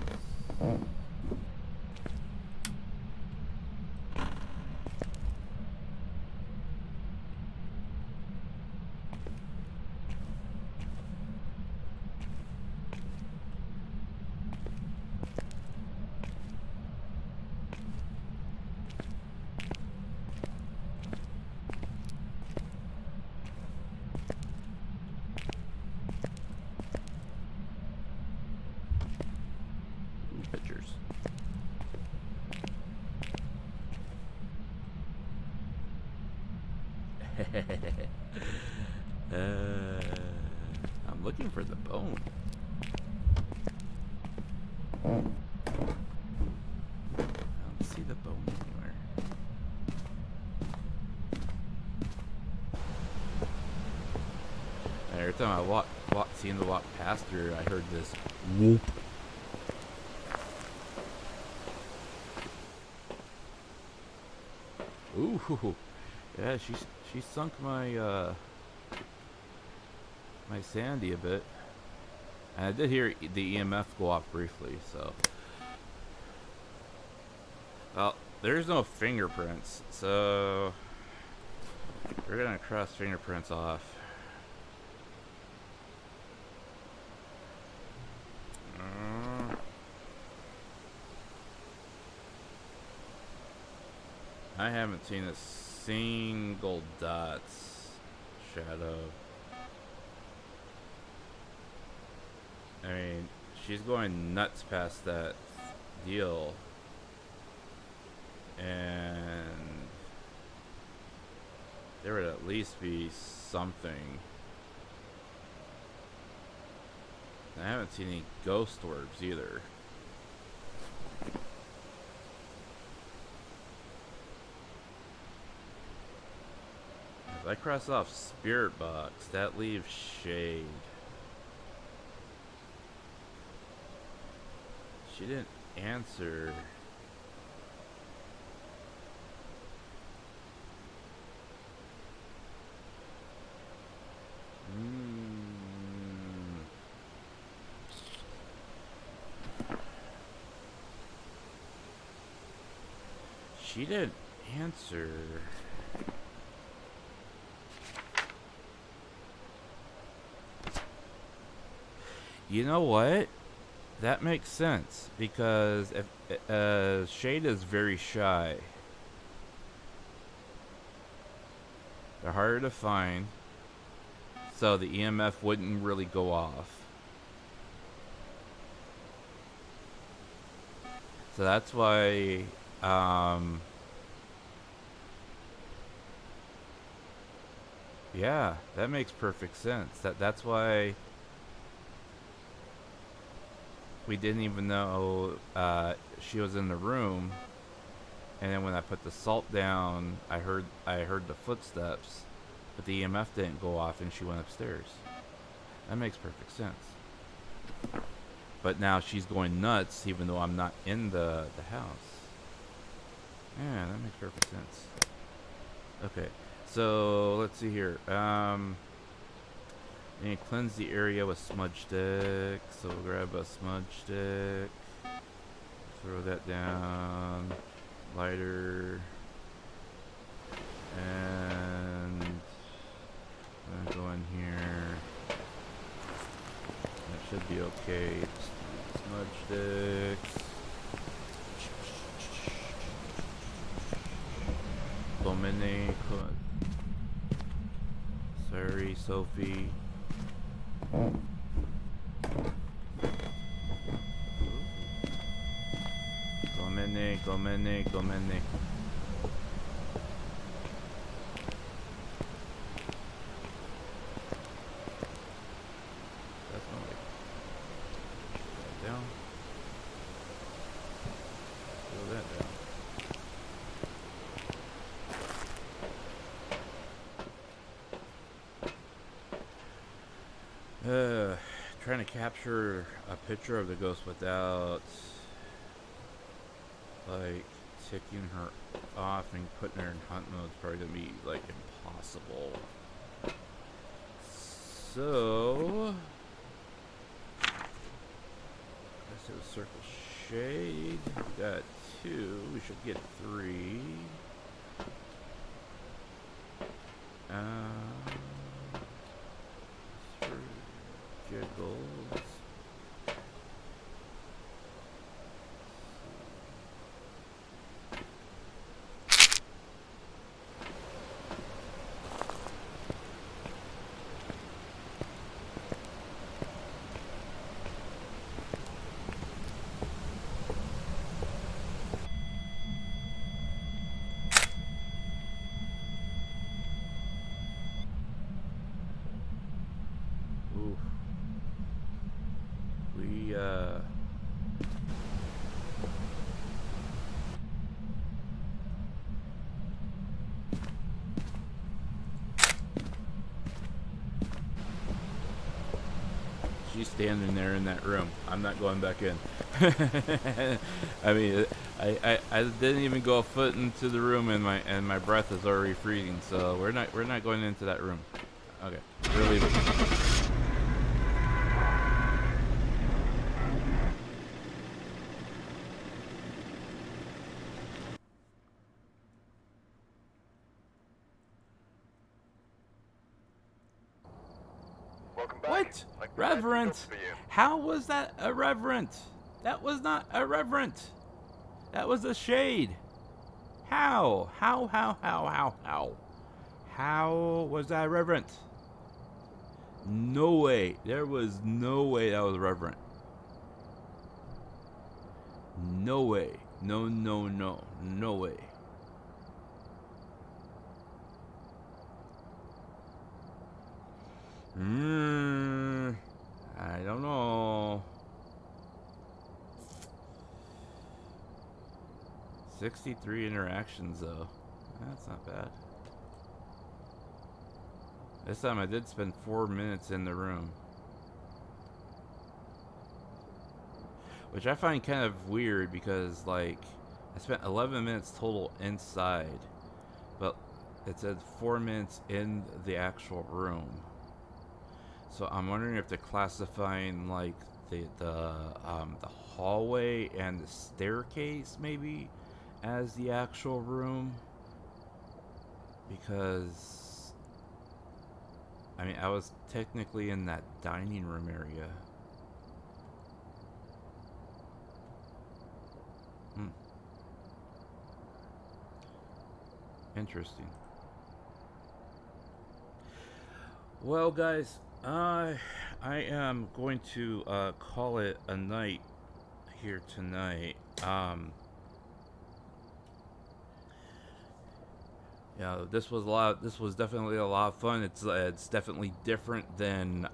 pictures. I'm looking for the bone. I don't see the bone anywhere. Every time I seemed to walk past her, I heard this whoop. Ooh, yeah, she sunk my my sandy a bit, and I did hear the EMF go off briefly. So, well, there's no fingerprints, so We're gonna cross fingerprints off. I haven't seen a single dot's shadow. I mean, she's going nuts past that deal. And there would at least be something. I haven't seen any ghost orbs either. If I cross off Spirit Box, that leaves Shade. She didn't answer. She didn't answer. You know what? That makes sense, because if Shade is very shy. They're harder to find, so the EMF wouldn't really go off. So that's why yeah, that makes perfect sense. That's why we didn't even know she was in the room, and then when I put the salt down, I heard the footsteps, but the EMF didn't go off, and she went upstairs. That makes perfect sense. But now she's going nuts, even though I'm not in the house. Yeah, that makes perfect sense. Okay, so let's see here. And you cleanse the area with smudge stick. So we'll grab a smudge stick, throw that down, lighter, and I'm gonna go in here. That should be okay. Smudge sticks. Dominic. Sorry, Sophie. Dominic. That's one way. That down. Throw that down. Trying to capture a picture of the ghost without like ticking her off and putting her in hunt mode is probably gonna be like impossible. So let's do a circle shade. We got 2. We should get 3. For giggles. She's standing there in that room. I'm not going back in. I mean, I didn't even go a foot into the room, and my breath is already freezing. So we're not going into that room. Okay, we're leaving. Welcome back. What? I got some Reverent? jobs for you. How was that irreverent? That was not irreverent. That was a shade. How? How was that irreverent? No way. There was no way that was reverent. No way. No way. I don't know. 63 interactions though. That's not bad. This time I did spend 4 minutes in the room. Which I find kind of weird because, like, I spent 11 minutes total inside, but it said 4 minutes in the actual room. So I'm wondering if they're classifying, like, the hallway and the staircase maybe as the actual room. Because, I mean, I was technically in that dining room area. Interesting. Well, guys, I am going to call it a night here tonight. Yeah, this was definitely a lot of fun. It's definitely different than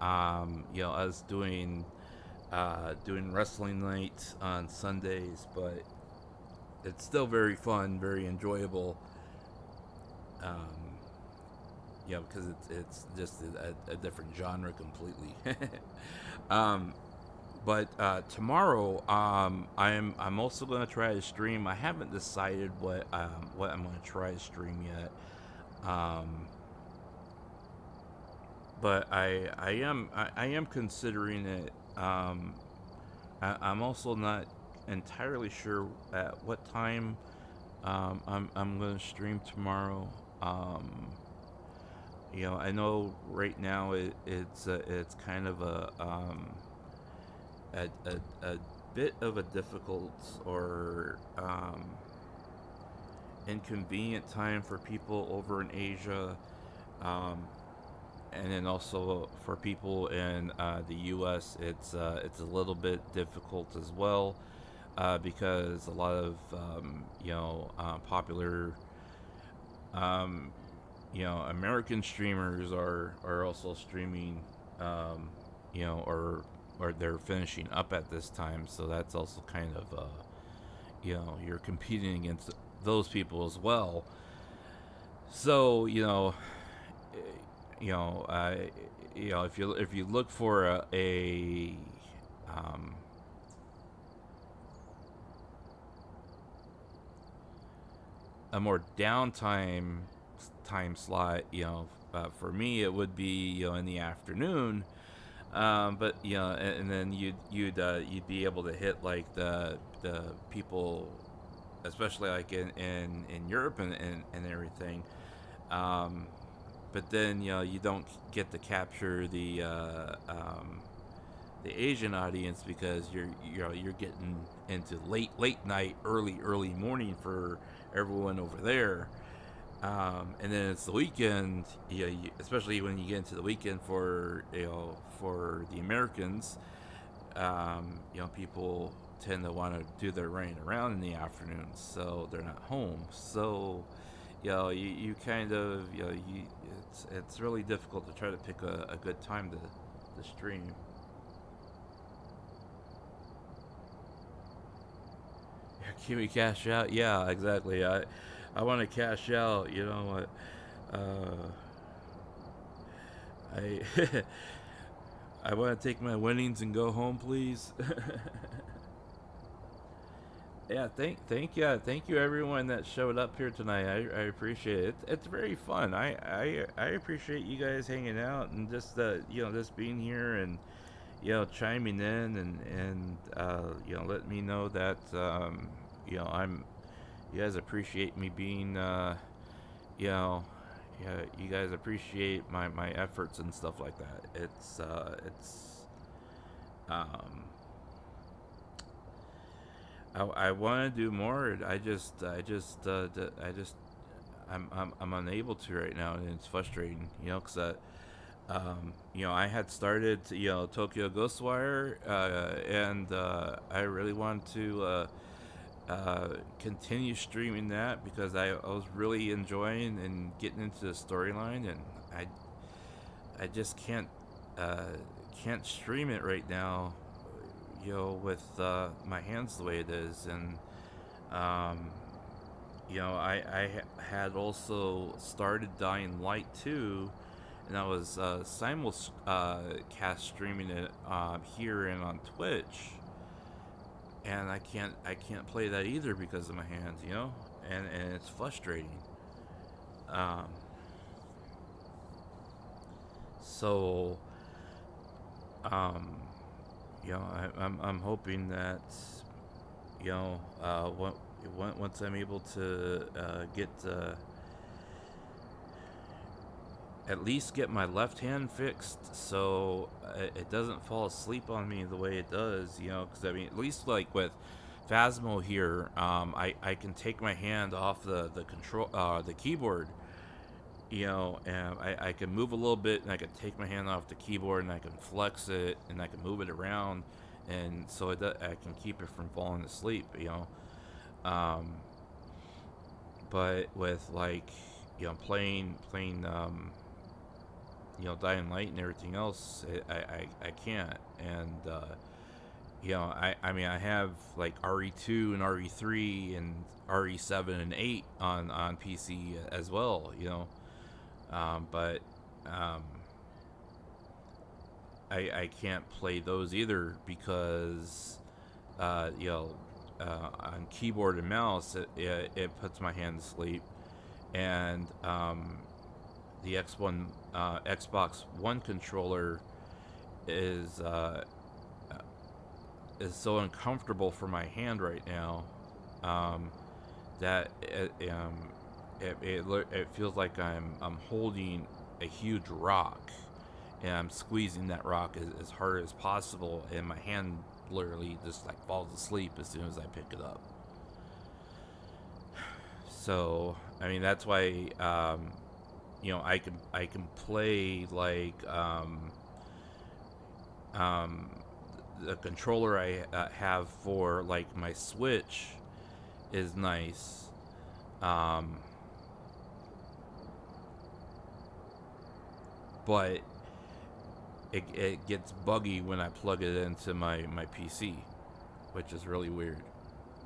you know, us doing wrestling night on Sundays, but it's still very fun, very enjoyable. You know, because it's just a different genre completely. But tomorrow, I'm also gonna try to stream. I haven't decided what I'm gonna try to stream yet. But I am considering it. I'm also not entirely sure at what time I'm gonna stream tomorrow. You know, I know right now it's kind of a bit of a difficult or inconvenient time for people over in Asia, and then also for people in the U.S. It's a little bit difficult as well, because a lot of you know, popular you know, American streamers are also streaming, you know, or they're finishing up at this time, so that's also kind of you know, you're competing against those people as well. So you know, you know, if you look for a more downtime time slot, you know, for me it would be, you know, in the afternoon, but you know, and then you'd be able to hit like the people, especially like in Europe and everything, but then, you know, you don't get to capture the Asian audience because you're getting into late night, early morning for everyone over there. And then it's the weekend, you know, especially when you get into the weekend for, you know, for the Americans, you know, people tend to want to do their running around in the afternoon, so they're not home. So, you know, you kind of, you know, it's really difficult to try to pick a good time to stream. Can we cash out? Yeah, exactly. I want to cash out. You know what? I want to take my winnings and go home, please. Yeah, thank you everyone that showed up here tonight. I appreciate it. It's very fun. I appreciate you guys hanging out and just you know, just being here and, you know, chiming in and you know, let me know that you know, you guys appreciate me being you know, yeah, you guys appreciate my efforts and stuff like that. Um, I want to do more. I'm unable to right now, and it's frustrating, you know, because you know, I had started, you know, Tokyo Ghostwire, and I really wanted to continue streaming that because I was really enjoying and getting into the storyline, and I just can't stream it right now, you know, with my hands the way it is, and um, you know, had also started Dying Light 2, and I was simulcast streaming it here and on Twitch, and I can't play that either because of my hands, you know, and it's frustrating. Um, so, um, you know, I'm hoping that, you know, once I'm able to get at least get my left hand fixed, so it doesn't fall asleep on me the way it does, you know, because I mean, at least like with Phasmo here, I can take my hand off the control the keyboard, you know, and I can move a little bit, and I can take my hand off the keyboard, and I can flex it, and I can move it around, and so I can keep it from falling asleep, you know. But with, like, you know, playing you know, Dying Light and everything else, I can't. And you know, I mean, I have like RE2 and RE3 and RE7 and 8 on PC as well, you know. But I can't play those either because you know, on keyboard and mouse, it puts my hand to sleep, and the Xbox One controller is so uncomfortable for my hand right now, that it feels like I'm holding a huge rock, and I'm squeezing that rock as hard as possible, and my hand literally just like falls asleep as soon as I pick it up. So I mean, that's why you know, I can play like the controller I have for like my Switch is nice, but it gets buggy when I plug it into my PC, which is really weird,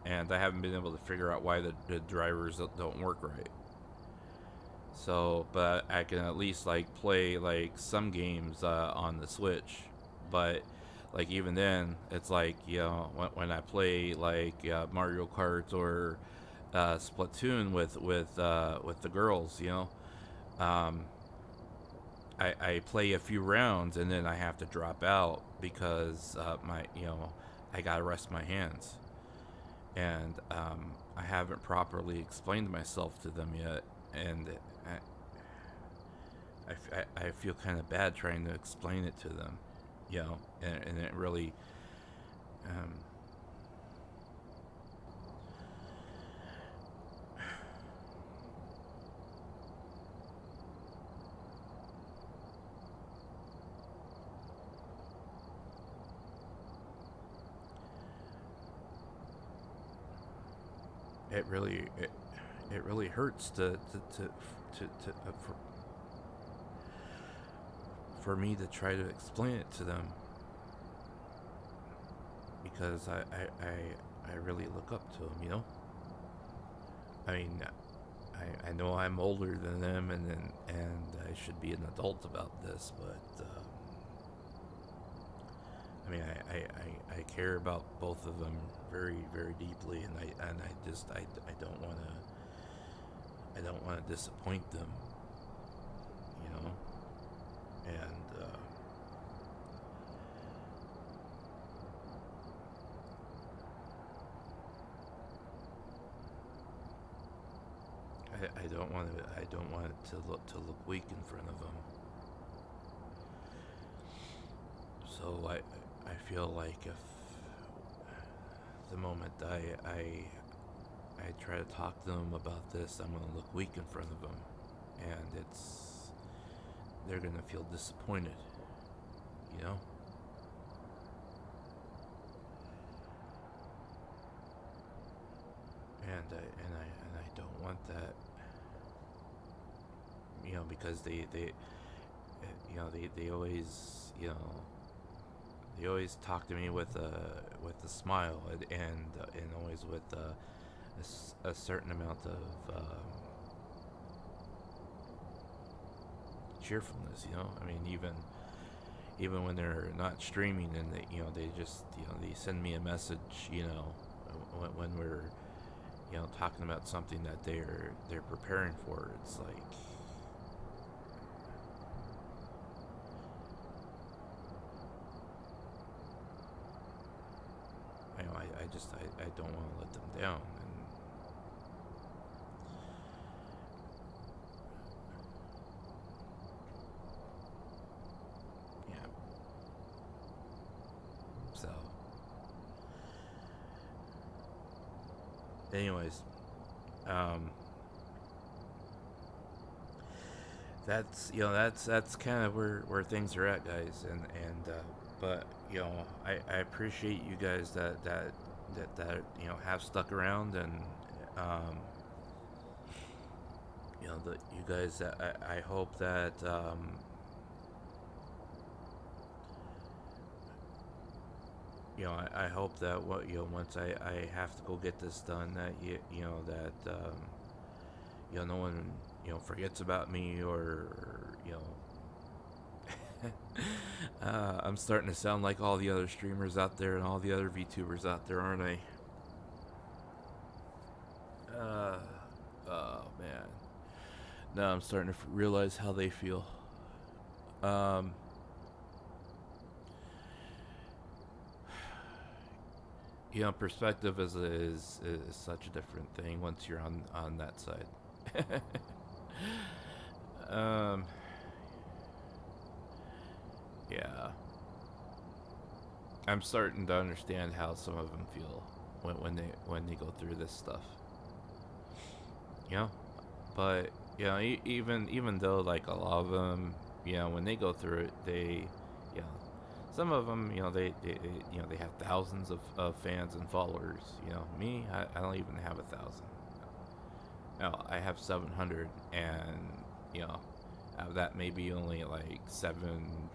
and I haven't been able to figure out why the drivers don't work right. So, but I can at least like play like some games on the Switch, but like even then, it's like, you know, when I play like Mario Kart or Splatoon with the girls, you know, I play a few rounds and then I have to drop out because you know, I gotta rest my hands, and I haven't properly explained myself to them yet, and I feel kind of bad trying to explain it to them, you know, and it really it really hurts for me to try to explain it to them, because I really look up to them, you know. I mean, I know I'm older than them, and I should be an adult about this, but I mean, I care about both of them very, very deeply, and I just I don't want to disappoint them, you know, and I don't want it to look weak in front of them. So I feel like if the moment I try to talk to them about this, I'm gonna look weak in front of them, and they're gonna feel disappointed, you know. And I don't want that, you know, because they always, you know, they always talk to me with a smile, and always with a certain amount of cheerfulness, you know. I mean, even when they're not streaming, and they just, they send me a message, when we're, talking about something that they're preparing for. It's like, I don't want to let them down. And yeah. So anyways, that's kind of where things are at, guys, and but I appreciate you guys that have stuck around, and that you guys, I hope that I hope that once I have to go get this done, that no one forgets about me, or I'm starting to sound like all the other streamers out there and all the other VTubers out there, aren't I? Oh man. Now I'm starting to realize how they feel. Perspective is such a different thing once you're on that side. Yeah. I'm starting to understand how some of them feel when they go through this stuff. But even though, like, a lot of them, when they go through it, they, some of them, they have thousands of fans and followers. Me, I don't even have 1,000. I have 700, and out of that, maybe only like 7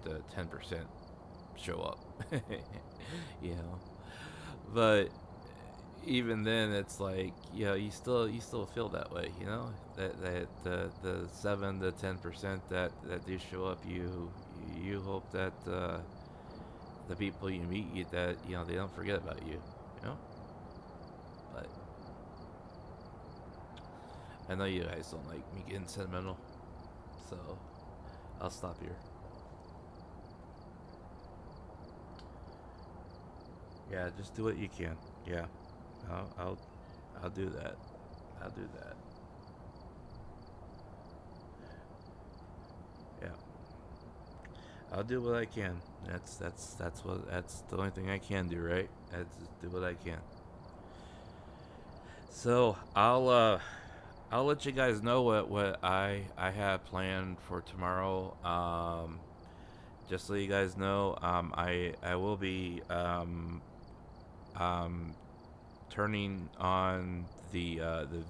to 10% show up. But even then, it's like, you still feel that way, that the 7 to 10% that do show up, you hope that the people you meet, that they don't forget about you, But I know you guys don't like me getting sentimental, so I'll stop here. Yeah, just do what you can. Yeah, I'll do that. I'll do that. Yeah, I'll do what I can. That's the only thing I can do, right? That's just do what I can. So I'll let you guys know what I have planned for tomorrow. Just so you guys know, I will be turning on the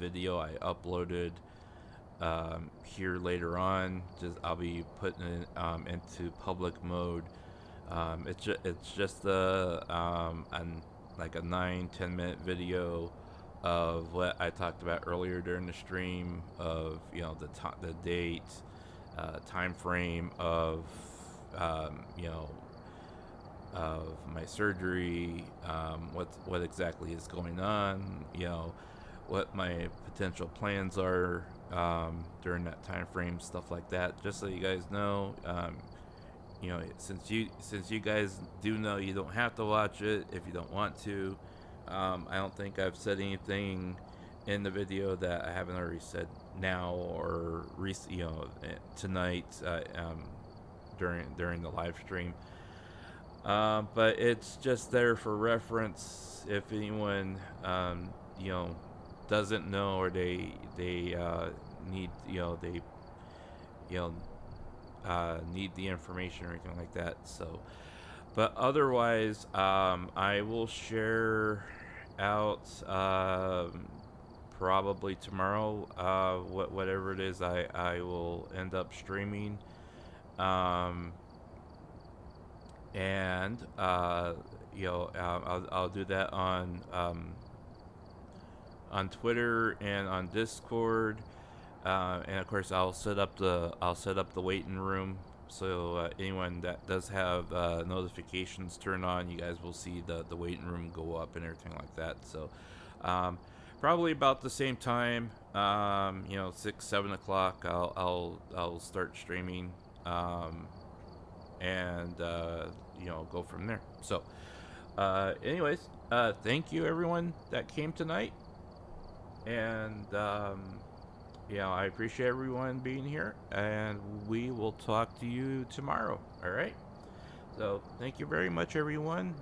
video I uploaded here later on. I'll be putting it into public mode. It's just like a 9-10 minute video of what I talked about earlier during the stream, of the date, time frame of of my surgery, what exactly is going on, what my potential plans are during that time frame, stuff like that, just so you guys know. Since you guys do know, you don't have to watch it if you don't want to. I don't think I've said anything in the video that I haven't already said now or tonight during the live stream. But it's just there for reference if anyone doesn't know, or they need need the information or anything like that. So, but otherwise, I will share out probably tomorrow whatever it is I will end up streaming, and I'll do that on Twitter and on Discord, and of course I'll set up the waiting room, so anyone that does have notifications turned on, you guys will see the waiting room go up and everything like that. So probably about the same time, 6-7 o'clock, I'll start streaming, and go from there. So anyways, thank you everyone that came tonight, and I appreciate everyone being here, and we will talk to you tomorrow. All right, so thank you very much everyone.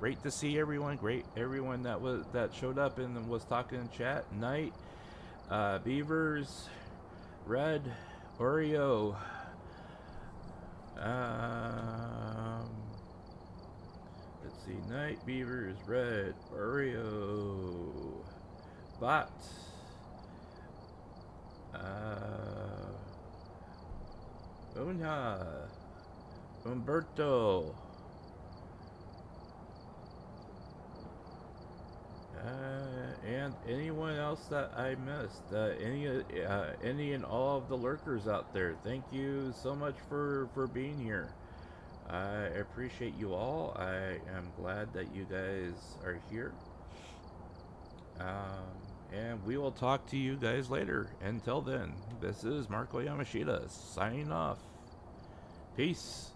Great to see everyone. Great everyone that showed up and was talking in chat. Night, Beavers, Red, Oreo, let's see, Night, Beavers, Red, Oreo, Bot, Unha, Umberto, and anyone else that I missed, any and all of the lurkers out there, thank you so much for being here. I appreciate you all. I am glad that you guys are here. And we will talk to you guys later. Until then, this is Marko Yamashita signing off. Peace.